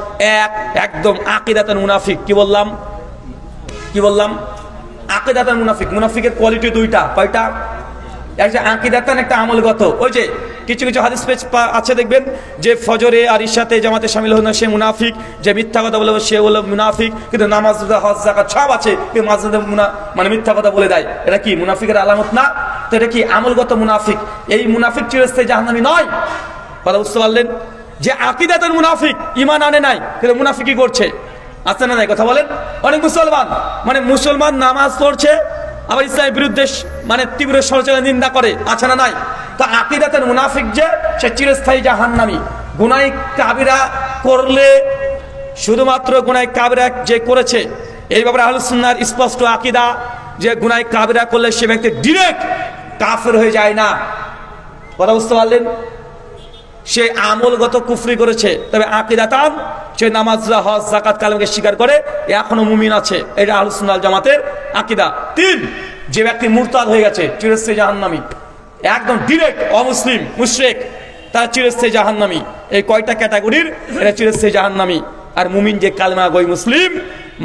একদম আকীদাতুল মুনাফিক। কি বললাম? আকীদাতুল মুনাফিক। মুনাফিকের কোয়ালিটি 2টা। কয়টা? একটা আকীদাতান, একটা আমলগত। ওই যে কিছু কিছু হাদিস পেজ আছে দেখবেন যে ফজরে আর ইশাতে জামাতে শামিল হলো না সে মুনাফিক, যে মিথ্যা কথা বলে সে হলো মুনাফিক, কিন্তু নামাজ রোজা হজ যাকাত সব আছে কিন্তু মাঝে মানে মিথ্যা কথা বলে দেয়। এটা কি মুনাফিকের আলামত না? তো এটা কি আমলগত মুনাফিক। এই মুনাফিক চিরস্থায়ী জাহান্নামী নয়। কথা বুঝতে পারলেন? যে আকীদাতুল মুনাফিক, ঈমান আনে নাই কিন্তু মুনাফিকি করছে, আছে না নাই? কথা বলেন। অনেক মুসলমান নামাজ পড়ছে আবার ইসলামের বিরুদ্ধে মানে তীব্র সমালোচনা নিন্দা করে, আছে না নাই? তো আকীদাতুল মুনাফিক যে সে চিরস্থায়ী জাহান্নামী। গুনাহ কাবিরা করলে শুধুমাত্র গুনাহ কাবিরা যে করেছে এই ব্যাপারে আহলুস সুন্নাহর স্পষ্ট আকীদা যে গুনাহ কাবিরা করলে সে ব্যক্তি ডাইরেক্ট কাফের হয়ে যায় না। কথা বুঝতে পারলেন? সে আমলগত কুফরি করেছে, তবে আকীদাতান সে নামাজ হজ যাকাত কালেমাকে স্বীকার করে, এখনো মুমিন আছে। এটা আহলুস সুন্নাহ ওয়াল জামাতের আকীদা। 3, যে ব্যক্তি মুরতাদ হয়ে গেছে চিরস্থায়ী জাহান্নামী, একদম ডাইরেক্ট অমুসলিম মুশরিক, তার চিরস্থায়ী জাহান্নামী। এই কয়টা ক্যাটাগরির এরা চিরস্থায়ী জাহান্নামী। আর মুমিন যে কালেমা গই মুসলিম,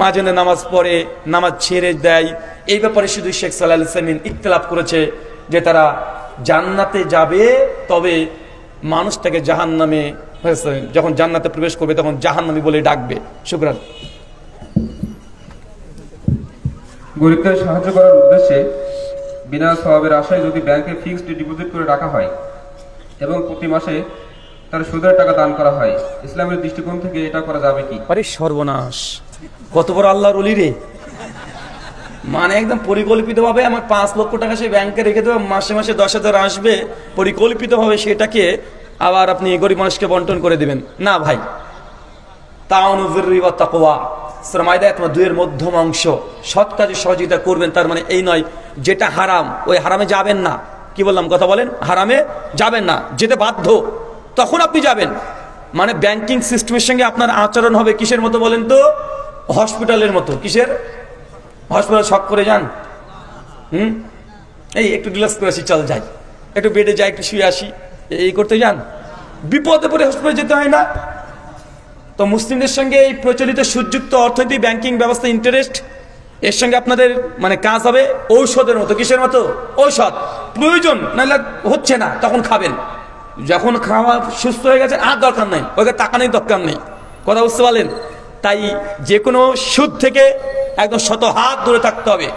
মাঝে নামাজ পড়ে, নামাজ ছেড়ে দেয়, এই ব্যাপারে শুধু শেখ সাল্লাল্লাহু আলাইহি ওয়াসাল্লাম ইখতিলাফ করেছে যে তারা জান্নাতে যাবে, তবে মানুষ তাকে জাহান্নামে যখন জান্নাতে প্রবেশ করবে তখন জাহান্নামী বলে ডাকবে। শুকরান। গরিবদের সাহায্য করার উদ্দেশ্যে বিনা সওয়াবের আশায় যদি ব্যাংকে ফিক্সড ডিপোজিট করে রাখা হয় এবং প্রতি মাসে তার সুদের টাকা দান করা হয়, ইসলামের দৃষ্টিকোণ থেকে এটা করা যাবে কি? আরে সর্বনাশ, কত বড় আল্লাহর ওলি রে! মানে একদম পরিকল্পিতভাবে আমার 5 লক্ষ টাকা সে ব্যাংকে রেখে দেবে, মাসে মাসে 10,000 আসবে, পরিকল্পিতভাবে সেটাকে আবার আপনি গরিব মানুষকে বন্টন করে দিবেন না ভাই। তাআউনু বিররি ওয়াত তাকওয়া, সূরা মাইদা 2 এর মধ্যম অংশ, সৎ কাজে সহযোগিতা করবেন। তার মানে এই নয় যেটা হারাম ওই হারামে যাবেন না। কি বললাম? কথা বলেন। হারামে যাবেন না, যেতে বাধ্য তখন আপনি যাবেন। মানে ব্যাংকিং সিস্টেমের সঙ্গে আপনার আচরণ হবে কিসের মতো বলেন তো? হসপিটালের মতো। কিসের? হসপিটাল শক করে যান, এই একটু রিল্যাক্স করে আসি, চল যাই, একটু বেডে যাই, একটু শুয়ে আসি, এই করতে যান, বিপদে পড়ে হসপিটালে যেতে হয় না। তো মুসলিমদের সঙ্গে এই প্রচলিত সুযুক্ত অর্থনৈতিক ব্যাংকিং ব্যবস্থা, ইন্টারেস্ট, এর সঙ্গে আপনাদের মানে কাজ হবে ঔষধের মতো। কিসের মতো? ঔষধ। প্রয়োজন নাহলে হচ্ছে না তখন খাবেন, যখন খাওয়া সুস্থ হয়ে গেছে আর দরকার নেই, ওকে টাকা নেই, দরকার নেই। কথা বুঝতে পারলেন? তাই যে কোনো সুদ থেকে একদম শত হাত দূরে থাকতে হবে।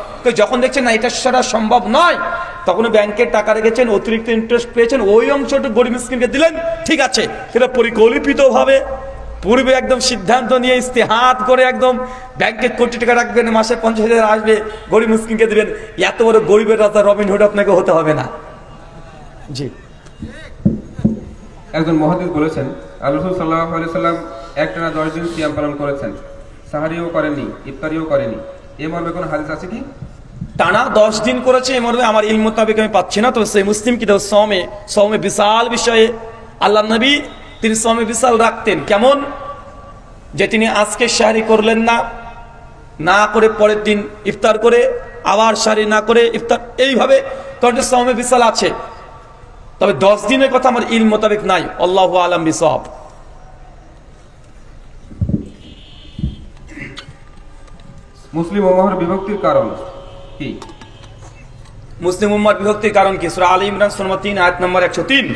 যখন দেখছেন না এটা সারা সম্ভব নয়, তখন ব্যাংকে টাকা রেখেছেন, অতিরিক্ত ইন্টারেস্ট পেয়েছেন, ওই অংশটা গরিব মিসকিনকে দিলেন, ঠিক আছে। সেটা পরিকল্পিতভাবে পূর্বে একদম সিদ্ধান্ত নিয়ে ইস্তেহাত করে একদম ব্যাংকে কোটি টাকা রাখবেন, মাসে 50,000 আসবে, গরিব মিসকিনকে দিবেন, এত বড় গরিবের রাজা রবিনহুড আপনাকে হতে হবে না। জি। একজন মুহাদ্দিস বলেছেন আল্লাহ রাসূল সাল্লাল্লাহু আলাইহি সাল্লাম একটানা 10 দিন সিয়াম পালন করেছেন, সাহারিও করেননি, ইফতারিও করেনি। এই মর্মে কোনো হাদিস আছে কি? টানা 10 দিন করেছে এই মর্মে আমার ইলম মোতাবেক আমি পাচ্ছি না। তবে সেই মুসলিম কিতাব সওমে বিশাল বিষয়ে আল্লাহ নবী তিনি সওমে বিশাল রাখতেন। কেমন? যে তিনি আজকে সাহারি করলেন না করে পরের দিন ইফতার করে, আবার সাহারি না করে ইফতার, এইভাবে কারণ সওমে বিশাল আছে। তবে 10 দিনের কথা আমার ইলম মোতাবেক নাই। আল্লাহু আলাম বিসওয়াব। মুসলিম উম্মাহর বিভক্তির কারণ কি? মুসলিম উম্মাহর বিভক্তির কারণ কি? সূরা আলে ইমরান সূরা 3 আয়াত নম্বর 103।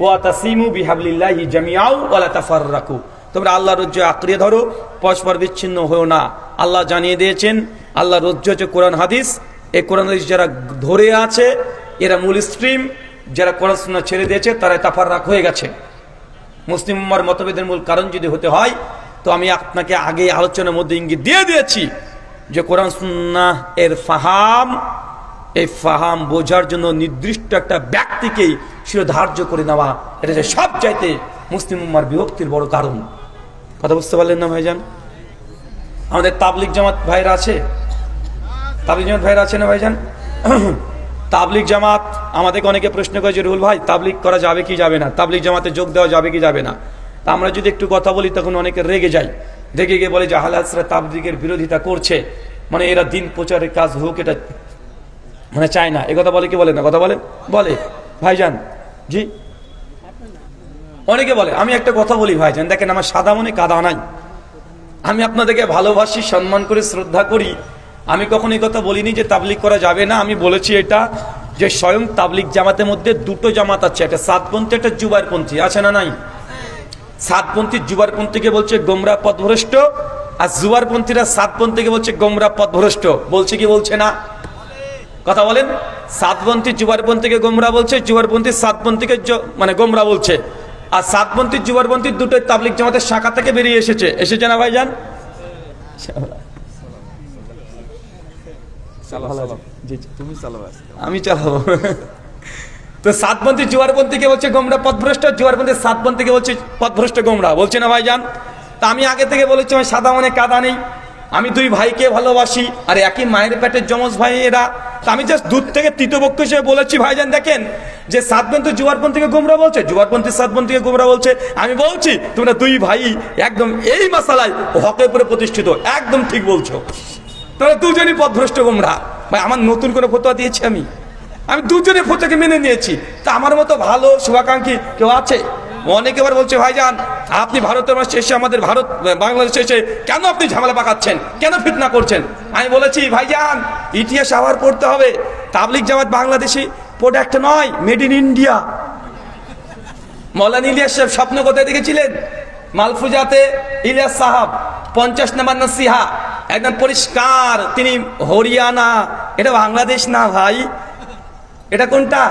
ওয়াতাসিমু বিহাবলিল্লাহি জামিআউ ওয়া লা তাফাররাকু, তোমরা আল্লাহর রজ্জু আঁকড়ে ধরো, পরস্পর বিচ্ছিন্ন হও না। আল্লাহ জানিয়ে দিয়েছেন আল্লাহর রজ্জু হচ্ছে কোরআন হাদিস। এই কোরআন হাদিস যারা ধরে আছে এরা মূল স্ট্রিম, যারা কোরআন সুন্নাহ ছেড়ে দিয়েছে তারা তাফাররাক হয়ে গেছে। মুসলিম উম্মাহর মতভেদের মূল কারণ যদি হতে হয় তো আমি আপনাকে আগে আলোচনার মধ্যে ইঙ্গিত দিয়ে দিয়েছি যে কোরআন সুন্নাহ এর ফাহাম, এই ফাহাম বোঝার জন্য নির্দিষ্ট একটা ব্যক্তিকেই শিরোধার্য করে নেওয়া, এটা যে সব চাইতে মুসলিম উম্মাহর বিভক্তির বড় কারণ। কথা বুঝতে পারলেন না ভাইজান? আমাদের তাবলিগ জামাত ভাইরা আছে, তাবলিগ জামাত ভাইরা আছে না ভাইজান? তাবলিগ জামাত আমাদেরকে অনেকে প্রশ্ন করে যে রুহুল ভাই তাবলিগ করা যাবে কি যাবে না, তাবলিগ জামাতে যোগ দেওয়া যাবে কি যাবে না। তা আমরা যদি একটু কথা বলি তখন অনেকে রেগে যায়, রেগে গিয়ে বলে যে আহলে হাদিসরা তাবলিগের বিরোধিতা করছে, মানে এরা দিন প্রচারের কাজ হোক এটা মানে চায় না। এ কথা বলে কি বলে না? কথা বলেন, বলে ভাইজান জি অনেকে বলে। আমি একটা কথা বলি ভাইজান, দেখেন আমার সাদা মনে কাদা নাই, আমি আপনাদেরকে ভালোবাসি, সম্মান করে শ্রদ্ধা করি। আমি কখনো এই কথা বলিনি যে তাবলিগ করা যাবে না। আমি বলেছি এটা যে স্বয়ং তাবলিগ জামাতের মধ্যে দুটো জামাত আছে, একটা সাতপন্থী একটা জুবারপন্থী, আছে না নাই? সাতপন্থী জুবারপন্থীকে বলছে গোমরা পথভ্রষ্ট, আর জুবারপন্থীরা সাতপন্থীকে বলছে গোমরা পথভ্রষ্ট। বলছে কি বলছে না? কথা বলেন। সাতপন্থী জুবারপন্থীকে গোমরা বলছে, জুবারপন্থী সাতপন্থীকে মানে গোমরা বলছে। আর সাতপন্থী জুবারপন্থী দুটোই তাবলিগ জামাতের শাখা থেকে বেরিয়ে এসেছে না ভাইজান? আমি চালাবো। তো সাতপন্থী জুয়ারপন্থীকে বলছে গোমরা পথভ্রষ্ট, জুয়ারপন্থী সাতপন্থীকে বলছে পথভ্রষ্ট গোমরা, বলছে না ভাইজান? তা আমি আগে থেকে বলেছি আমি সাদা মনে কাদা নেই, আমি দুই ভাইকে ভালোবাসি, আর একই মায়ের পেটের যমজ ভাই এরা। তা আমি জাস্ট দূর থেকে তৃতীয়পক্ষ হিসেবে বলেছি ভাইজান দেখেন যে সাতপন্থী জুয়ারপন্থীকে গোমরা বলছে, জুয়ারপন্থী সাতপন্থীকে গোমরা বলছে। আমি বলছি তোমরা দুই ভাই একদম এই মাসালায় হকের উপরে প্রতিষ্ঠিত, একদম ঠিক বলছো, তোমরা দুজনই পথভ্রষ্ট গোমরা। ভাই আমার নতুন করে ফতোয়া দিয়েছি, আমি দুজনের ফতোয়াকে মেনে নিয়েছি। তা আমার মতো ভালো শুভাকাঙ্ক্ষী কেউ আছে? অনেকে এবার বলছে ভাইজান আপনি ভারতের মাস শেষে আমাদের ভারত বাংলাদেশ শেষে কেন আপনি ঝামেলা পাকাচ্ছেন, কেন ফিতনা করছেন? আমি বলেছি ভাইজান ইতিহাস আবার পড়তে হবে। তাবলিগ জামাত বাংলাদেশি প্রোডাক্ট নয়, মেড ইন ইন্ডিয়া। মৌলানা ইলিয়াস সাহেব স্বপ্ন কোথায় দেখেছিলেন? মালফুজাতে ইলিয়াস সাহাব 50 নম্বর নসিহা, একদম পরিষ্কার তিনি হরিয়ানা, এটা বাংলাদেশ না ভাই, এটা কোনটা?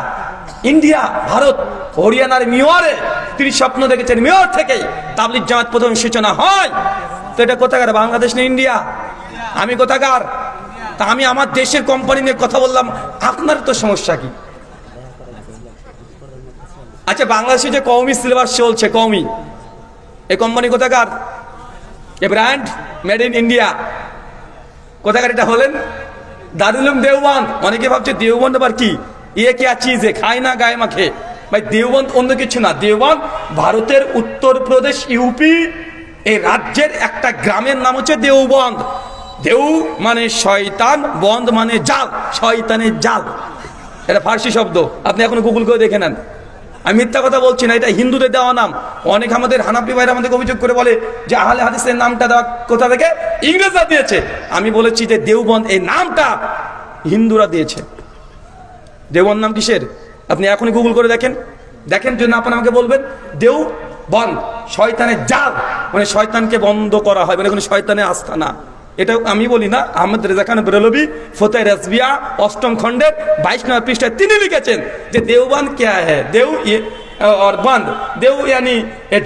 ইন্ডিয়া, ভারত। হরিয়ানার মেয়রে তিনি স্বপ্ন দেখেছেন, মেয়র থেকেই তাবলিগ জামাত প্রথম সূচনা হয়। তো এটা কোথাকার? বাংলাদেশ না ইন্ডিয়া? আমি কোথাকার? তা আমি আমার দেশের কোম্পানি নিয়ে কথা বললাম, আপনার তো সমস্যা কি? আচ্ছা বাংলাদেশে যে কওমি সিলেবাস চলছে, কওমি, এই কোম্পানি কোথাকার? এ ব্র্যান্ড মেড ইন ইন্ডিয়া, কোথাকার এটা হলেন? দারুল উলুম দেওবন্দ। অনেকে ভাবছে দেওবন্দ আবার কি, ইয়ে কি চিজ খায় না গায়ে মাখে। ভাই দেওবন্দ অন্য কিছু না, দেওবন্দ ভারতের উত্তরপ্রদেশ ইউপি এই রাজ্যের একটা গ্রামের নাম হচ্ছে দেওবন্দ। দেউ মানে শয়তান, বন্ধ মানে জাল, শয়তানের জাল, এটা ফার্সি শব্দ, আপনি এখন গুগল করে দেখে নেন। আমি মিথ্যা কথা বলছি না, এটা হিন্দুদের দেওয়া নাম। অনেক আমাদের হানাফি ভাইরা আমাদেরকে অভিযোগ করে বলে যে আহলে হাদিসের নামটা দেওয়া কোথা থেকে? ইংরেজরা দিয়েছে। আমি বলেছি যে দেওবন্দ এই নামটা হিন্দুরা দিয়েছে। দেওবন্দ নাম কিসের? আপনি এখনই গুগল করে দেখেন, দেখেন জন্য আপনি আমাকে বলবেন। দেওবন্দ শয়তানের জাল, মানে শয়তানকে বন্ধ করা হয়, মানে কোনো শয়তানের আস্থানা। এটা আমি বলি না, আহমদ রেজা খান বেরলভী ফতোয়া রাজবিয়া 8ম খণ্ডের 22 নম্বর পৃষ্ঠায় তিনি লিখেছেন যে দেওবন্দ क्या है, देव और बंद, देव यानी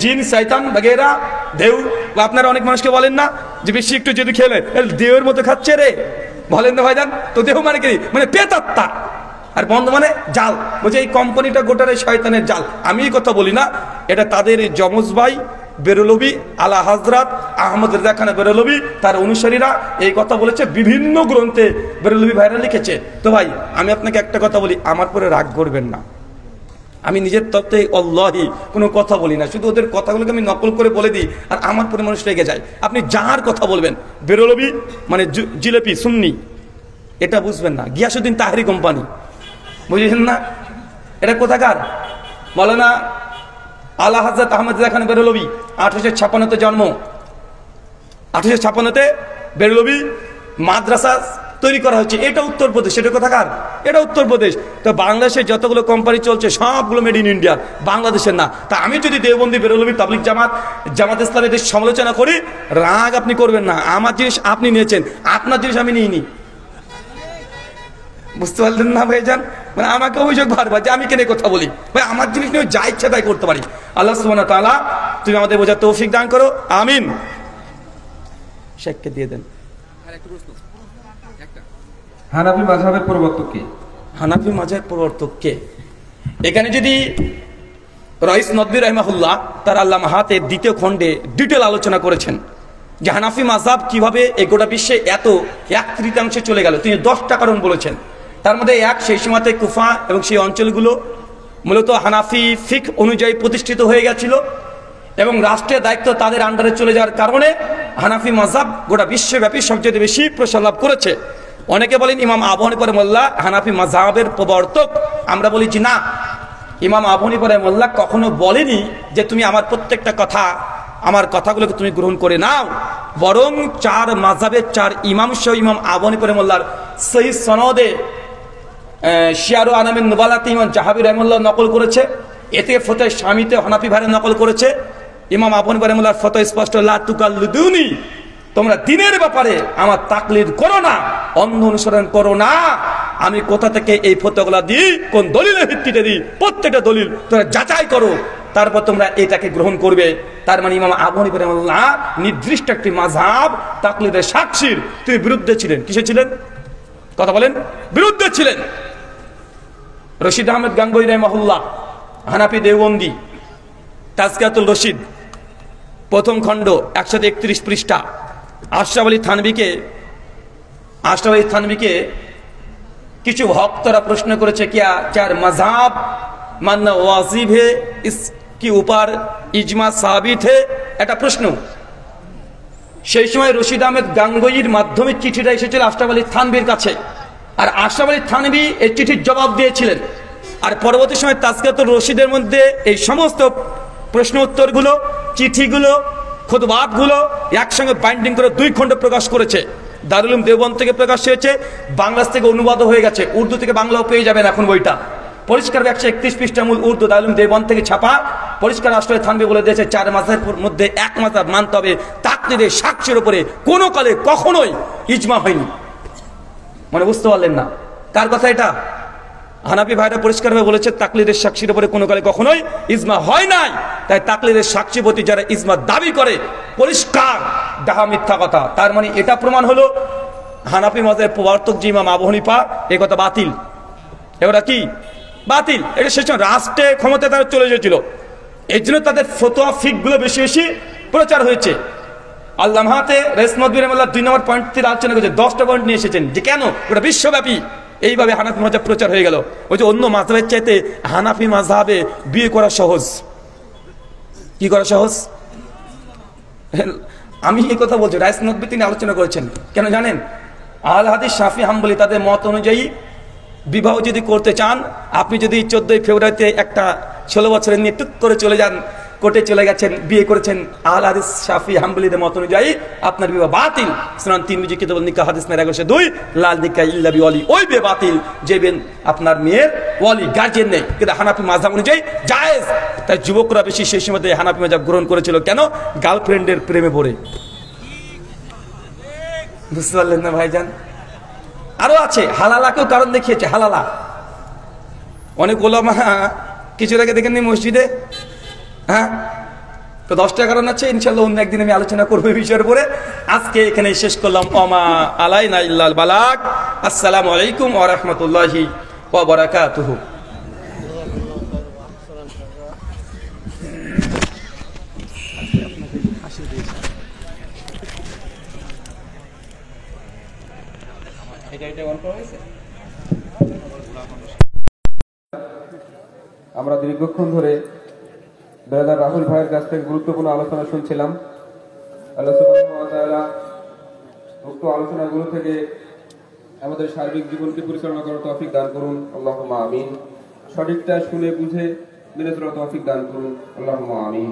জিন শয়তান বগেরা। দেউ আপনারা অনেক মানুষকে বলেন না যে বেশি একটু যদি খেলে দেওর মতো খাচ্ছে রে, বলেন না ভাইজান? তো দেহ মানে কি? মানে পেতাত্তা। আর বন্ধ মানে জাল, বলছে এই কোম্পানিটা গোটারে শয়তানের জাল। আমি এই কথা বলি না, এটা তাদের যমজ ভাই বেরলভী আলা হযরত আহমদ রেজা খান বেরলভী তার অনুসারীরা এই কথা বলেছে, বিভিন্ন গ্রন্থে বেরলভী ভাইরা লিখেছে। তো ভাই আমি আপনাকে একটা কথা বলি, আমার পরে রাগ করবেন না, আমি নিজের তত্ত্বে আল্লাহি কোনো কথা বলি না, শুধু ওদের কথাগুলোকে আমি নকল করে বলে দিই, আর আমার পরে মানুষ রেগে যায়। আপনি যার কথা বলবেন, বেরলভী মানে জিলেপি সুন্নি, এটা বুঝবেন না। গিয়াসউদ্দিন তাহরি কোম্পানি, বুঝেছেন না? এটা কোথাকার? বলে না আলা হযরত আহমদ রেজা খান বেরলভী 1856-তে জন্ম। 1856-তে বেরলভী মাদ্রাসা তৈরি করা হচ্ছে। এটা উত্তরপ্রদেশ, এটা কোথাকার? এটা উত্তরপ্রদেশ। তো বাংলাদেশে যতগুলো কোম্পানি চলছে সবগুলো মেড ইন ইন্ডিয়া, বাংলাদেশের না। তা আমি যদি দেওবন্দি, বেরলভী, তাবলিগ জামাত, জামাত ইসলামী এদের সমালোচনা করি, রাগ আপনি করবেন না। আমার জিনিস আপনি নিয়েছেন, আপনার জিনিস আমি নিইনি। বুঝতে পারলেন না ভাইজান? মানে আমাকে অভিযোগ বারবার যে আমি কেন কথা বলি। ভাই আমার জিনিস নিয়ে যা ইচ্ছা তাই করতে পারি। আল্লাহ সুবহানাহু ওয়া তাআলা তুমি আমাদের বোঝার তৌফিক দান করো, আমিন। শেখকে দিয়ে দেন। হানাফি মাযহাবের প্রবর্তক কে? হানাফি মাযহাবের প্রবর্তক কে? এখানে যদি রাইস নদভী রাহিমাহুল্লাহ তার আল্লামা হাতে দ্বিতীয় খণ্ডে ডিটেল আলোচনা করেছেন যে হানাফি মাযহাব কিভাবে এই গোটা বিশ্বে এত 1/3 চলে গেল। তিনি 10টা কারণ বলেছেন। তার মধ্যে এক, সেই সময়তে কুফা এবং সেই অঞ্চলগুলো মূলত হানাফি ফিকহ অনুযায়ী প্রতিষ্ঠিত হয়ে গেছিল এবং রাষ্ট্রের দায়িত্ব তাদের আন্ডারে চলে যাওয়ার কারণে হানাফি মাযহাব গোটা বিশ্বব্যাপী সবচেয়ে বেশি প্রসার লাভ করেছে। অনেকে বলেন ইমাম আবু হানিফা রাহিমাহুল্লাহ হানাফি মাযহাবের প্রবর্তক। আমরা বলি যে না, ইমাম আবু হানিফা রাহিমাহুল্লাহ কখনো বলেনি যে তুমি আমার প্রত্যেকটা কথা, আমার কথাগুলোকে তুমি গ্রহণ করে নাও, বরং 4 মাযহাবের 4 ইমাম সহ ইমাম আবু হানিফা রাহিমাহুল্লাহর সহিহ সনদে শিয়ারু আনামিন নুবালাতে ইমাম জাহাবি রাহিমাহুল্লাহ নকল করেছে। এতে ফতোয়া শামিতে হানাফি ভাইরা নকল করেছে। ইমাম আবু হানিফা রাহিমাহুল্লাহর ফতোয়া স্পষ্ট, লা তুকাল্লিদুনি, তোমরা দিনের ব্যাপারে আমার তাকলিদ করো না, অন্ধ অনুসরণ করো না। আমি কোথা থেকে এই ফতোয়াগুলো দিই, কোন দলিলের ভিত্তিতে দিই, প্রত্যেকটা দলিল তোমরা যাচাই করো, তারপর তোমরা এটাকে গ্রহণ করবে। তার মানে ইমাম আবু হানিফা রাহিমাহুল্লাহ নির্দিষ্ট একটি মাযহাব তাকলিদের সাক্ষীর তিনি বিরুদ্ধে ছিলেন। কিসে ছিলেন? কথা বলেন। বিরুদ্ধে ছিলেন। রশিদ আহমেদ গাঙ্গুহি রাহিমাহুল্লাহ হানাফি দেওবন্দি, তাজকিয়াতুল রশিদ প্রথম খণ্ড 131 পৃষ্ঠা। আশরাফ আলী থানভীকে কিছু ভক্তরা প্রশ্ন করেছে, क्या 4 मजहब मानना वाजिब है, इसके ऊपर इजमा साबित है, এটা প্রশ্ন। সেই সময় রশিদ আহমেদ গাঙ্গুহির মাধ্যমে চিঠিটা এসেছিল আশরাফ আলী থানভীর কাছে, আর আশরাফ আলী থানভী এই চিঠির জবাব দিয়েছিলেন। আর পরবর্তী সময় তাজকিয়াতুল রশিদের মধ্যে এই সমস্ত প্রশ্ন উত্তরগুলো, চিঠিগুলো, খুতবাতগুলো একসঙ্গে বাইন্ডিং করে 2 খণ্ড প্রকাশ করেছে। দারুল উলুম দেওবন্দ থেকে প্রকাশ হয়েছে, বাংলাদেশ থেকে অনুবাদ হয়ে গেছে, উর্দু থেকে বাংলাও পেয়ে যাবেন এখন বইটা। পরিষ্কার 131 পৃষ্ঠা মূল উর্দু, দারুল উলুম দেওবন্দ থেকে ছাপা। পরিষ্কার আশরাফ আলী থানভী বলে দিয়েছে 4 মাযহাবের মধ্যে এক মাযহাব মানতে হবে, তাকলিদের সাক্ষীর উপরে কোনো কালে কখনোই ইজমা হয়নি। মানে বুঝতে পারলেন না কার কথা এটা? হানাফি ভাইরা পরিষ্কারভাবে বলেছে তাকলিদের সাক্ষীর উপরে কোনো কালে কখনোই ইজমা হয় নাই। তাই তাকলিদের সাক্ষী প্রতি যারা ইজমা দাবি করে, পরিষ্কার ডাহা মিথ্যা কথা। তার মানে এটা প্রমাণ হলো হানাফি মাযহাবের প্রবর্তক যে ইমাম আবু হানিফা, এই কথা বাতিল। এটা কি বাতিল? এটা শেষ রাষ্ট্রে ক্ষমতায় তারা চলে এসেছিল, এই জন্য তাদের ফতোয়া ফিকগুলো বেশি বেশি প্রচার হয়েছে। আল্লামা হাতে রাইস নদভী রাহিমাহুল্লাহ 2 নম্বর পয়েন্ট আলোচনা করেছে, 10টা পয়েন্ট নিয়ে এসেছেন যে কেন ওটা বিশ্বব্যাপী এইভাবে হানাফি মাযহাব প্রচার হয়ে গেল। ওই যে অন্য মাযহাবের চাইতে হানাফি মাযহাবে বিয়ে করা সহজ। কি করা সহজ? আমি এই কথা বলছি, রাইস নদভী তিনি আলোচনা করেছেন। কেন জানেন? আহলে হাদিস, শাফি, হাম্বলি তাদের মত অনুযায়ী বিবাহ যদি করতে চান, আপনি যদি 14ই ফেব্রুয়ারিতে একটা 16 বছরের নিয়ে টুক করে চলে যান, কোর্টে চলে গেছেন, বিয়ে করেছেন, আহলে হাদিস, শাফি, হাম্বলিদের মত অনুযায়ী আপনার বিবাহ বাতিল। সুনান তিরমিজি কিতাবুন নিকাহ হাদিস নম্বর 1102, লাল নিকাহ ইল্লা বিওয়ালি, ওই বিয়ে বাতিল যে আপনার মেয়ের ওয়ালি গার্জিয়ান নেই। কিন্তু হানাফি মাযহাব অনুযায়ী জায়েজ। তাই যুবকরা বেশি সেই সময়তে হানাফি মাযহাব গ্রহণ করেছিল। কেন? গার্লফ্রেন্ডের প্রেমে পড়ে। বুঝতে পারলেন না ভাইজান? আরো আছে, হালালাকেও কারণ দেখিয়েছে। হালালা অনেক ওলামা কিছু আগে দেখেননি মসজিদে, হ্যাঁ, তো 10টা কারণ আছে। ইনশাল্লাহ অন্য একদিন আমি আলোচনা করবো এই বিষয়ের উপরে। আজকে এখানে শেষ করলাম। ওমা আলাইনা ইল্লাল বালাগ। আসসালামু আলাইকুম ওয়া রাহমাতুল্লাহি ওয়া বারাকাতুহু। আমরা দীর্ঘক্ষণ ধরে ব্রাদার রাহুল ভাইয়ের কাছ থেকে গুরুত্বপূর্ণ আলোচনা শুনছিলাম। আল্লাহ সুবহানাহু ওয়া তাআলা উক্ত আলোচনাগুলো থেকে আমাদের সার্বিক জীবনকে পরিচালনা করার তৌফিক দান করুন, আল্লাহুম্মা আমিন। সঠিকটা শুনে বুঝে মেনে চলার তৌফিক দান করুন, আল্লাহুম্মা আমিন।